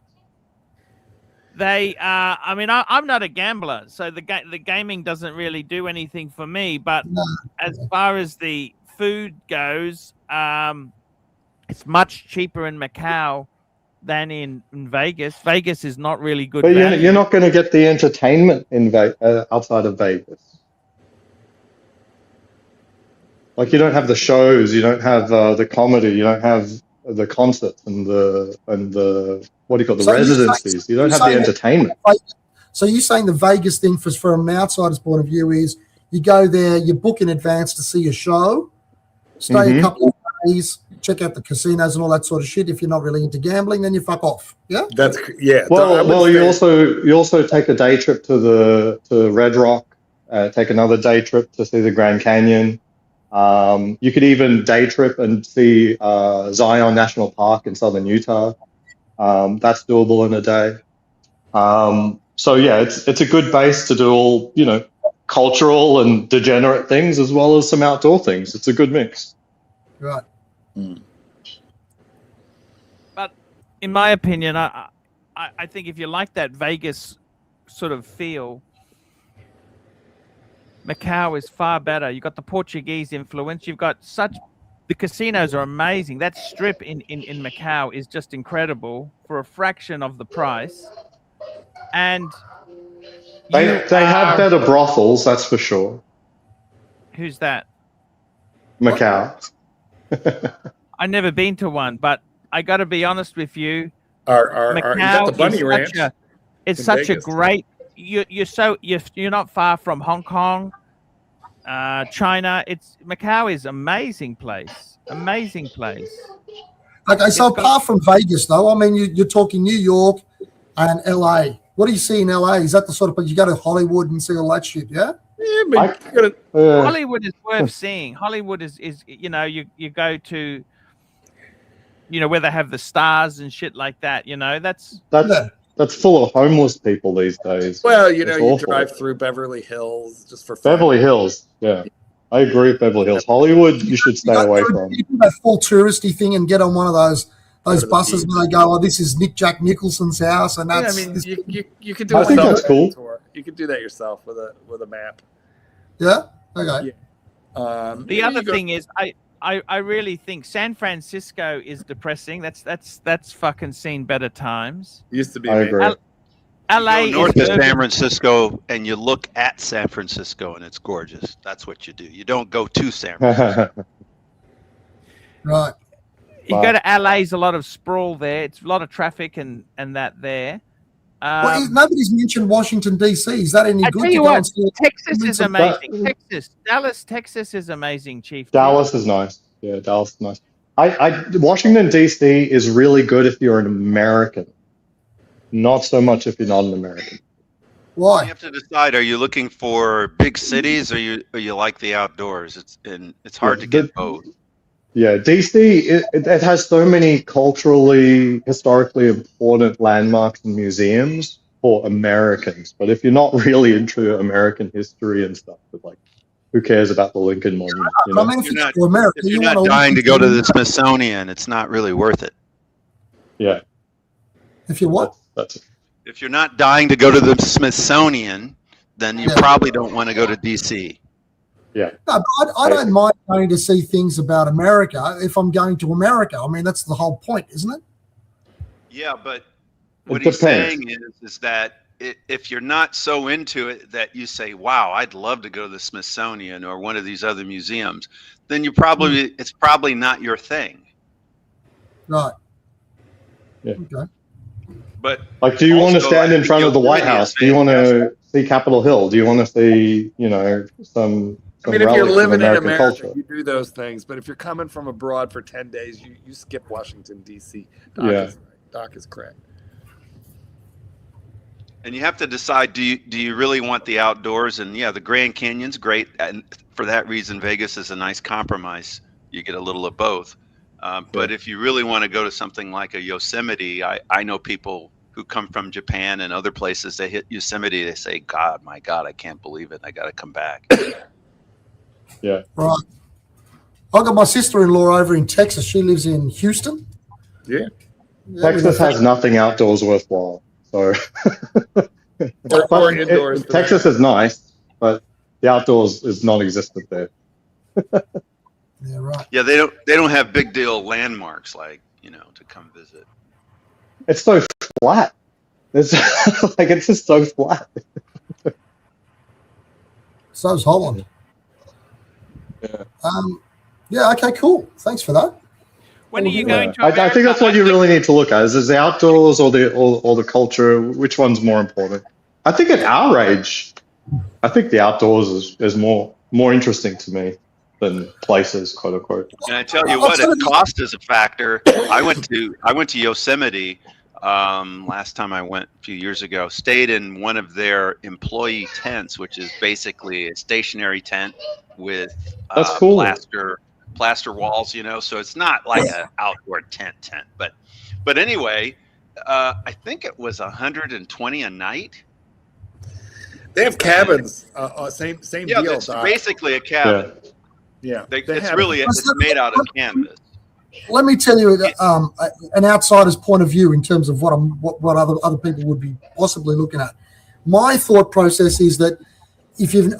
I'm not a gambler, so the gaming doesn't really do anything for me. But as far as the food goes, it's much cheaper in Macau than in Vegas. Vegas is not really good. But you're not going to get the entertainment in outside of Vegas. Like you don't have the shows, you don't have the comedy, you don't have the concerts and the what do you call the residencies. You don't have the entertainment. So you're saying the Vegas thing from an outsider's point of view is you go there, you book in advance to see a show, stay a couple of days, check out the casinos and all that sort of shit. If you're not really into gambling, then you fuck off. Yeah. Well, you also take a day trip to Red Rock, take another day trip to see the Grand Canyon. You could even day trip and see Zion National Park in southern Utah. That's doable in a day. So yeah, it's a good base to do all, cultural and degenerate things as well as some outdoor things. It's a good mix. Right. But in my opinion, I think if you like that Vegas sort of feel, Macau is far better. You've got the Portuguese influence. You've got the casinos are amazing. That strip in Macau is just incredible for a fraction of the price. And they have better brothels, that's for sure. Who's that? Macau. I've never been to one, but I got to be honest with you. You got the Bunny Ranch. It's such a great. You're not far from Hong Kong, China. Macau is amazing place. Amazing place. Okay, so apart from Vegas, though, I mean, you're talking New York and LA. What do you see in LA? Is that the sort of place you go to Hollywood and see all that shit? Yeah. Hollywood is worth seeing. Hollywood is you know, you go to, you know, where they have the stars and shit like that. You know, that's full of homeless people these days. Well, you know, It's you awful. drive through Beverly Hills just for fun. Beverly Hills, yeah. I agree with Beverly Hills. Hollywood, you should stay away from. You do that full touristy thing and get on one of those buses where they go, "Oh, this is Jack Nicholson's house," and that's. I mean, you could do. I think that's cool. Tour. You could do that yourself with a map. Yeah. Okay. Yeah. The other thing is, I really think San Francisco is depressing. That's fucking seen better times. Used to be. I agree. LA You go north is of San urban. Francisco and you look at San Francisco and it's gorgeous. That's what you do. You don't go to San Francisco. Right. You go to LA's a lot of sprawl there. It's a lot of traffic and that there. Well, nobody's mentioned Washington D.C. Is that any I good? tell you to go what, and see it? Texas is amazing. Dallas, Texas is amazing, Chief. Dallas is nice. Yeah, Dallas is nice. Washington D.C. is really good if you're an American. Not so much if you're not an American. Why? You have to decide: are you looking for big cities, or you like the outdoors? It's hard to get both. Yeah, DC. It has so many culturally, historically important landmarks and museums for Americans. But if you're not really into American history and stuff, but like, who cares about the Lincoln Monument? You know? I mean, if it's for America, If you're you not want dying to go to the Smithsonian, it's not really worth it. Yeah. If you what? That's it. If you're not dying to go to the Smithsonian, then you probably don't want to go to DC. Yeah. No, but I don't mind going to see things about America if I'm going to America. I mean, that's the whole point, isn't it? Yeah, but what It he's depends. saying is that if you're not so into it that you say, "Wow, I'd love to go to the Smithsonian or one of these other museums," then you probably it's probably not your thing. Right. Yeah. Okay. But like, do you want to also, stand I in think front of the White Yosemite House? is Do you want fantastic. to see Capitol Hill? Do you want to see, you know, some I mean, if you're relics of living in American America, culture? you do those things. But if you're coming from abroad for 10 days, you skip Washington, D.C. Doc is correct. And you have to decide: do you really want the outdoors? And yeah, the Grand Canyon's great, and for that reason, Vegas is a nice compromise. You get a little of both. But if you really want to go to something like a Yosemite, I know people who come from Japan and other places. They hit Yosemite, they say, my God, I can't believe it. I got to come back. Yeah. Right. I've got my sister-in-law over in Texas. She lives in Houston. Yeah. Texas has nothing outdoors worthwhile. So, or indoors. Texas is nice, but the outdoors is non-existent there. Yeah, right. Yeah, they don't have big deal landmarks like, to come visit. It's so flat. It's like, it's just so flat. So's Holland. Yeah. Yeah. Okay. Cool. Thanks for that. When are you going to? I think that's what you really need to look at: is the outdoors or the culture? Which one's more important? I think at our age, I think the outdoors is more interesting to me than places, quote unquote. And I tell you what, if cost is a factor, I went to Yosemite last time I went a few years ago. Stayed in one of their employee tents, which is basically a stationary tent with That's cool. plaster walls, so it's not like an outdoor tent, but anyway, I think it was $120 a night. They have cabins. Same Yeah, deal. it's basically a cabin. Yeah, It's made out of canvas. Let me tell you an outsider's point of view in terms of what other people would be possibly looking at. My thought process is that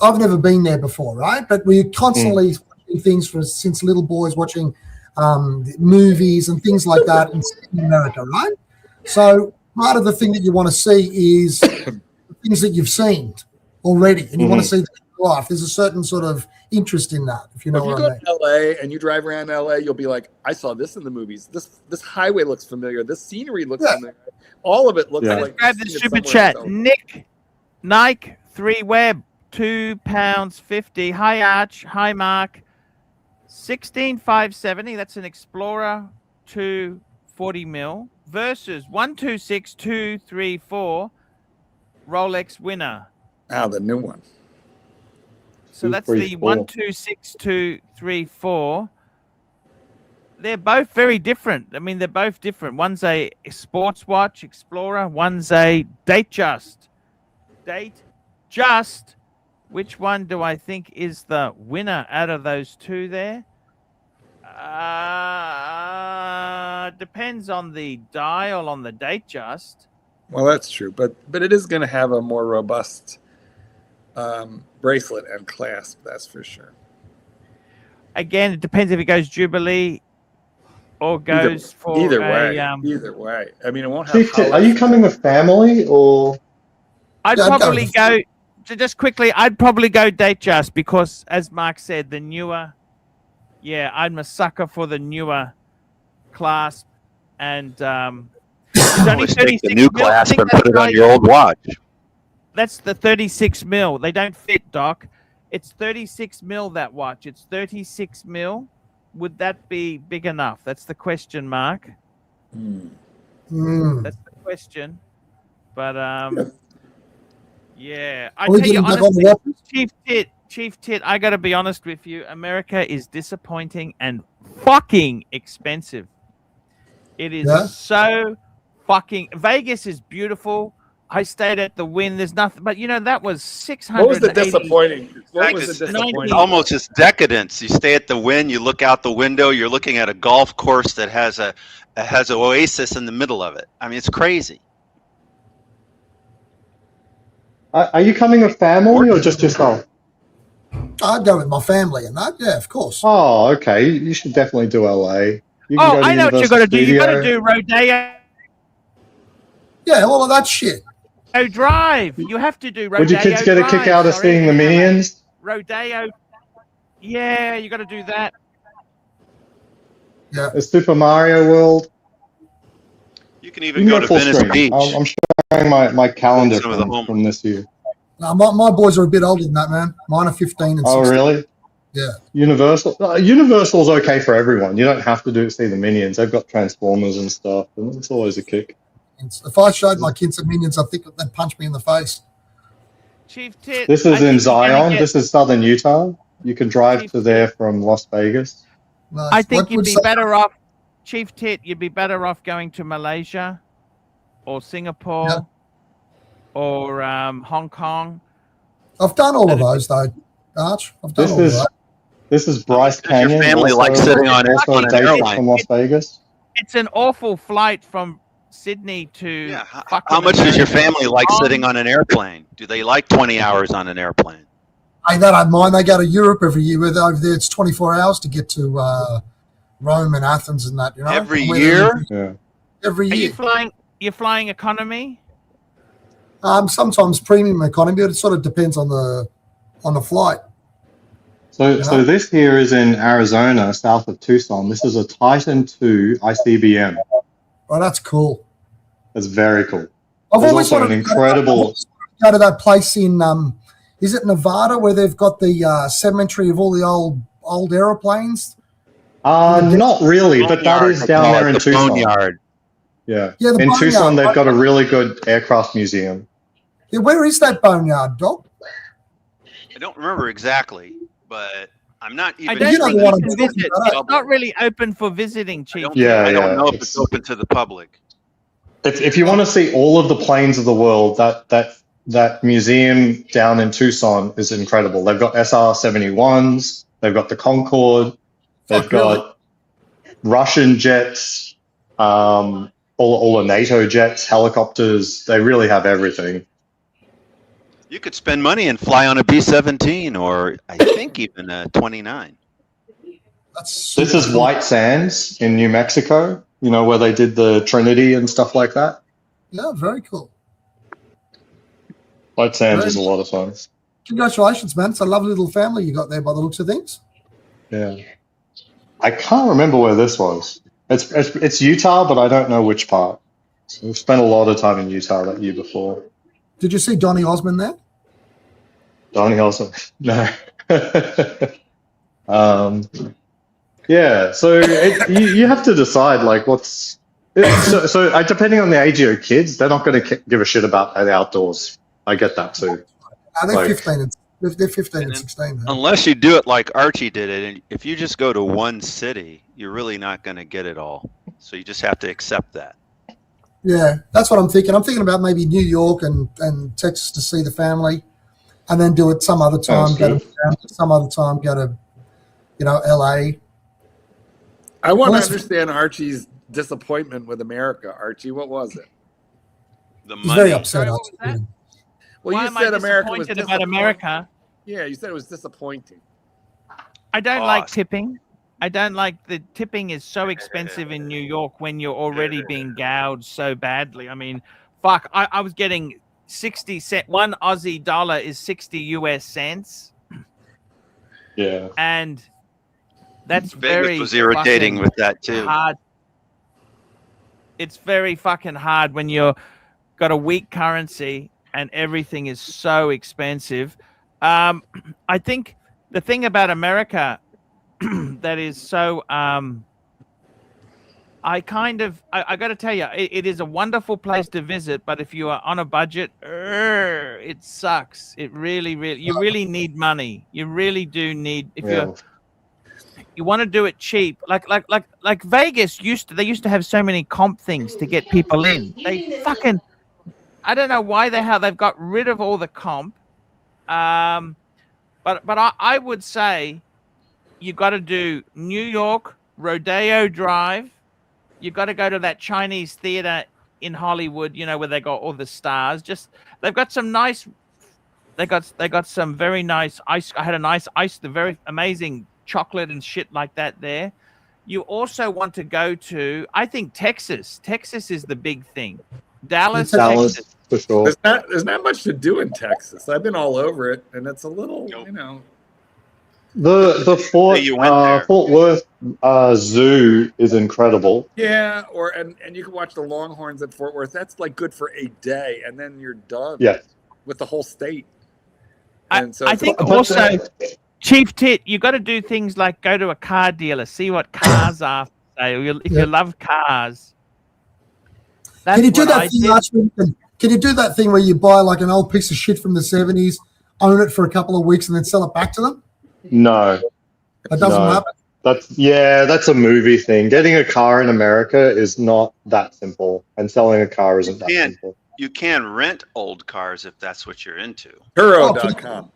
I've never been there before, right? But we're constantly watching things since little boys, watching movies and things like that in America, right? So part of the thing that you want to see is things that you've seen already, and you want to see that in life. There's a certain sort of interest in that, if you know what I mean. If you go to LA and you drive around LA, you'll be like, I saw this in the movies. This highway looks familiar. This scenery looks familiar. All of it looks like. Grab the super chat. Nike 3 Web £2.50. Hi Arch. Hi Mark. 16,570. That's an Explorer 240mm versus 126234 Rolex winner. The new one. So that's the 1, 2, 6, 2, 3, 4. They're both very different. I mean, they're both different. One's a sports watch Explorer. One's a Datejust. Datejust. Which one do I think is the winner out of those two there? Depends on the dial on the Datejust. Well, that's true, but it is going to have a more robust bracelet and clasp. That's for sure. Again, it depends if it goes Jubilee or goes for either way. I mean, it won't have. Are you coming with family or? I'd probably go. Just quickly, I'd probably go Datejust because, as Mark said, the newer. Yeah, I'm a sucker for the newer clasp, and it's only 36 take the new mil. clasp and put it on your old watch. That's the 36 mil. They don't fit, Doc. It's 36 mil, that watch. It's 36 mil. Would that be big enough? That's the question, Mark. That's the question. But yeah, I tell you honestly, Chief Tit, I got to be honest with you. America is disappointing and fucking expensive. It is so fucking. Vegas is beautiful. I stayed at the Wynn. There's nothing, but you know that was 600. What was the disappointing? What was the disappointing? It's almost just decadence. You stay at the Wynn. You look out the window. You're looking at a golf course that has an oasis in the middle of it. I mean, it's crazy. Are you coming with family or just yourself? I'd go with my family and that. Yeah, of course. Oh, okay. You should definitely do LA. You can Oh, go to I know what you got to do. You got to do Rodeo. Yeah, all of that shit. Drive. You have to do Rodeo. Would your kids get a kick out of seeing the Minions? Rodeo. Yeah, you got to do that. Yeah. A Super Mario World. You can even go to Venice Beach. I'm showing my calendar from this year. No, my boys are a bit older than that, man. Mine are 15 and 16. Oh, really? Yeah. Universal. Universal's okay for everyone. You don't have to see the Minions. They've got Transformers and stuff, and it's always a kick. If I showed my kids the Minions, I think they'd punch me in the face. Chief Tit. This is in Zion. This is southern Utah. You can drive to there from Las Vegas. Nice. I think you'd be better off, Chief Tit. You'd be better off going to Malaysia, or Singapore, or Hong Kong. I've done all of those though, Arch. I've done all of that. This is Bryce Canyon. Your family likes sitting on an airplane from Las Vegas. It's an awful flight from Sydney to. How much does your family like sitting on an airplane? Do they like 20 hours on an airplane? Hey, they don't mind. They go to Europe every year. Over there, it's 24 hours to get to Rome and Athens and that. You know, every year. Yeah. Every year. You're flying economy. Sometimes premium economy, but it sort of depends on the flight. So this here is in Arizona, south of Tucson. This is a Titan II ICBM. Oh, that's cool. That's very cool. I've There's always also wanted an incredible. Go to that place in is it Nevada where they've got the cemetery of all the old aeroplanes? Not really, but that is down there in Tucson. Boneyard. Yeah. Yeah, the in boneyard, Tucson, they've right? got a really good aircraft museum. Yeah, where is that boneyard, Doc? I don't remember exactly, but I'm not even. I don't think you can visit. It's not really open for visiting, Chief. I don't know if it's open to the public. If you want to see all of the planes of the world, that museum down in Tucson is incredible. They've got SR-71s, they've got the Concorde, they've got Russian jets, all the NATO jets, helicopters. They really have everything. You could spend money and fly on a B-17 or I think even a 29. This is White Sands in New Mexico, you know, where they did the Trinity and stuff like that. Yeah, very cool. White Sands is a lot of fun. Congratulations, man. It's a lovely little family you got there by the looks of things. Yeah. I can't remember where this was. It's Utah, but I don't know which part. So we've spent a lot of time in Utah that year before. Did you see Donny Osmond there? Donny Osmond? No. Yeah, so you have to decide, like, what's... So depending on the age of your kids, they're not going to give a shit about the outdoors. I get that too. They're 15 and They're 15 and 16. Though. Unless you do it like Archie did it, and if you just go to one city, you're really not going to get it all. So you just have to accept that. Yeah, that's what I'm thinking. I'm thinking about maybe New York and Texas to see the family, and then do it some other time. Go to, some other time, go to, LA. I want to understand Archie's disappointment with America. Archie, what was it? The He's very upset. Sorry, what was that? Well, Why you am said I America was disappointed about America? Yeah, you said it was disappointing. I don't like tipping. I don't like the tipping is so expensive in New York when you're already being gouged so badly. I mean, fuck, I was getting 60 cent. One Aussie dollar is 60 US cents. Yeah. And that's Vegas very was irritating with that too. Hard. It's very fucking hard when you're got a weak currency and everything is so expensive. I think the thing about America that is so I got to tell you, it is a wonderful place to visit, but if you are on a budget, it sucks. It really, you really need money. You really do need, if you want to do it cheap, like Vegas they used to have so many comp things to get people in. They fucking, I don't know why they've got rid of all the comp. But I would say you got to do New York, Rodeo Drive. You got to go to that Chinese theater in Hollywood, where they got all the stars. They've got some nice. They got some very nice ice. I had a nice ice, the very amazing chocolate and shit like that there. You also want to go to, I think, Texas. Texas is the big thing. Dallas, Texas. For sure. There's not much to do in Texas. I've been all over it, and it's a little, The Fort Worth Zoo is incredible. Yeah, and you can watch the Longhorns at Fort Worth. That's like good for a day, and then you're done. Yeah. With the whole state. And I think also, Chief Tit, you got to do things like go to a car dealer, see what cars are for sale. If you love cars. Can you do that thing, Archie? Can you do that thing where you buy like an old piece of shit from the 70s, own it for a couple of weeks, and then sell it back to them? No. That doesn't happen? That's a movie thing. Getting a car in America is not that simple, and selling a car isn't that simple. You can rent old cars if that's what you're into. Turo.com.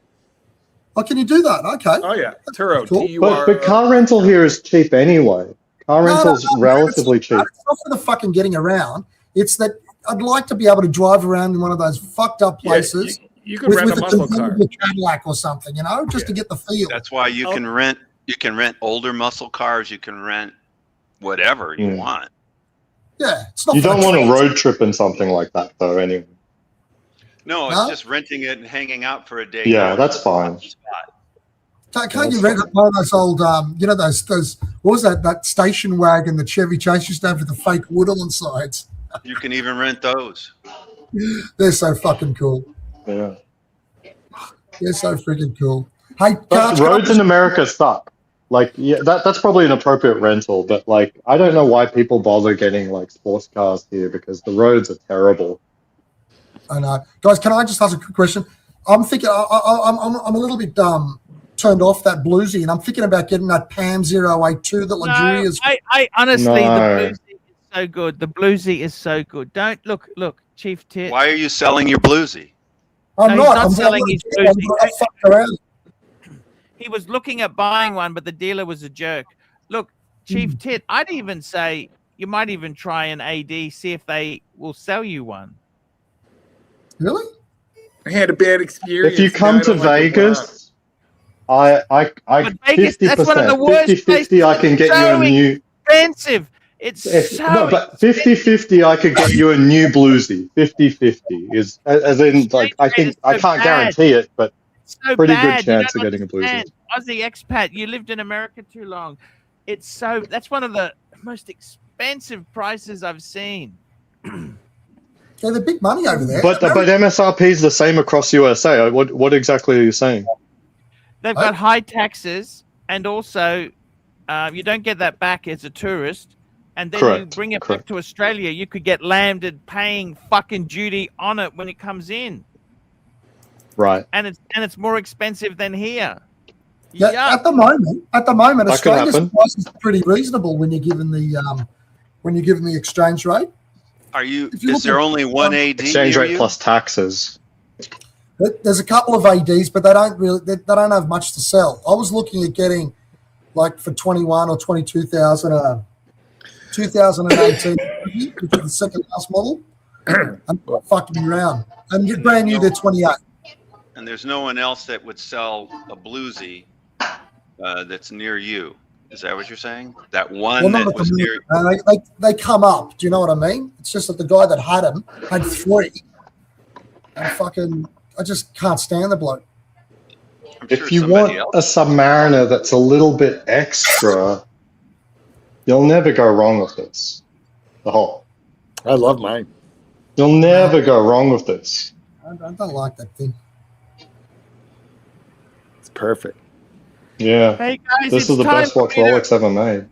Oh, can you do that? Okay. Oh, yeah. Turo. Cool. But car rental here is cheap anyway. Car rental's relatively cheap. It's not for the fucking getting around. It's that I'd like to be able to drive around in one of those fucked up places. You could rent a muscle car. With a Cadillac or something, just to get the feel. That's why you can rent. You can rent older muscle cars. You can rent whatever you want. Yeah, it's not. You don't want a road trip and something like that, though. Anyway. No, it's just renting it and hanging out for a day. Yeah, that's fine. Can't you rent one of those old, those what was that station wagon that Chevy Chase used to have with the fake wood on the sides? You can even rent those. They're so fucking cool. Yeah. They're so freaking cool. Hey, but roads in America suck. Like, yeah, that's probably an appropriate rental, but like, I don't know why people bother getting like sports cars here because the roads are terrible. I know, guys. Can I just ask a quick question? I'm thinking, I'm a little bit turned off that bluesy, and I'm thinking about getting that PAM 082 that LUXURIA is. I honestly, the bluesy is so good. The bluesy is so good. Don't look, Chief Tit. Why are you selling your bluesy? I'm not. I'm selling his bluesy. I fucked around. He was looking at buying one, but the dealer was a jerk. Look, Chief Tit, I'd even say you might even try an AD, see if they will sell you one. Really? I had a bad experience. If you come to Vegas, I Vegas, 50%, that's one of the worst 50-50, I can get you a new. Expensive. It's no, but 50-50, I could get you a new bluesy. 50-50 is as in like I think I can't guarantee it, but pretty good chance of getting a bluesy. Aussie expat, you lived in America too long. That's one of the most expensive prices I've seen. Yeah, they're big money over there. But MSRP is the same across USA. What exactly are you saying? They've got high taxes, and also you don't get that back as a tourist. And then you bring it back to Australia, you could get landed paying fucking duty on it when it comes in. Right. And it's more expensive than here. Yeah, Yuck. at the moment, That could Australia's happen. price is pretty reasonable when you're given the exchange rate. Is there only one AD Exchange near rate you? plus taxes. There's a couple of ADs, but they don't have much to sell. I was looking at getting like for 21 or 22,000 2018, which is the second last model, and fucking me around. And brand new, they're 28. And there's no one else that would sell a bluesy that's near you. Is that what you're saying? That one Well, that was near you. they come up. Do you know what I mean? It's just that the guy that had them had 3. And I just can't stand the bloke. If you want a Submariner that's a little bit extra, you'll never go wrong with this. I love mine. You'll never go wrong with this. I don't like that thing. It's perfect. Yeah. Hey guys, this it's is the time best for watch me to- Rolex ever made.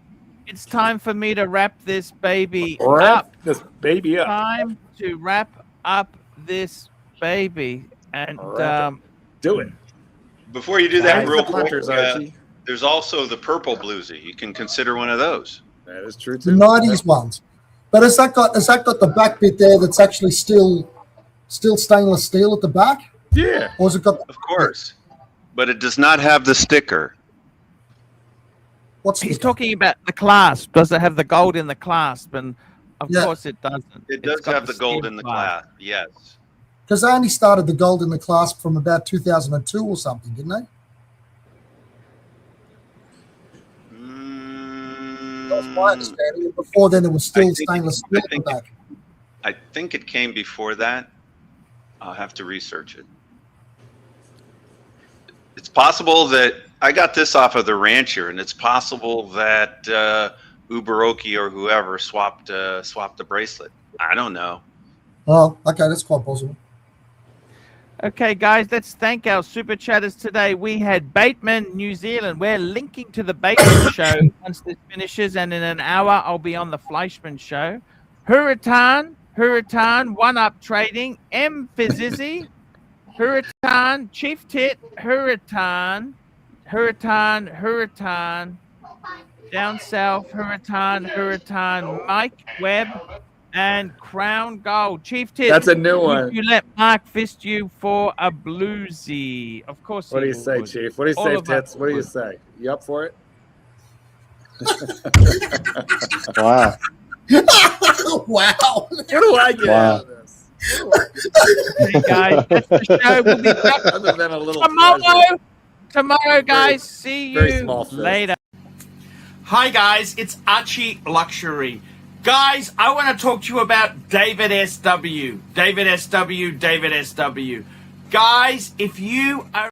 It's time for me to wrap this baby Wrap up. this baby up. Time to wrap up this baby. And do it. Before you do that, Guys, real the quick, punters, Archie. there's also the purple bluesy. You can consider one of those. That is true The too. 90s ones. But has that got the back bit there that's actually still stainless steel at the back? Yeah. Or has it got Of course. But it does not have the sticker. he's talking about the clasp. Does it have the gold in the clasp? And of course it doesn't. It It's does got have the gold steel in the clasp. clasp. Yes. Because they only started the gold in the clasp from about 2002 or something, didn't they? That was my understanding. And before then, it was still stainless steel at the back. I think it came before that. I'll have to research it. It's possible that I got this off of the Rancher, and it's possible that Uberoki or whoever swapped the bracelet. I don't know. Oh, okay, that's quite possible. Okay, guys, let's thank our super chatters today. We had Bateman, New Zealand. We're linking to the Bateman show once this finishes, and in an hour, I'll be on the Fleischman show. Hurritan, One Up Trading, M. Fizizzi, Hurritan, Chief Tit, Hurritan, Down South, Hurritan, Mike Webb, and Crown Gold. Chief Tit. That's a new would one. You let Mark fist you for a bluesy. Of course. What do he you say, would. Chief? What do you All say, of us Tits? What do you would. say? You up for it? Wow. Wow. What do I get out of this? Hey guys, that's the show. We'll be back Other than a little tomorrow, guys. See very you small fist. later. Hi guys, it's Archie Luxury. Guys, I want to talk to you about David SW. David SW. Guys, if you are